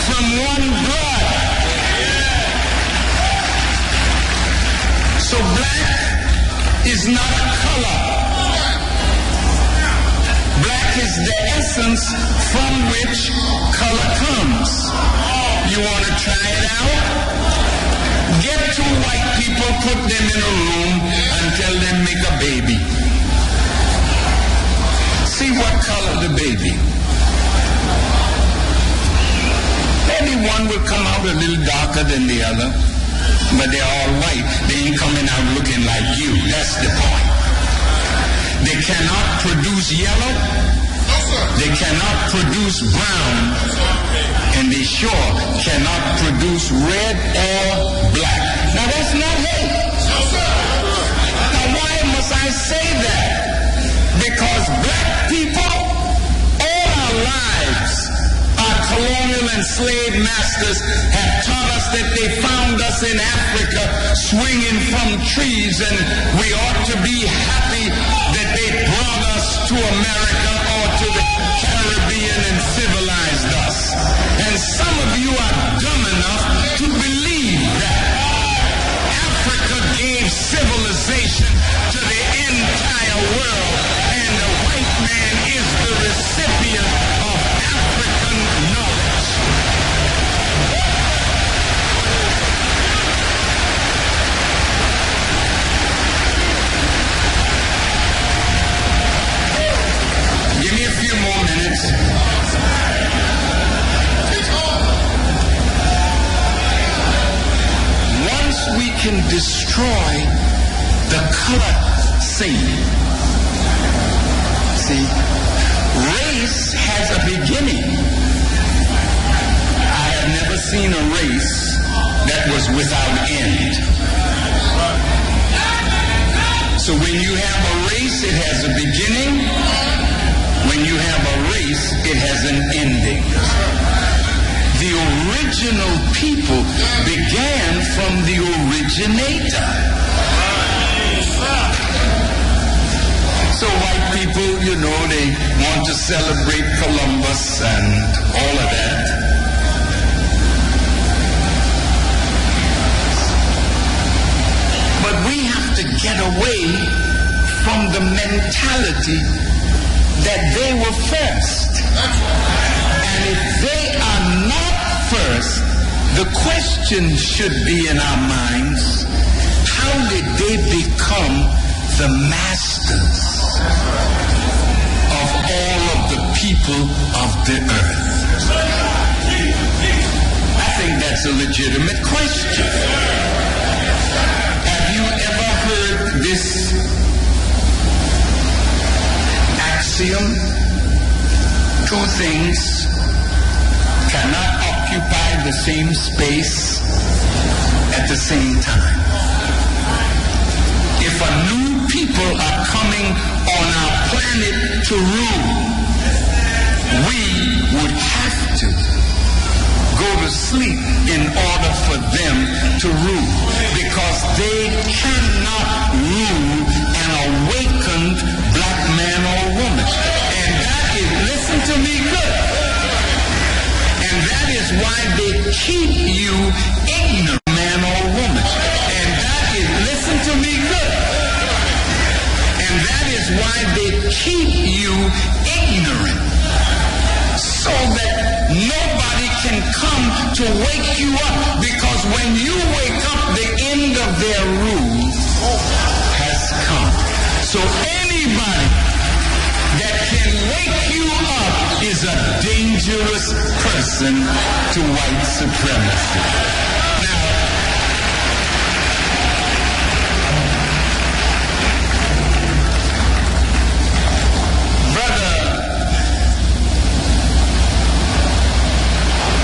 From one blood. So black is not a color. Black is the essence from which color comes. You want to try it out? Get two white people, put them in a room, and tell them make a baby. See what color the baby. Maybe one will come out a little darker than the other, but they're all white. They ain't coming out looking like you. That's the point. They cannot produce yellow. They cannot produce brown. And they sure cannot produce red or black. Now that's not hate. Now why must I say that? Because black people, all our lives, our colonial and slave masters have taught us that they found us in Africa swinging from trees, and we ought to be happy that they brought us to America or to the Caribbean and civilized us. And some of you are dumb enough to believe that Africa gave civilization to the entire world, and the white man is the recipient of African knowledge. Give me a few more minutes. Once we can destroy the color scene. See, race has a beginning. I have never seen a race that was without end. So when you have a race, it has a beginning. When you have a race, it has an ending. The original people began from the originator. So white people, you know, they want to celebrate Columbus and all of that. But we have to get away from the mentality that they were first. And if they are not first, the question should be in our minds, how did they become the masters of all of the people of the earth? I think that's a legitimate question. Have you ever heard this axiom? Two things cannot occupy the same space at the same time. If a new people are coming on our planet to rule, we would have to go to sleep in order for them to rule, because they cannot rule an awakened black man or woman. And that is, listen to me good, and that is why they keep you ignorant, man or woman. And that is, listen to me good, and that is why they keep you ignorant, so that nobody can come to wake you up, because when you wake up, the end of their rule has come. So anybody that can wake you up is a dangerous person to white supremacy. Now, Brother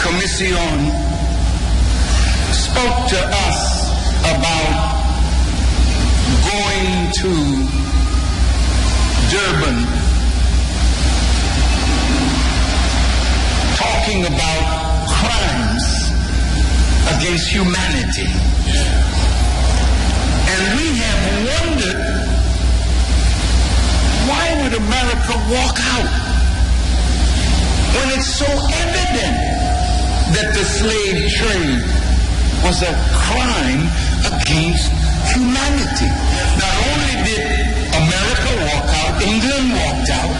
Commission spoke to us about going to Durban, talking about crimes against humanity. And we have wondered why would America walk out when it's so evident that the slave trade was a crime against humanity? Not only did America walk out, England walked out,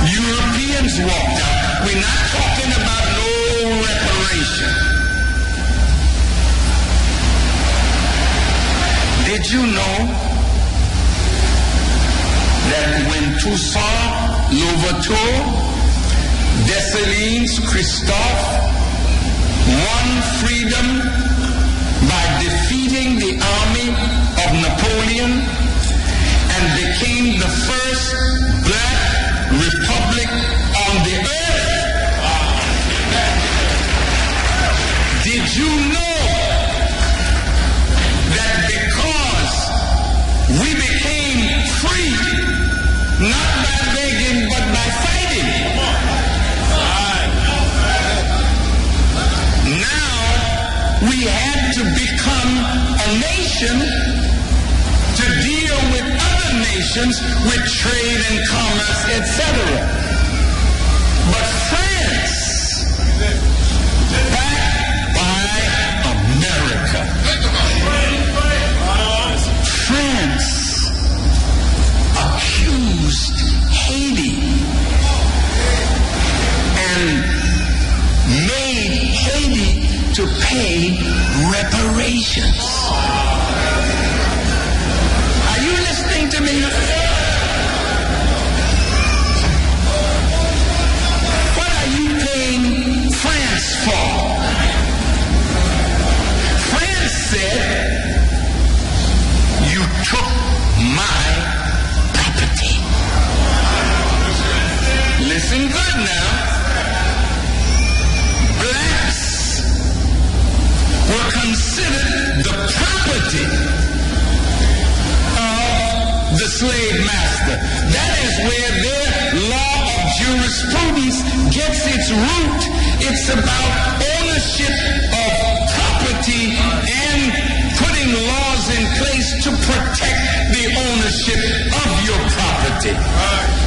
Europeans walked out. We're not talking about no reparation. Did you know that when Toussaint Louverture, Dessalines, Christophe won freedom by defeating the army of Napoleon and became the first black republic on the earth? Did you know that because we became free, not by begging but by fighting, now we had to become a nation to deal with other nations with trade and commerce, etc. But France, backed by America, France accused Haiti and made Haiti to pay reparations. Are you listening to me? What are you paying France for? France said, you took my property. Listen good now. Blacks were considered the property of the slave master. That is where their law of jurisprudence gets its root. It's about ownership of property and putting laws in place to protect the ownership of your property.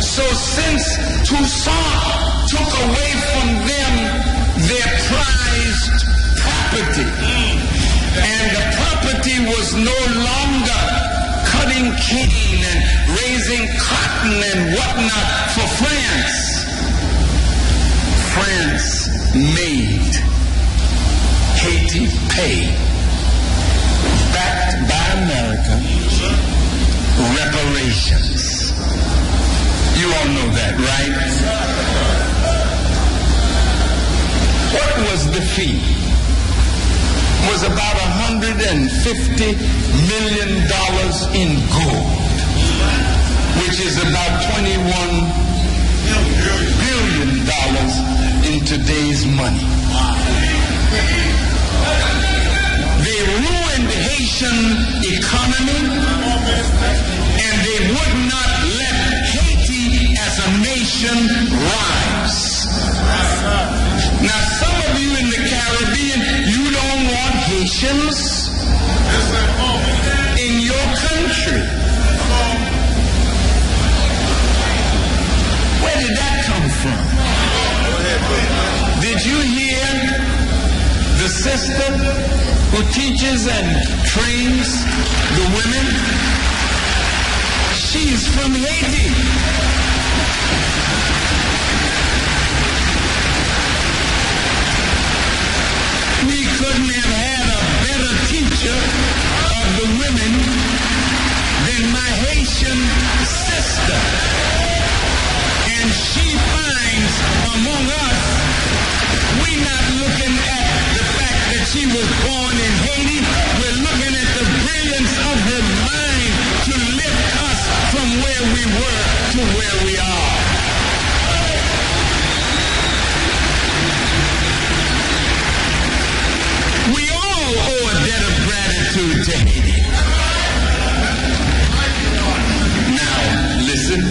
So since Toussaint took away from them their prized property, and the property was no longer cutting cane and raising cotton and whatnot for France, France made Haiti pay, backed by America, reparations. You all know that, right? What was the fee? It was about $150 million in gold, which is about $21 billion in today's money. They ruined the Haitian economy, and they would not let Haiti as a nation rise. Now, some of you in the Caribbean, you don't want Haitians in your country. Where did that come from? Did you hear the sister who teaches and trains the women? She's from Haiti. We couldn't have had a better teacher of the women than my Haitian sister. And she finds among us, we're not looking at the fact that she was born in Haiti. We're looking at the brilliance of her mind to lift us from where we were to where we are. We all owe a debt of gratitude to Haiti. Now, listen.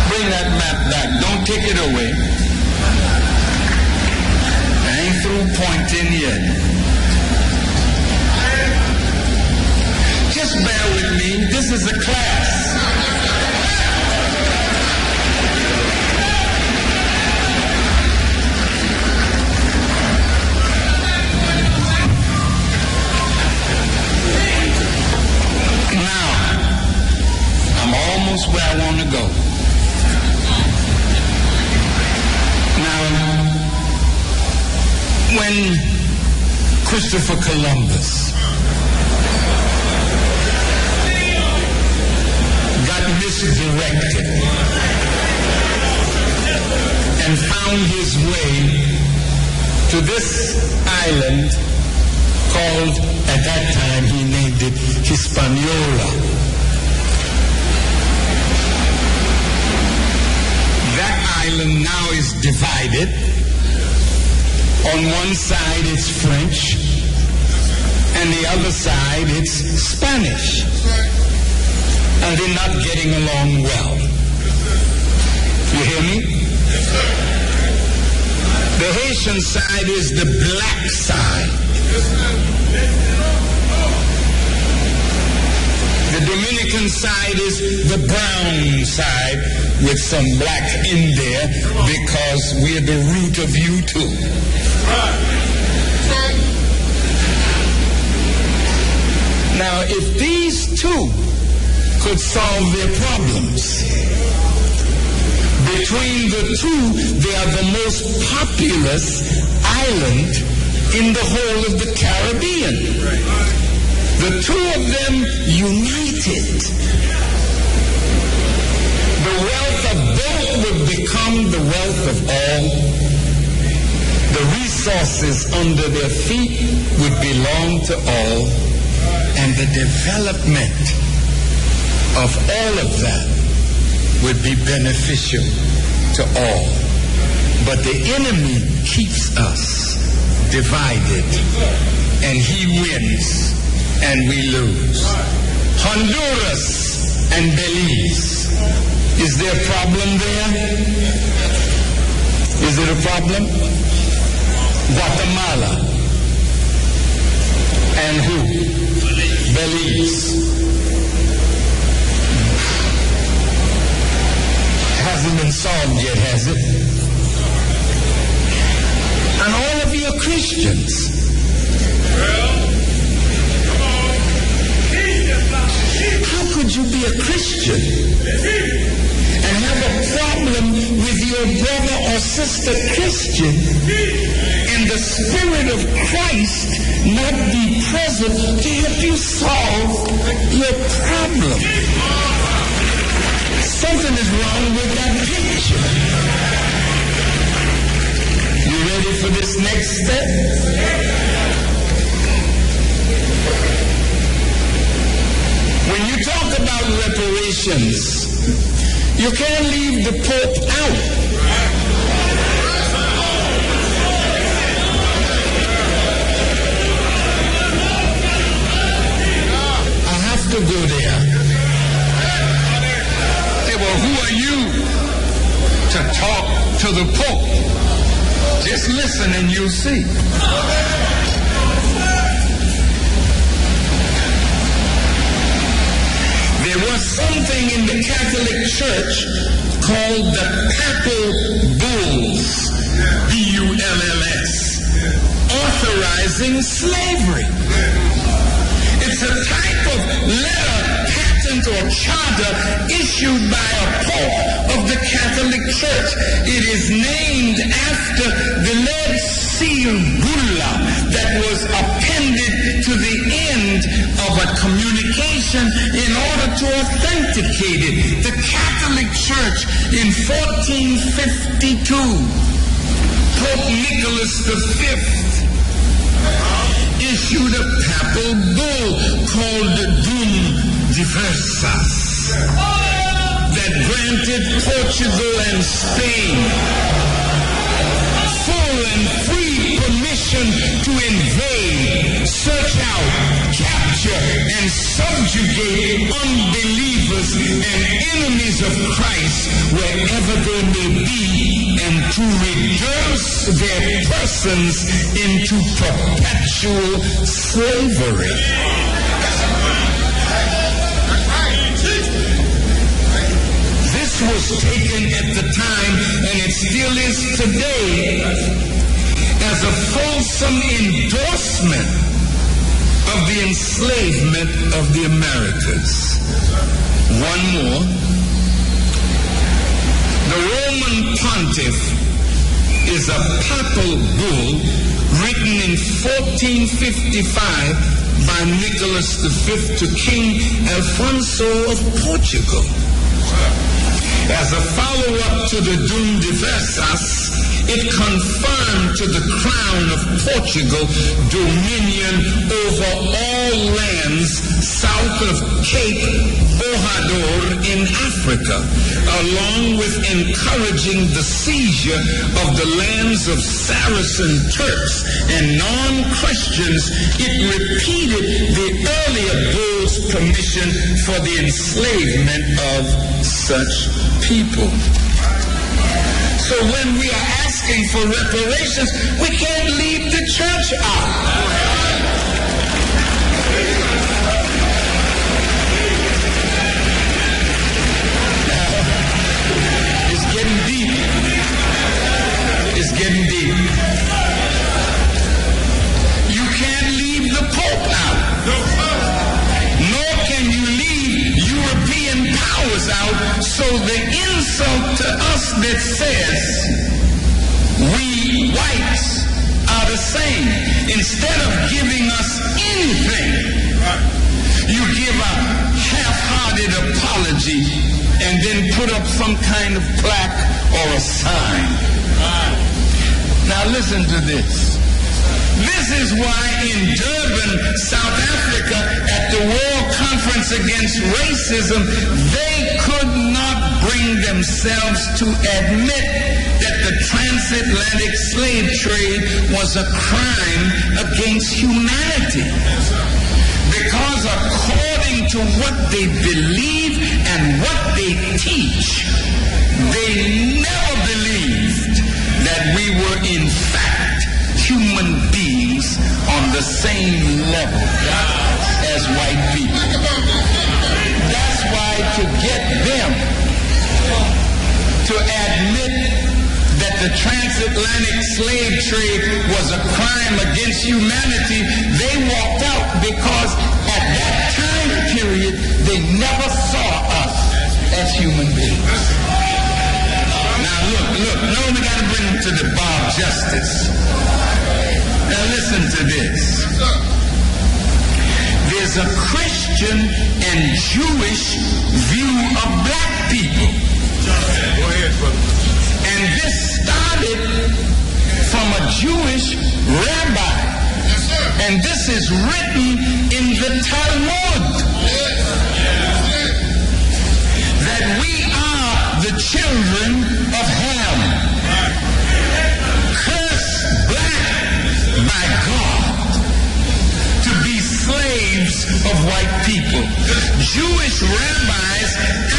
Bring that map back. Don't take it away. I ain't through pointing yet. just bear with me. This is a class. Now, I'm almost where I want to go. Now, when Christopher Columbus got misdirected and found his way to this island called, at that time he named it Hispaniola. That island now is divided. On one side it's French, and the other side it's Spanish. And they're not getting along well. You hear me? The Haitian side is the black side. The Dominican side is the brown side with some black in there because we're the root of you too. Now, if these two could solve their problems, between the two, they are the most populous island in the whole of the Caribbean. The two of them united. The wealth of both would become the wealth of all. The resources under their feet would belong to all, and the development of all of that would be beneficial to all. But the enemy keeps us divided, and he wins and we lose. Honduras and Belize. Is there a problem there? Is it a problem? Guatemala. And who? Belize. Hasn't been solved yet, has it? And all of you are Christians. How could you be a Christian and have a problem with your brother or sister Christian and the Spirit of Christ not be present to help you solve your problem? Something is wrong with that picture. You ready for this next step? When you talk about reparations, you can't leave the Pope out. I have to go there. Say, well, who are you to talk to the Pope? Just listen and you'll see. There was something in the Catholic Church called the Papal Bulls, B-U-L-L-S, authorizing slavery. It's a type of letter, patent, or charter issued by a pope of the Catholic Church. It is named after the lead seal bulla that was appended to the end of a communication in order to authenticate it. The Catholic Church in 1452, Pope Nicholas V issued a papal bull called the Dum Diversas that granted Portugal and Spain full and free permission to invade, search out, capture, and subjugate unbelievers and enemies of Christ wherever they may be, and to reduce their persons into perpetual slavery. was taken at the time, and it still is today, as a fulsome endorsement of the enslavement of the Americas. One more. The Roman Pontiff is a papal bull written in 1455 by Nicholas V to King Alfonso of Portugal. As a follow-up to the Dum Diversas, it confirmed to the crown of Portugal dominion over all lands south of Cape Bojador in Africa, along with encouraging the seizure of the lands of Saracen Turks and non-Christians. It repeated the earlier bull's permission for the enslavement of such people. So when we are asking for reparations, we can't leave the church out. It's getting deep. It's getting deep. You can't leave the Pope out. Nor can you leave European powers out. So the insult to us that says we whites are the same, instead of giving us anything, you give a half-hearted apology and then put up some kind of plaque or a sign. Now listen to this. This is why in Durban, South Africa, at the World Conference Against Racism, they could not bring themselves to admit that the transatlantic slave trade was a crime against humanity. Because according to what they believe and what they teach, they never believed that we were in fact human beings on the same level as white people. That's why to get them to admit that the transatlantic slave trade was a crime against humanity, they walked out, because at that time period they never saw us as human beings. Now look, no, we got to bring them to the bar of justice. Now listen to this. There's a Christian and Jewish view of black people. Go ahead, brother. And this started from a Jewish rabbi. Yes, sir. And this is written in the Talmud. Yes. That we are the children of Ham. Cursed black by God to be slaves of white people. Jewish rabbis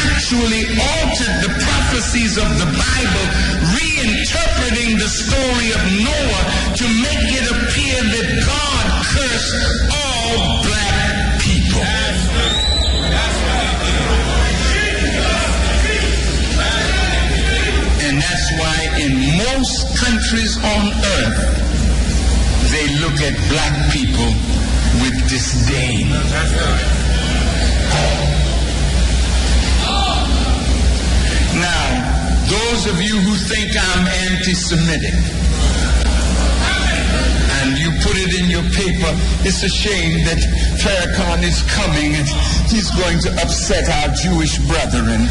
actually altered the prophecies of the Bible, reinterpreting the story of Noah to make it appear that God cursed all black people. And that's why in most countries on earth, they look at black people with disdain. Now, those of you who think I'm anti-Semitic, and you put it in your paper, it's a shame that Farrakhan is coming and he's going to upset our Jewish brethren.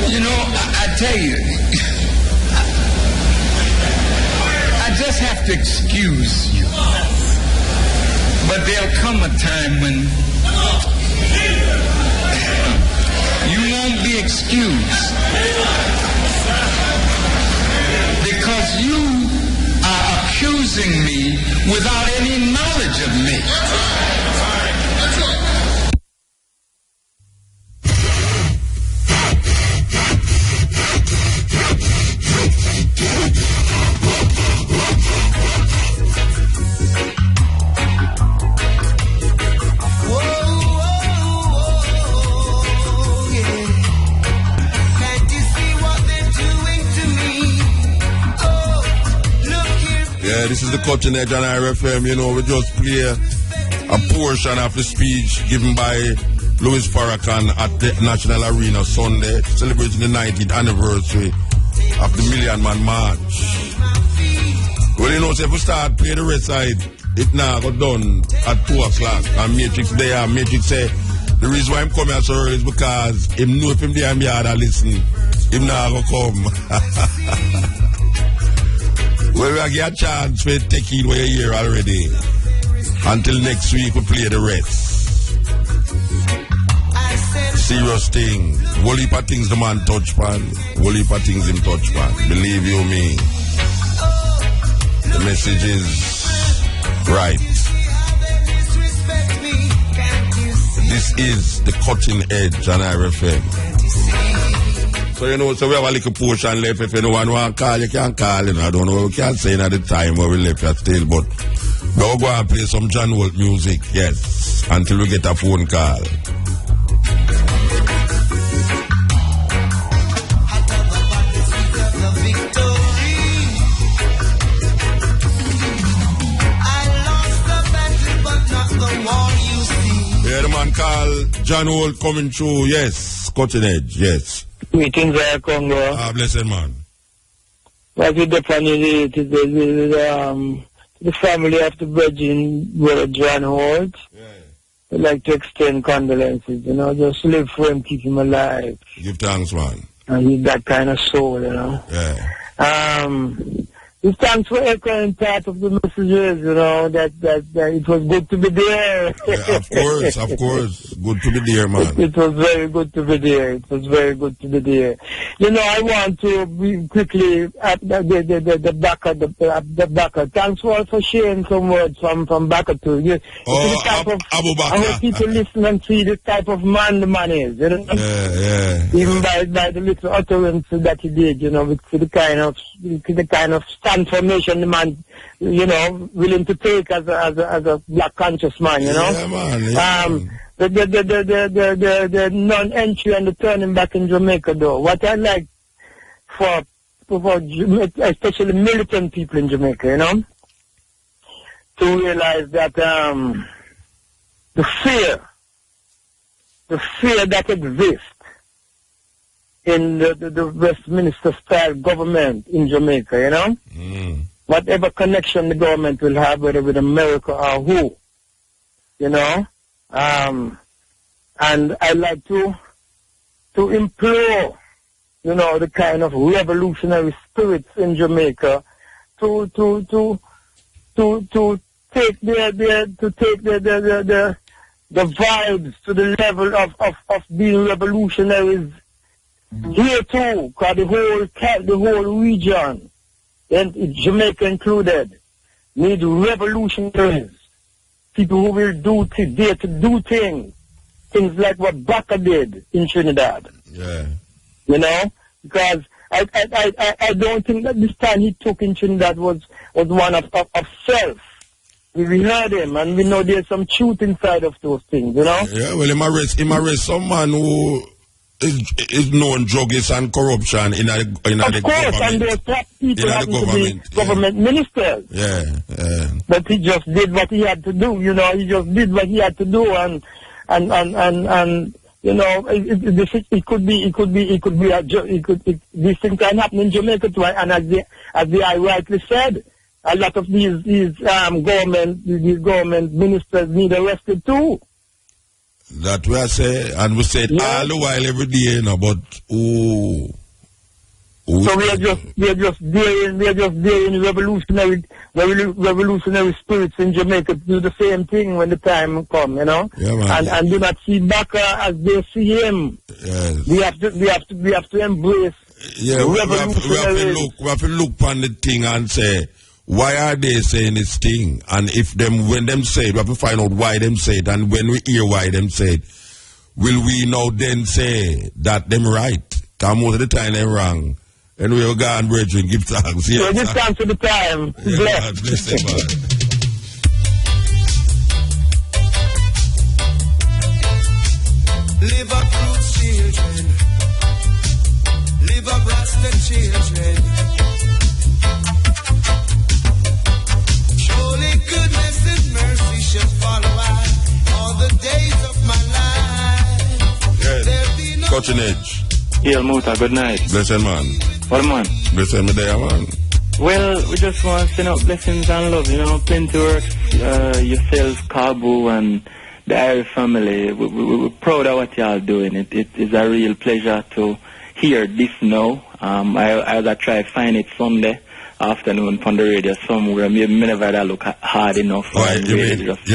You know, I tell you, I just have to excuse you. But there'll come a time when you won't be excused, because you are accusing me without any knowledge of me. That's right. Whoa, whoa. Yeah, this is the Cutting Edge on RFM. You know, we just play a portion of the speech given by Louis Farrakhan at the National Arena Sunday, celebrating the 90th anniversary of the Million Man March. Well, you know, so if we start play the rest side, it now got done at 2 o'clock. And Matrix there, Matrix say, the reason why I'm coming out so early is because him know if him there and me had to listen, him now go come. Well, we get a chance to take it where you're here already. Until next week, we play the rest. Serious thing. Whole heap of things the man touch pan. Whole heap of things him touch pan. Believe you me. The message is right. This is the Cutting Edge on RFM. So, you know, so we have a little portion left. If anyone want to call, you can call. You know, I don't know what we can say at the time where we left at still, but we'll go and play some John Holt music, yes, until we get a phone call. Yeah, the man called John Holt coming through, yes, Cutting Edge, yes. Greetings, Congo. Blessed man. Like the family, the family of the Virgin brother John Holt. Yeah. I'd like to extend condolences, you know, just live for him, keep him alive. Give thanks, man. And he's that kind of soul, you know. Yeah. Give thanks for echoing part of the messages, you know, that it was good to be there. Yeah, of course. Good to be there, man. It was very good to be there. It was very good to be there. You know, I want to be quickly at the Bakar. Thanks for sharing some words from Bakar too. Abu Bakar. I hope people listen and see the type of man the man is, you know. Yeah. Even by the little utterances that he did, you know, with the kind of transformation the man, you know, willing to take as a black conscious man, you know. Yeah, man. Yeah. The non-entry and the turning back in Jamaica, though. What I like for especially militant people in Jamaica, you know, to realize that the fear that exists in the Westminster style government in Jamaica, you know? Whatever connection the government will have, whether with America or who, you know? And I like to implore, you know, the kind of revolutionary spirits in Jamaica to take the vibes to the level of being revolutionaries here too, because the whole region, and Jamaica included, need revolutionaries, people who will dare to do things like what Bakar did in Trinidad. Yeah. You know, because I don't think that this time he took in Trinidad was one of self. We heard him, and we know there's some truth inside of those things, you know. Yeah, well, he might arrest some man who is known druggists and corruption in the government. Of course, and those people happen to be government ministers. Yeah. But he just did what he had to do, you know. He just did what he had to do, and you know, this thing can happen in Jamaica too. And as I rightly said, a lot of these government ministers need arrested too. That we say, and we say it all the while every day, you know, but so we are just there in revolutionary spirits in Jamaica to do the same thing when the time comes, you know. Yeah, man. And do not see Bakar as they see him. Yes. We have to embrace. Yeah, we have to look on the thing and say, why are they saying this thing? And when them say it, we have to find out why them say it. And when we hear why them say it, will we now then say that them right? Because most of the time they're wrong. And we'll go and brethren, give thanks. Yeah, this time to the time. Yeah, bless them, man. Live up roots children. Live up Rasta children. Touching Edge. Hail Muta, good night. Blessed man. What man? Blessed me there, man. Well, we just want to send out blessings and love, you know, plenty work, yourself, Kabu, and the Irish family. We're proud of what y'all doing. It is a real pleasure to hear this now. I try to find it Sunday afternoon on the radio somewhere. Maybe never had look hard enough. Right, you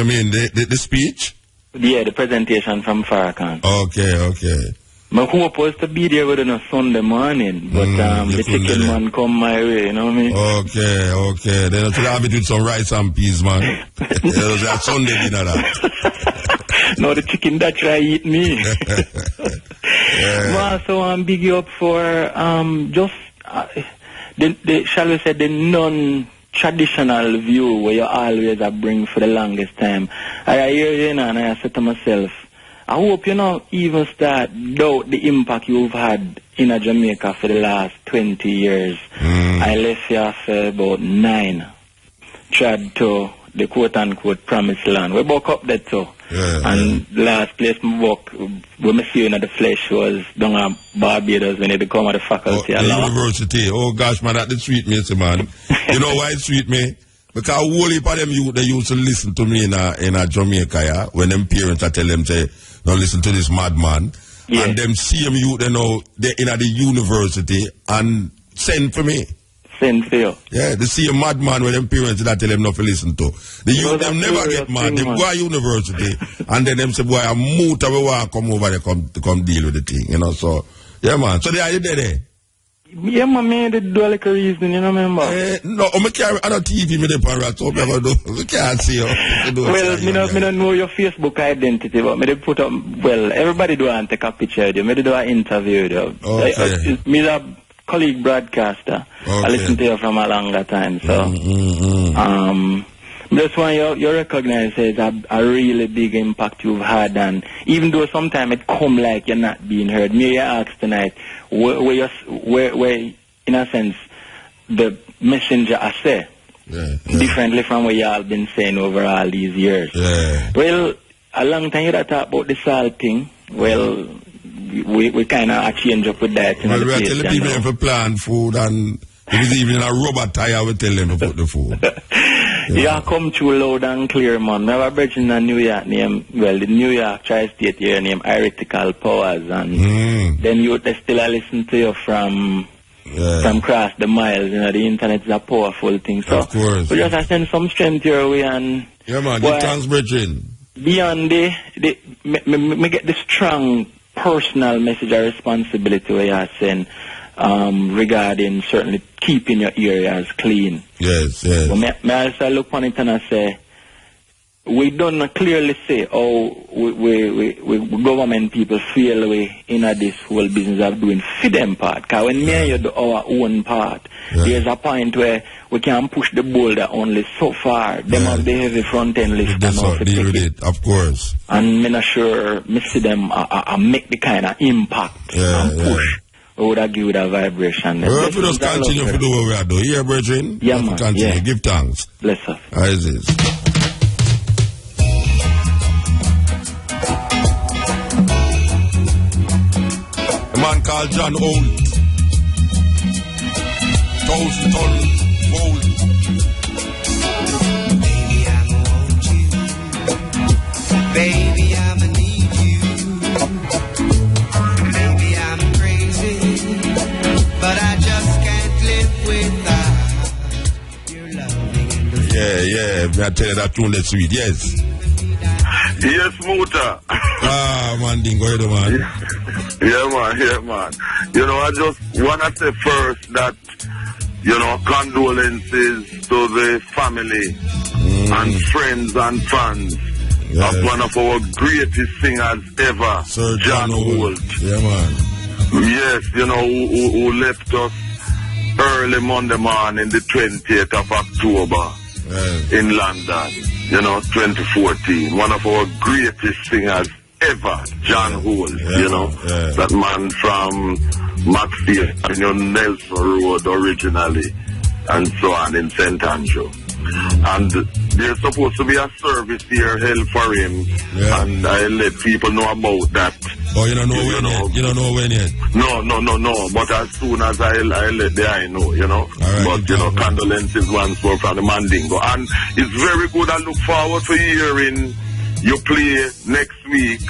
mean the speech? Yeah, the presentation from Farrakhan. Okay. My hope was to be there with on a Sunday morning, but the chicken man come my way, you know what I mean? Okay. Then I should have it with some rice and peas, man. It was a Sunday dinner, that. No, the chicken that try eat me. Well, so I'm big you up for just, shall we say, the non-traditional view where you always bring for the longest time. I hear you know, and I said to myself, I hope you not even start doubt the impact you've had in Jamaica for the last 20 years. I left here for about 9. Tried to the quote-unquote promised land. We woke up there too. And the last place we walk, when I see you in the flesh was down at Barbados when they become at the faculty. The university. Oh gosh, man, that did sweet me, man. You know why it sweet me? Because whole heap of them they used to listen to me in a Jamaica, yeah? When them parents I tell them, say, don't listen to this madman. Yeah. And them see them youth, they know, they're in the university and send for me. Send for you. Yeah, they see a madman when them parents that tell them not to listen to. The youth, them never get mad. They go to university and then them say, boy, I'm moot, we want to come over there to come deal with the thing, you know, so, yeah, man. So they are there. Yeah, man, they do like a reason, you know, remember? No, I can't, I don't TV, me the parrot, so I can't see you. Well, me don't know your Facebook identity, but me they put up, well, everybody do want to take a picture of you, me they do an interview with you. Okay. Me a colleague broadcaster, I listen to you from a longer time, so, that's why you recognize it's a really big impact you've had, and even though sometimes it come like you're not being heard, me ask tonight, where in a sense the messenger I say differently from what y'all been saying over all these years. Well, a long time you talk about the salt thing. Well, we kind of change up with that. Well, we are telling people if we plan food, and if it's even in a rubber tire, we tell them to put the food. Yeah, come through loud and clear, man. I have a bridge in New York named, well, the New York tri-state here named Heretical Powers, and then you they still listen to you from across the miles. You know, the internet is a powerful thing. So of course, we just send some strength your way, and yeah, man, get thanks, bridging. Beyond me get the strong personal message or responsibility where you send regarding certainly keeping your areas clean. Yes. But may I also look on it and I say, we don't clearly say how we government people feel we in this whole business of doing for them part. Because when me and you do our own part, there's a point where we can push the boulder only so far. Them have the heavy front end lift and all to deal with it, of course. And I'm not sure me see them make the kind of impact and push. We would give it a vibration. Well, if we just continue to do what we are doing. Yeah, brethren? Yeah, man. Continue. Yeah. Give thanks. Bless us. As is. A man called John Holt. 1,000 tons gold. Baby, I'ma want you. Baby, I'ma need you. Baby, I'm crazy, but I just can't live without your loving. Yeah. May I tell you that tune that's sweet? Yes. Yes, Muta. Man, go ahead, man. Yeah, man. You know, I just want to say first that, you know, condolences to the family and friends and fans of one of our greatest singers ever, Sir John Holt. Yeah, man. Yes, you know, who left us early Monday morning, the 20th of October in London, you know, 2014. One of our greatest singers ever, John Holt, you know. That man from Maxfield, you know, Nelson Road originally, and so on in St. Andrew. And there's supposed to be a service here held for him, and I let people know about that Oh, you don't know when yet? You don't know when yet? No. But as soon as I let the eye know, you know. Right, but, you know, condolences once more from the Mandingo. And it's very good. I look forward to hearing you play next week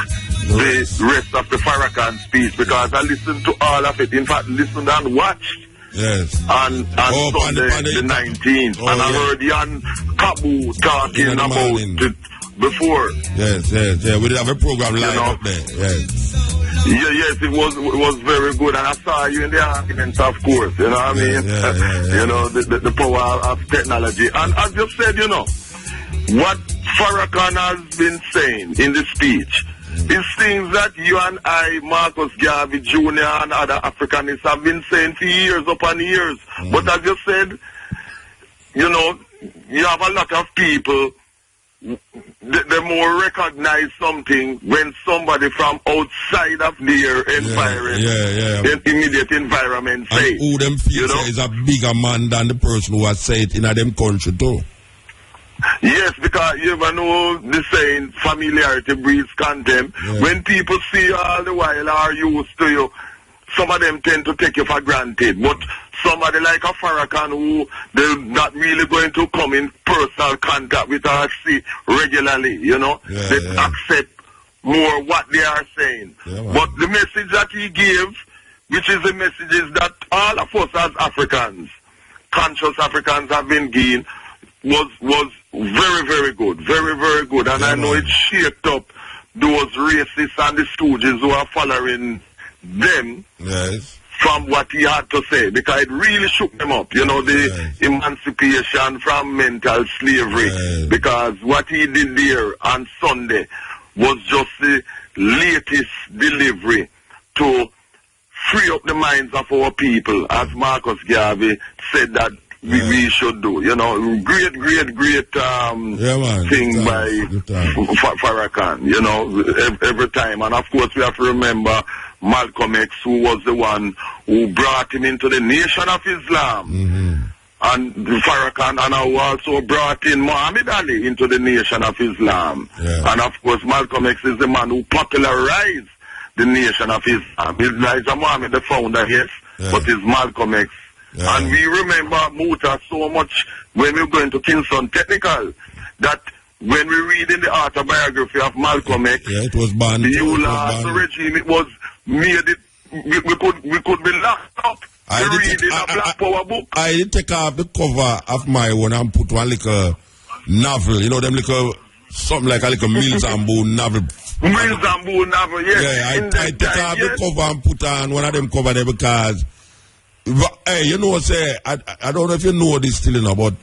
the rest of the Farrakhan speech, because I listened to all of it. In fact, listened and watched. Yes. And Sunday the 19th. And I heard Jan Kabu talking about it before. Yes. We did have a program live up there. Yes. Yes, it was very good, and I saw you in the arguments, of course. You know what I mean? You know, the power of technology. And as you said, you know, what Farrakhan has been saying in the speech is things that you and I, Marcus Garvey Jr. and other Africanists have been saying for years upon years. But as you said, you know, you have a lot of people, they more recognize something when somebody from outside of their environment, immediate environment say. And who them feel is a bigger man than the person who has said it in them country too. Yes, because you ever know the saying, familiarity breeds contempt. When people see you all the while are used to you, some of them tend to take you for granted. But somebody like a Farrakhan who they're not really going to come in personal contact with or see regularly, you know, they accept more what they are saying. But the message that he gave, which is the messages that all of us as Africans, conscious Africans have been given, was very, very good. Very, very good. And I know it shaped up those racists and the stooges who are following them from what he had to say, because it really shook them up, you know, the emancipation from mental slavery, because what he did there on Sunday was just the latest delivery to free up the minds of our people, as Marcus Garvey said that we should do, you know. Great thing by Farrakhan, you know, every time. And of course we have to remember Malcolm X, who was the one who brought him into the Nation of Islam. And Farrakhan and who also brought in Muhammad Ali into the Nation of Islam. And of course Malcolm X is the man who popularized the Nation of Islam. Elijah Muhammad, the founder, yes, but it's Malcolm X. And we remember Muta so much when we go into Kingston Technical, that when we read in the autobiography of Malcolm X, it was banned. The ULA regime, it was made it, we could be locked up. Black Power book. I did take off the cover of my one and put one little novel, you know, them little, something like a little Mills and Boone novel. Mills and Boone novel, yes. I take off the cover and put on one of them cover there because, hey, you know, say, I don't know if you know this still, you know, but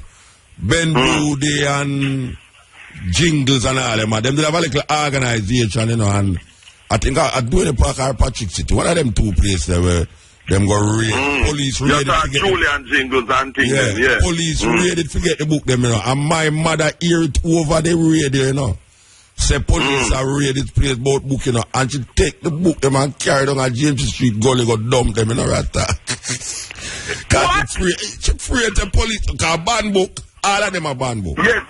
Ben Rudy and Jingles and all them, they have a little organization, you know, and I think I do in the Bakar Patrick City, one of them two places there where them go raid, police raided to get Julian Jingles and things, police raided to get the book them, you know, and my mother hear it over the radio, you know. Say police are raided this place about book, you know, and she take the book them and carry them on James Street gully, go dump them, you know, Rasta. Cause she afraid the police, cause ban book, all of them are ban book. Yes.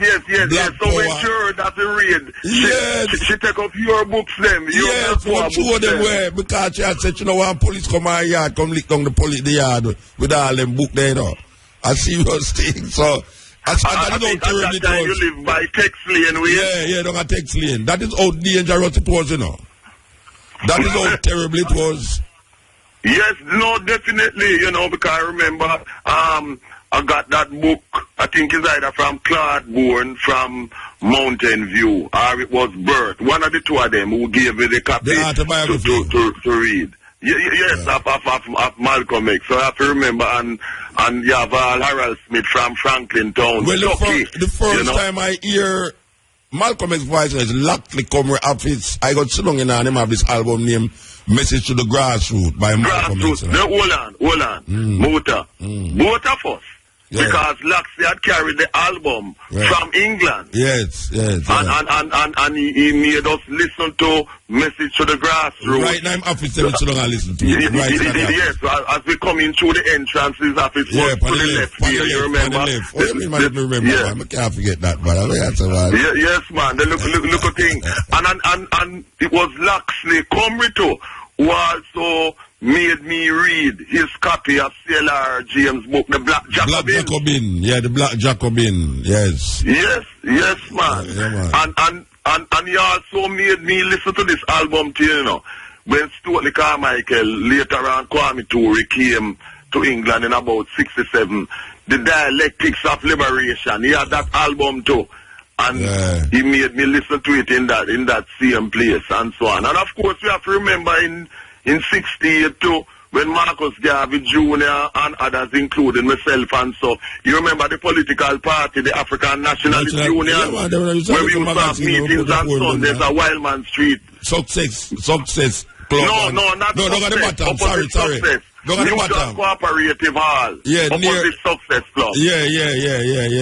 So we sure that the raid, she take up your books them, we show them where, because she had said, you know, when police come out yard, come lick down the yard with all them book there, you know. A serious thing, so. I think at that time you live by text lane, don't have text lane. That is how dangerous it was, you know. That is how terrible it was. Yes, no, definitely, you know, because I remember I got that book, I think it's either from Claude Bourne, from Mountain View, or it was Bert, one of the two of them who gave me the copy to read. Yes, of Malcolm X. So I have to remember, and you have Harold Smith from Franklin Town. Well, the first time I hear Malcolm X voice is luckily come off his, I got so long in him have this album named Message to the Grassroots by Malcolm X. Hold on. Muta. Both of us. because Laxi had carried the album from England. Yes. And he made us listen to Message to the Grassroots. Right now, I'm office so long I listen to it. Yes, as we come in through the entrances office, to the left here, you remember? Oh, you mean, I remember, man. I can't forget that, man. Yes, man. The look a thing. And it was Laxley Comrito who also made me read his copy of C.L.R. James' book, The Black Jacobin. Black Jacobin, yeah, The Black Jacobin, yes. Yes, man. Yeah, man. And he also made me listen to this album too, you know. When Stuart Carmichael, later on Kwame Ture, came to England in about 67, The Dialectics of Liberation, he had that album too. And he made me listen to it in that same place and so on. And of course we have to remember in 68 too, when Marcus Garvey Jr. and others, including myself and so, you remember the political party, the African Nationalist Union, where we used to have meetings on Sundays at Wildman Street. Success Club. No, not Success. Sorry. Mutual Cooperative Hall. Yeah, opposite Success Club. Yeah.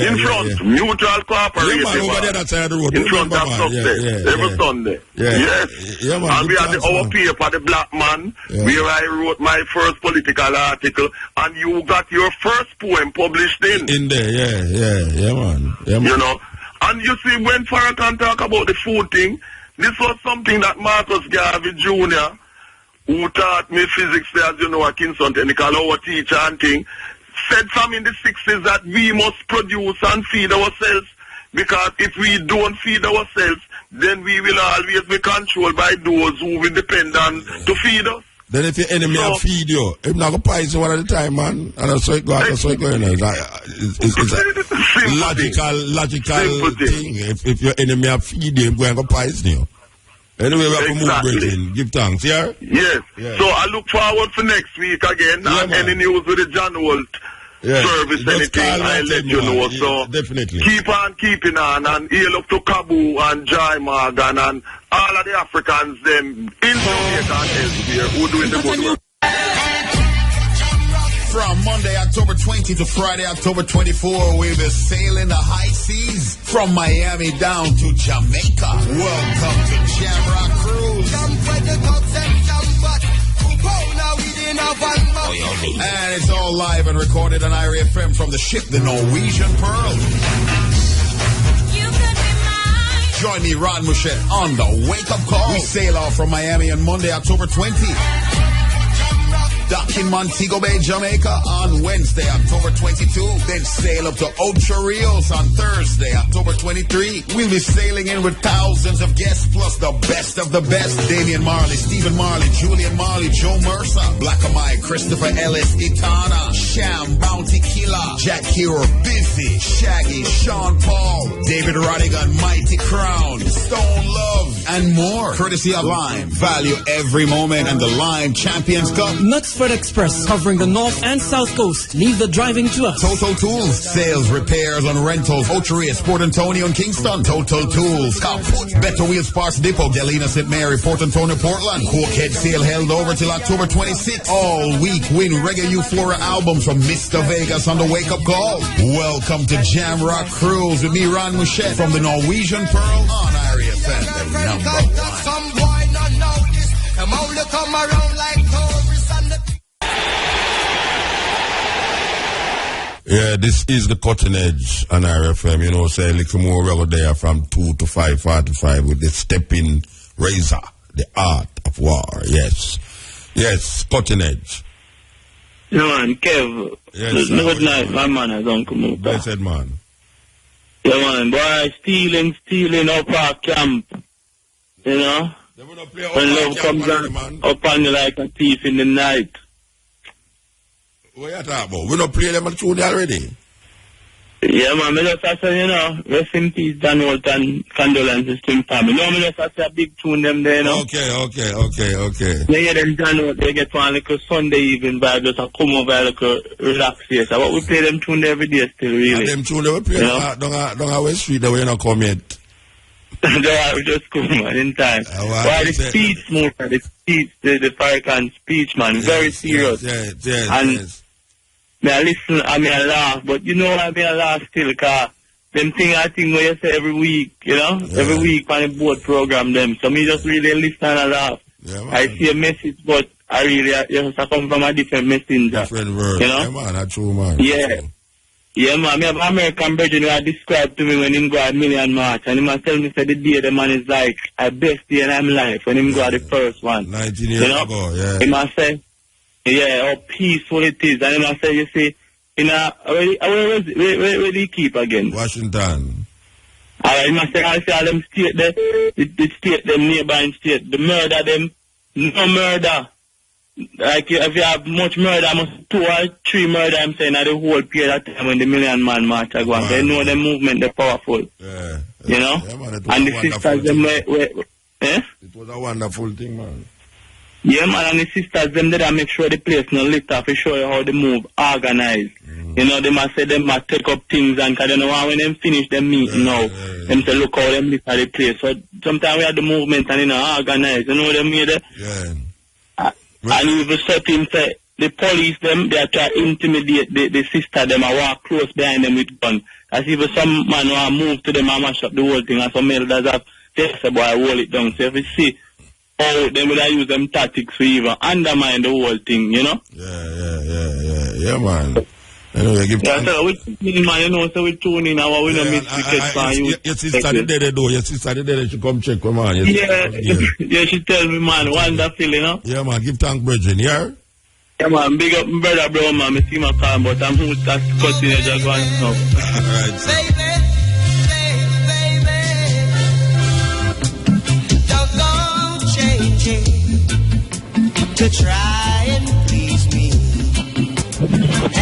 In front, Mutual Cooperative Hall. Over there, that side of the road. In front of Success. Every Sunday. Yes. Yeah, man. And we had our paper, The Black Man, where I wrote my first political article, and you got your first poem published in there. Yeah, man. You know, and you see, when Farrakhan talk about the food thing, this was something that Marcus Garvey Jr., who taught me physics, as you know, at Kingston Technical, our teacher and thing, said some in the 60s that we must produce and feed ourselves, because if we don't feed ourselves, then we will always be controlled by those who will depend on to feed us. Then if your enemy feed you, if not go poison one at a time, man, and that's how it goes. It's a logical thing. If your enemy feed you, go and go poison you. Anyway, we have to move, Brenton. Give thanks, yeah? Yes. So I look forward for next week again. And any news with the John Holt service, anything, I'll let you know. So definitely. Keep on keeping on, and hail up to Kabu and Jai Morgan and all of the Africans, them in Jamaica and elsewhere, who doing the good work. From Monday, October 20 to Friday, October 24, we'll be sailing the high seas from Miami down to Jamaica. Welcome to Jamrock Cruise. And it's all live and recorded on IRA FM from the ship, the Norwegian Pearl. Join me, Ron Mouchette, on the Wake Up Call. We sail off from Miami on Monday, October 20. Dock in Montego Bay, Jamaica on Wednesday, October 22. Then sail up to Ocho Rios on Thursday, October 23. We'll be sailing in with thousands of guests, plus the best of the best. Damian Marley, Stephen Marley, Julian Marley, Joe Mercer, Black Amai, Christopher Ellis, Itana, Sham, Bounty Killer, Jack Hero, Biffy, Shaggy, Sean Paul, David Rodigan, Mighty Crown, Stone Love, and more. Courtesy of Lime. Value every moment, and the Lime Champions Cup. Nutsford Express, covering the north and south coast. Leave the driving to us. Total Tools, sales, repairs, and rentals. Ocheria, Port Antonio, and Kingston. Total Tools, Kaput, Better Wheels Parts Depot, Galena, St. Mary, Port Antonio, Portland. Cokehead sale held over till October 26th. All week, win Reggae Euphoria albums from Mr. Vegas on the Wake Up Call. Welcome to Jamrock Cruise with me, Ron Mouchette, from the Norwegian Pearl on IRA FM, the number one. Some boy not know this. Them only come around like tourists and the... Yeah, this is the Cutting Edge on RFM. You know, say a little more regular there from 2 to 5:45 with the stepping razor, the art of war. Yes, Cutting Edge. Yeah, man, Kev. Yes, good night, my man, as Uncle Muta. Blessed man. Yeah, man, boy, stealing up our camp. You know? When love comes up on you like a thief in the night. What you talking about? We don't play them tune already. Yeah, man, me just say, you know, rest in peace, John Holt, and condolences to him family. No, me just say a big tune them there, you know. Okay. They hear them John Holt, they get one like a Sunday evening vibe, just a come over like a relaxation. But we play them tune every day still, really. And them tune they we play, you know? Don't have West Street, that we not come yet. We just come, man, in time. Why the speech, more, the Farrakhan speech, man, very serious. Yes. I listen, I laugh, but you know I laugh still, cause them thing I think what you say every week, you know? Yeah. Every week on the board program them. So me just really listen and laugh. Yeah, I see a message, but I really just come from a different messenger. Different word. You know? Yeah, man, that's true, man. Yeah. Yeah, man, I have an American brethren who described to me when him go at Million March, and he must tell me, say, the day the man is like, a best day in my life, when him go at the first one. 19 years ago, yeah. He must say, yeah, how peaceful it is, and he must say, you see, where do you keep again? Washington. He must say, I say, all them state there, the state, them neighboring state, the murder them, no murder. Like, if you have much murder, almost 2 or 3 murder, I'm saying, at the whole period of time when the Million Man March are going. They know the movement, they're powerful. Yeah. You know? Yeah, man, and the sisters, them, It was a wonderful thing, man. Yeah, man, and the sisters, them, they make sure the place no lit up, to show you how they move, organized. You know, they must say, they must take up things, and because they know when them finish them meeting now, them say, look how them lit at the place. So, sometimes we have the movement, and, you know, organized. You know what I mean? Yeah. And even certain say the police them they are trying to intimidate the sister them and walk close behind them with gun. As even some man want to move to them and mash up the whole thing, and some elders have just say boy hold it down. So if you see how they will use them tactics to even undermine the whole thing, you know? Yeah, man. Anyway, give man, you know, so we tune in our we don't miss tickets for you. Your sister the day though, your sister the day she come check, man. Yeah, she tell me, man, wonderful, you know? Yeah, man, give thanks, brethren, yeah? Yeah, man, big up brother, bro, man, I see my car, but I'm going to continue to go and stuff. Alright. Baby, don't changing to try and please me.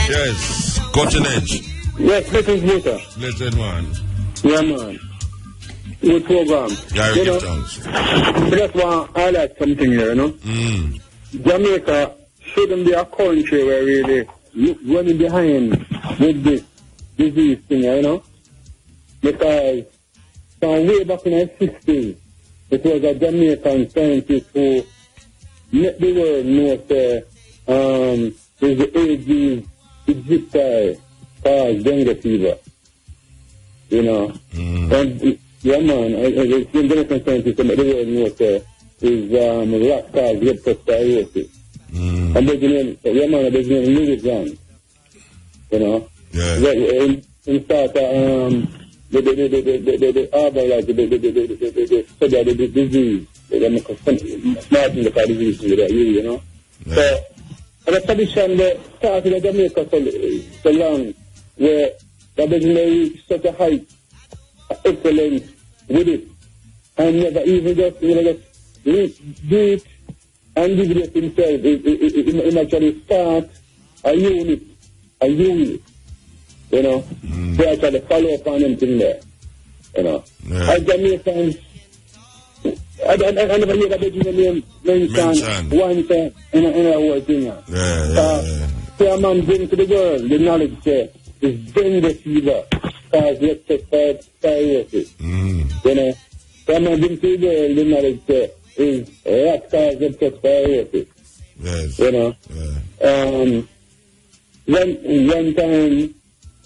Yes, Cotton Edge. Yes, Blessed Water. Blessed man. Yeah, man. Good program. Yeah, you give thanks. I just want to highlight something here, you know? Jamaica shouldn't be a country where really running behind with this disease thing, you know? Because from way back in the 60s, it was a Jamaican scientist who let the world know that there's the Aedes aegypti cause dengue fever. You know? And, yeah, man, the Jamaican scientist let the world know that is rat cause leptospirosis. And there's yeah, man, there's Louis Grant. You know? Yeah. In start, the arbor, like, the study of the disease. They make a smart in the disease, you know? Yeah. So, and the tradition that started in Jamaica so long, where that doesn't reach such a height of excellence with it, and never even just, you know, just do it and liberate himself. It actually start a unit, you know? They actually follow up on them thing there, you know? Yeah. As Jamaicans, I never hear that name mentioned one time in a whole thing. So a man bring to the world the knowledge that is dengue fever cause leptospirosis. You know, so a man bring to the world the knowledge that is rat cause leptospirosis. Yes. You know, one time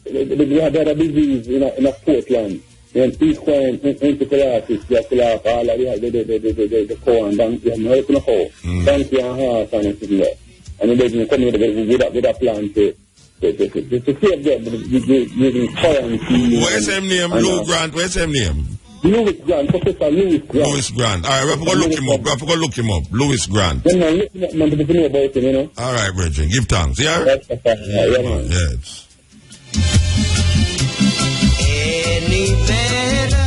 they had a disease in a Portland. Then equine encephalitis, they have all of the corn, donkey, and help in the hole, donkey and horse and everything there. And then they come with a plan to save them using quarantine. What's his name? Lou Grant, what's his name? Louis Grant, Professor Louis Grant. Louis Grant. All right, we have to go look him up. Louis Grant. Yeah, man, look him up, man, to know about him, you know. All right, Bridget, give thanks, yeah? Yeah, man. Yes. Any better?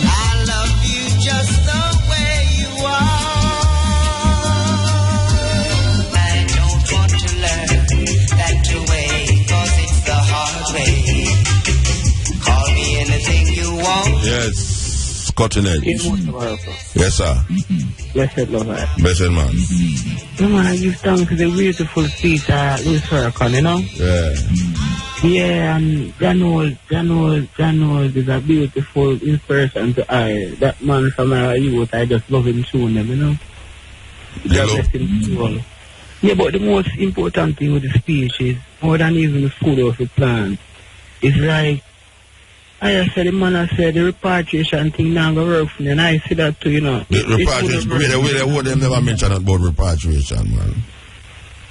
I love you just the way you are. I don't want to learn that way, 'cause it's the hard way. Call me anything you want. Yes, Cotton Edge. Yes, sir. Blessed Lord. Blessed man. No, man, I give thanks to the beautiful speech Louis Farrakhan, you know? Yeah. Yeah, and John Holt is a beautiful inspiration to I. That man from our youth, I just love him tune them, you know? God bless him soul. Yeah, but the most important thing with the speech is, more than even the food of the plant, it's like, I said, the man I said, the repatriation thing now go work for me, and I see that too, you know. The repatriation, they never mention about repatriation, man.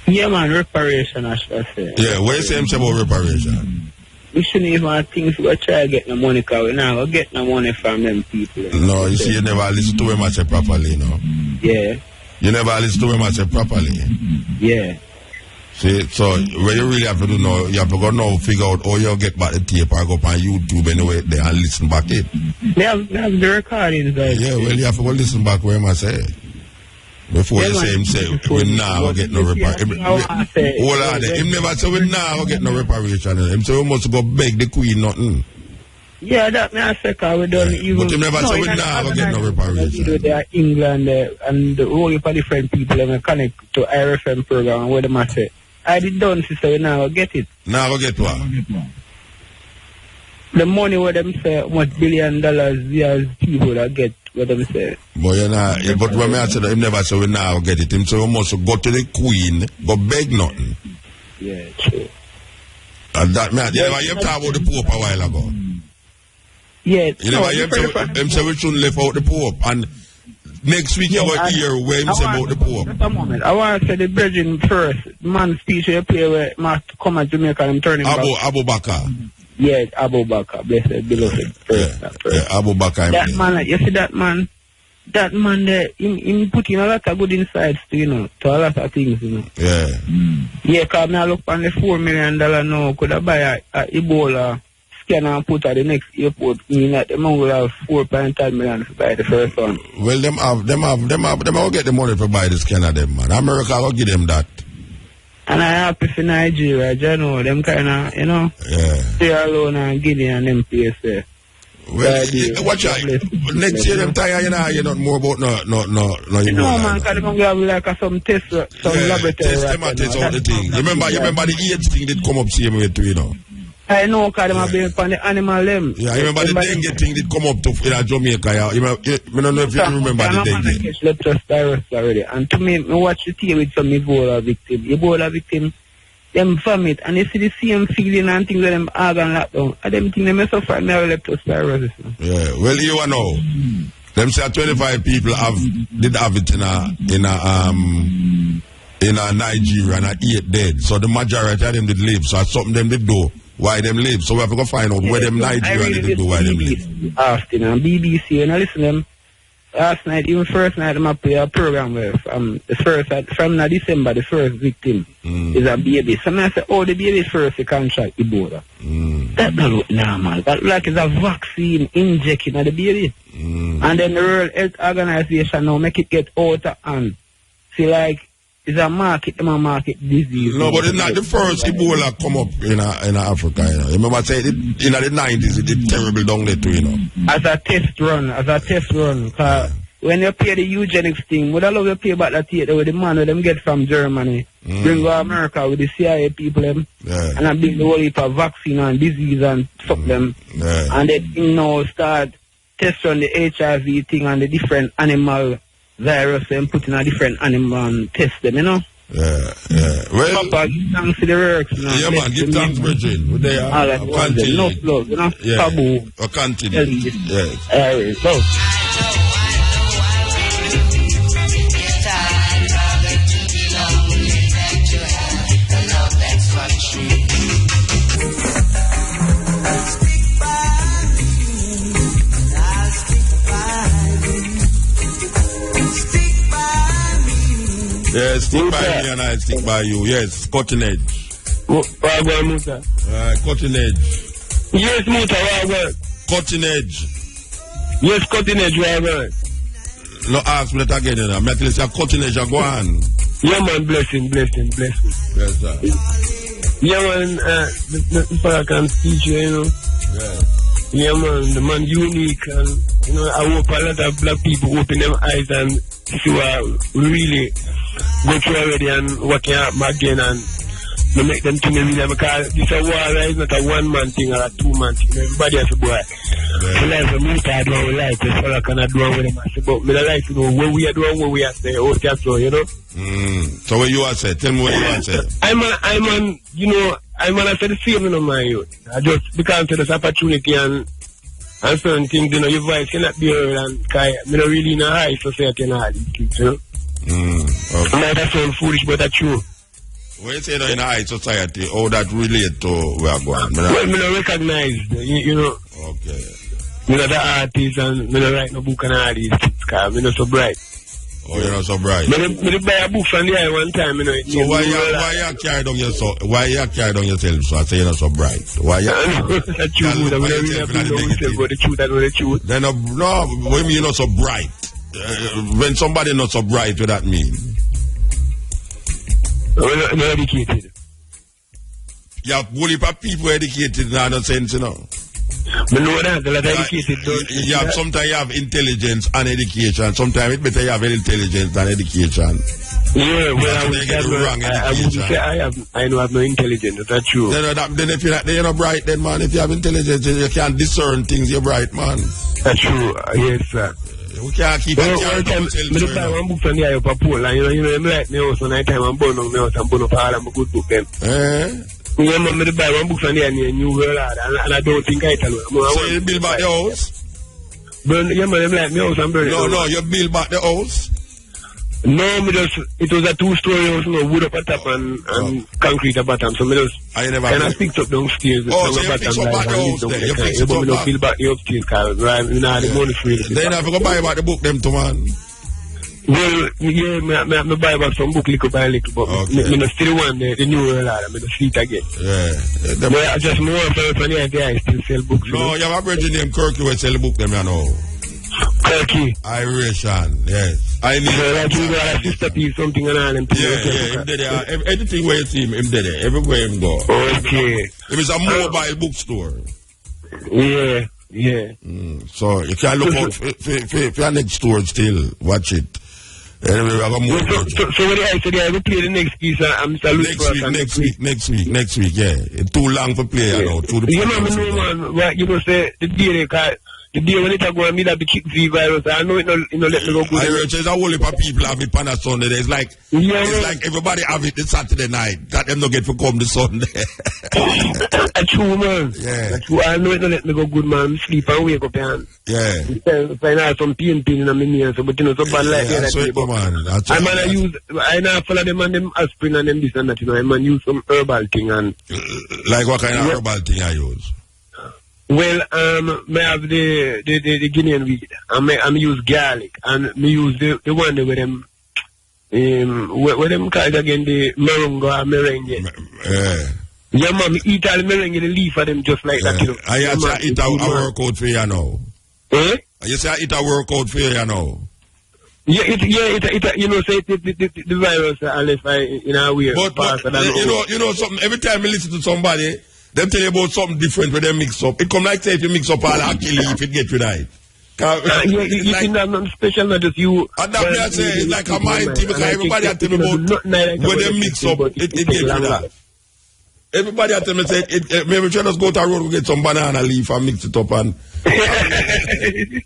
Yeah, man, reparation, I should say. Yeah, what you say about reparation? We shouldn't even think we try to get no money, because we now go get no money from them people. No, you see, you never listen to him I say properly, you know. Yeah. You never listen to him I say properly. Yeah. See, so what you really have to do now, you have to go now figure out how you get back the tape or go up on YouTube anyway there and listen back it. They have the recordings, guys. Yeah, well, you have to go listen back where I say. Before you say him say, we now get no reparation. Hold on there. Him never say, we now get no reparation. Him say, we must go beg the queen nothing. Yeah, that may I say, because we don't even... But him never say, we now get no reparation. They are England and the whole heap of different people and connect to IRFM program and where they must say. I did done, sister, we now get it. Now we get what? The money where them say, what $1 billion there's people that get what them say. But you know, but when I said him never say we now get it. Him say we must go to the queen, go beg nothing. Yeah, true. And that man, you never hear talk about the Pope a while ago. Yeah, you never hear him say we shouldn't leave out the Pope. And next week you will hear where him say about the Pope. Just a moment. I want to say the brethren first. The man's speech you play where must come at Jamaica and turning back. Abu Bakar. Yeah, Abu Bakar, blessed, beloved. Yeah, Abu Bakar. That man, you see that man there, he put in a lot of good insights to, you know, to a lot of things, you know. Yeah. Yeah, because I look on the $4 million now, could I buy a Ebola scanner and put at the next airport, meaning that the man will have $4.5 million to buy the first one. Well, them will get the money to buy the scanner, them, man. America will give them that. And I happy for Nigeria, you know, them kind of, you know, Sierra Leone and Guinea and them places there. Well, watch out. Next year, them tired, you know more about no, man, because they're going to have like some test, laboratory. Test them and test all the things. You remember the AIDS thing did come up same way too, you know. I know, because they have been on the animal them. Yeah, you remember the dengue thing did come up to in Jamaica. I don't know if you remember the dengue. Leptospirosis already. And to me, I watch the TV with some Ebola victim, them vomit, and they see the same feeling and things that them organ lockdown. And them think they may suffer from leptospirosis. Yeah, well, you know, them say 25 people did have it in Nigeria and 8 dead. So the majority of them did live. So something them did do. Why them live? So we have to go find out where them Nigeria did do why them live. Austin and BBC, and I listen to them last night, even first night, I play a program where from December, the first victim is a baby. So I say, oh, the baby first the contract Ebola. That don't look normal. That like it's a vaccine injecting at the baby. And then the World Health Organization now make it get out of hand. See, like, it's a market disease. No, but it's not the first Ebola come up in Africa, you know. Remember I said in the 90s it did terrible down there too, you know. As a test run, cause when you pay the eugenics thing, would I love to pay back that theater with the money them get from Germany, bring to America with the CIA people them, and I bring the whole heap of vaccine and disease and fuck them, and then you know start test on the HIV thing and the different animal virus and put in a different animal and test them, you know? Yeah. Well, Papa, give thanks to the works, you know? Yeah, man, give thanks, Virgin. They are. All right, continue. No love, you know? Yeah. Taboo. Continue. Yes. All right, go. Yeah, stick by me and I stick by you. Yes, cutting edge. Muta. Cutting edge. Yes, Muta, cutting edge. Yes, cutting edge, No, ask me that again, you know. I'm say cutting edge, go on. Yeah, man, blessing. Yes, sir. Yeah, man, the father can teach you, you know. Yeah, man, the man unique, and, you know, I hope a lot of black people open their eyes and see what really go through already and what can happen again, and I make them to me because this a war is not a one-man thing or a two-man thing. Everybody has a boy. So like for me, I don't like this fella cannot do with them. I say, but me like to know what we are doing, what we are saying, oh, so, you know. So what you are saying? Tell me what you are saying. I'm on, you know, I'm on, I said the same in my youth. I just, because of this opportunity and certain things, you know, your voice cannot be heard and, cause I'm not really in a high society and all these things, you know. Okay. Might that sound foolish, but that's true. When you say that in a high society, how that relate to where I'm going? Well, I don't recognize, you know. Okay. You know, the artists and I don't write no book and all these things, because I'm not so bright. Oh, you're not so bright. I buy a book from the eye one time, you know. So why you carry down yourself? Why you carry down yourself? So I say you're not so bright. Why you? That's true. I don't really have to know myself, but the truth, I know the truth. Then no, what do you mean you're not so bright? When somebody not so bright, what that mean? I'm not educated. You have whole heap of people educated in no sense, you know. But no, that's a lot educated. You have, sometimes you have intelligence and education. Sometimes it's better you have intelligence than education. Yeah, well, I wouldn't say I don't have no intelligence. That's true. Then if you're not bright, then man, if you have intelligence, you can't discern things. You're bright, man. That's true. Yes, sir. We can't keep one time, I buy one book from the eye of a pole, and you know, I'm like me also night time and burn on me house and burn up all of my good book them. Yeah, man, I buy one book from the eye and New World, and I don't think I tell you. So you build back the house? Yeah, man, I'm like me house and burn it. No, you build back the house? No, it was a two-story house, no, wood up at top and concrete at bottom. So I never kind of picked up downstairs. Oh, so you fix up back the house there? You fix it up back? Build back the upstairs, because you know, the money free. Then you have to go buy back the book them to man? Well, yeah, I buy back some book little by little, but I still want the New World, I see it again. Yeah. But I just more from the idea I still sell books. No, you have a brother named Kirky who sell the book them, you know. Kirky. Iration, yes. I need a sister piece, something and all them. Yeah, anything where you see him there, everywhere him go. Okay. It is a mobile bookstore. Yeah. So you can look out for your next store still. Watch it. Anyway, we have a more. So what I said, I will play the next piece. I'm Next week, yeah. It's too long for play, you know. You know, man, you know, say the day the day when it go and meet up the chick virus, I know it no let me go good. I heard there's a whole heap of people have it on a Sunday. It's like everybody have it this Saturday night. That them no get to come the Sunday. That's true, man. Yeah. That's true. I know it no let me go good, man. Sleep and wake up, man. Yeah. I have some pain in my ears, but you know, so bad like that. I now follow them and them aspirin and them this and that, you know. I man use some herbal thing and. Like what kind of herbal thing I use? Well, I have the Guinean weed, and I use garlic, and I use the one with them, what them called again, the merengue. Yeah, man, eat all the merengue, the leaf of them just like that, you know. I eat a workout for you now. You say I eat a workout for you now. Yeah, you know, say the virus, unless in a way. But you know something, every time I listen to somebody, them tell you about something different when they mix up. It come like say if you mix up all actually if it get you right. You think that's special, not just you. And that I say it's like a mind thing because everybody tell me about when they mix up, it get you right. Everybody tell me say maybe try to go to a road and get some banana leaf and mix it up and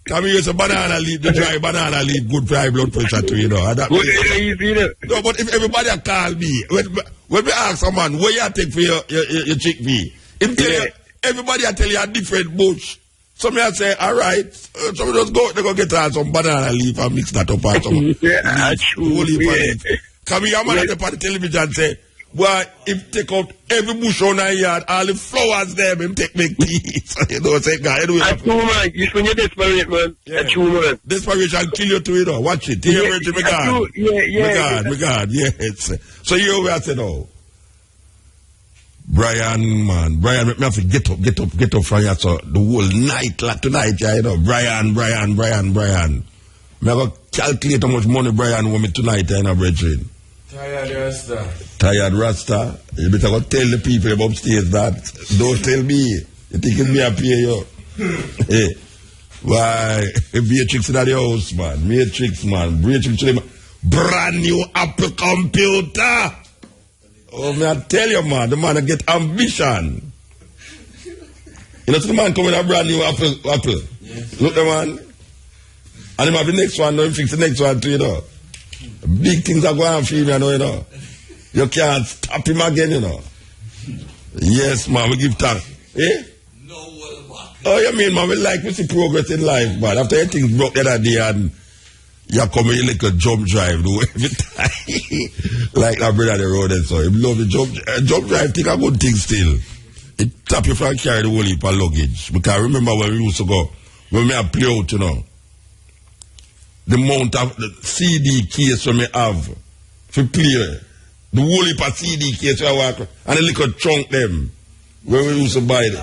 come here some banana leaf, the dry banana leaf, good for high blood pressure too, you know. No, but if everybody call me, when we ask a man, what you take for your chickpea? Him tell you, everybody tell you a different bush. Some may say, all right, so we just go, they go get some banana leaf and mix that up and some leaf. Come here, man, at the television and say, well, if take out every bush on our yard, all the flowers there, him take make tea. So you know, say, God, anyway. That's true, man. It's when you're desperate, man. Yeah. That's true, man. Desperation kill you too, you know. Watch it. Here, Reggie, my God, yes. So here we are saying, oh. Brian, man. Brian, make me have to get up from here. So the whole night, like tonight, yeah, you know. Brian. Me have to calculate how much money Brian want me tonight, you know, Reggie. Tired Rasta. You better go tell the people upstairs that. Don't tell me. You think it's me a pay you? Hey. Why? Beatrix in the house, man. Beatrix to them. Brand new Apple computer. Oh, me I tell you, man, the man get ambition. You know, the man come with a brand new apple. Yes. Look, the man. And him have the next one, now he fix the next one too, you know. Big things are going on for him, you know. You can't stop him again, you know. Yes, man, we give thanks. Eh? Oh, you mean, man, we like to see progress in life, man. After everything broke the other day and you come here like a jump drive, do every time. Like that brother on the road and so. You love the jump drive, think a good thing still. It tap you from carry the whole heap of luggage. Because I remember when we used to go, when we have play out, you know, the amount of the CD case when we have for play, the whole heap of CD case we walk, and a little trunk them, when we used to buy them.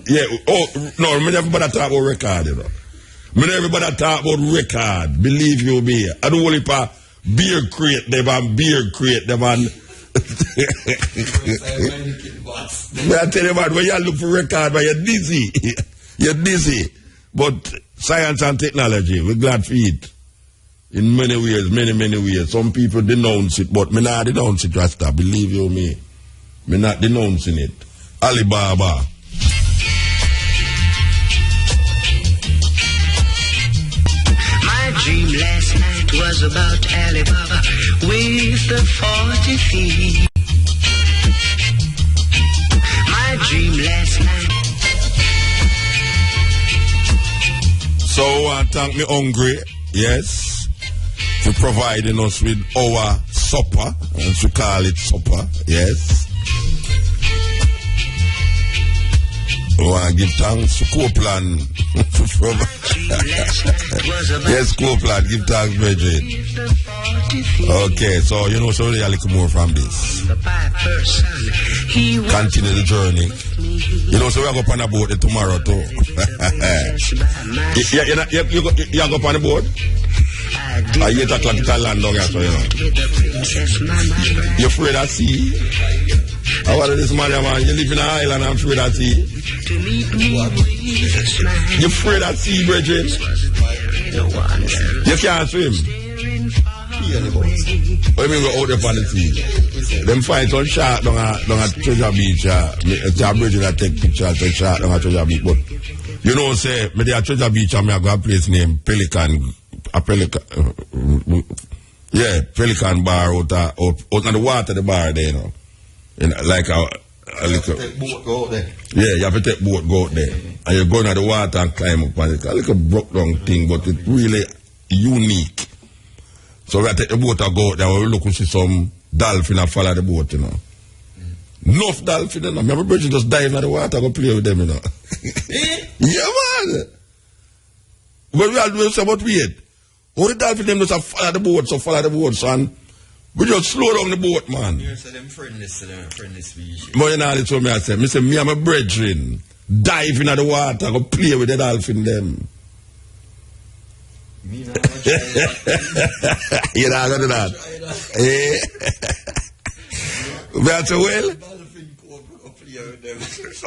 Yeah, oh, no, me never talk about record, you know. Me never talk about record, believe you me. I don't want to beer crate them and beer crate them and... I tell you what, when you look for record, but you're dizzy. You're dizzy. But science and technology, we're glad for it. In many ways, many ways. Some people denounce it, but me not denounce it, Rasta, believe you me. Me not denouncing it. Alibaba. Dream last night was about Alibaba with the 40 feet. My dream last night. So thank me Hungry, yes, for providing us with our supper, and to call it supper, yes. We want to give thanks to Copeland. Yes, Copeland, give thanks, Bridget. Okay, so you know, so really a little more from this. Continue the journey. You know, so we are going on a boat tomorrow too. You go on the boat? I 8 o'clock to land down here, so you know. You afraid of sea? How are this man, you live in an island, I'm afraid of sea. You afraid of sea, Bridget? You can't swim. What do you mean go out there on the sea? Them find some shark down at Treasure Beach. Bridget that take pictures of shark down at Treasure Beach. But you know, say, me there at Treasure Beach and I go a place named Pelican. Pelican bar out on the water, the bar there, you know. Like a little boat go out there. Yeah, you have to take boat go out there. And you go into the water and climb up on it. A little broke down thing, but it's really unique. So we have to take the boat and go out there. We look and see some dolphin and follow the boat, you know. Enough dolphin, you know. My brother just dive into the water and go play with them, you know. Yeah, man. But we are doing so much weird. All the dolphin them just follow the boat, son. We just slow down the boat, man. You say them friendless species. But you know, that's what I say, me and my brethren dive into the water, go play with the dolphin them. You not gonna do that. That's well.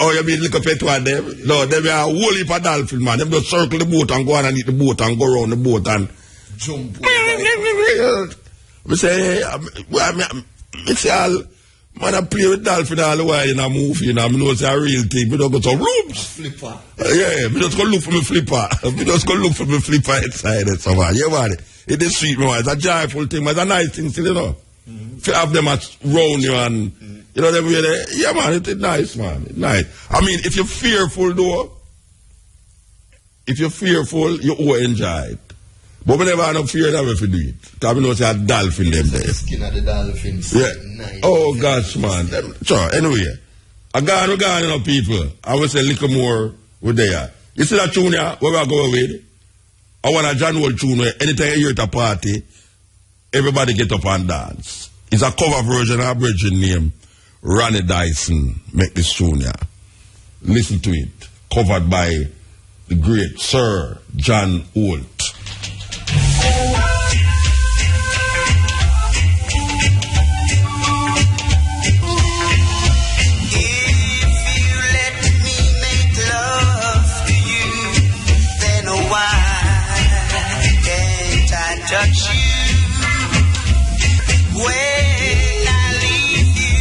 Oh, you mean look up at one them? No, them are a whole heap of dolphin, man. Them just circle the boat and go on and eat the boat and go around the boat and jump. I say, I say, man, I play with dolphin all the while in a movie, you know, I know it's a real thing. We don't go to rooms. Flipper. Yeah, we just go look for my flipper. We just go look for my flipper inside it, so man. Yeah, man. It is sweet, man. It's a joyful thing, man. It's a nice thing still, you know. If you have them around you and, you know, them really, yeah, man, it's nice, man. It's nice. I mean, if you're fearful, though, you will enjoy it. But we never have no fear that if you do it. Because we know it's a dolphin them there. Skin of the dolphins. Yeah. Nice. Oh, gosh, man. Sure, anyway. I got you know, people. I will say a little more with there. You see that tune here, where we are going with? I want a John Holt tune where anytime you hear at a party, everybody get up and dance. It's a cover version of a bridging name. Ronnie Dyson make this tune here. Listen to it. Covered by the great Sir John Holt. Touch you when I leave you.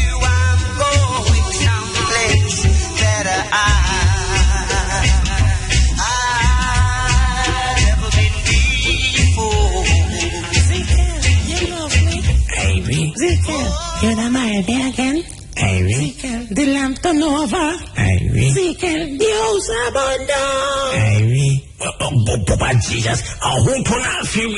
Ezekiel, you're the married again? Ezekiel, the lamp turn over. Ezekiel, the house abandoned. Papa Jesus, who turn off your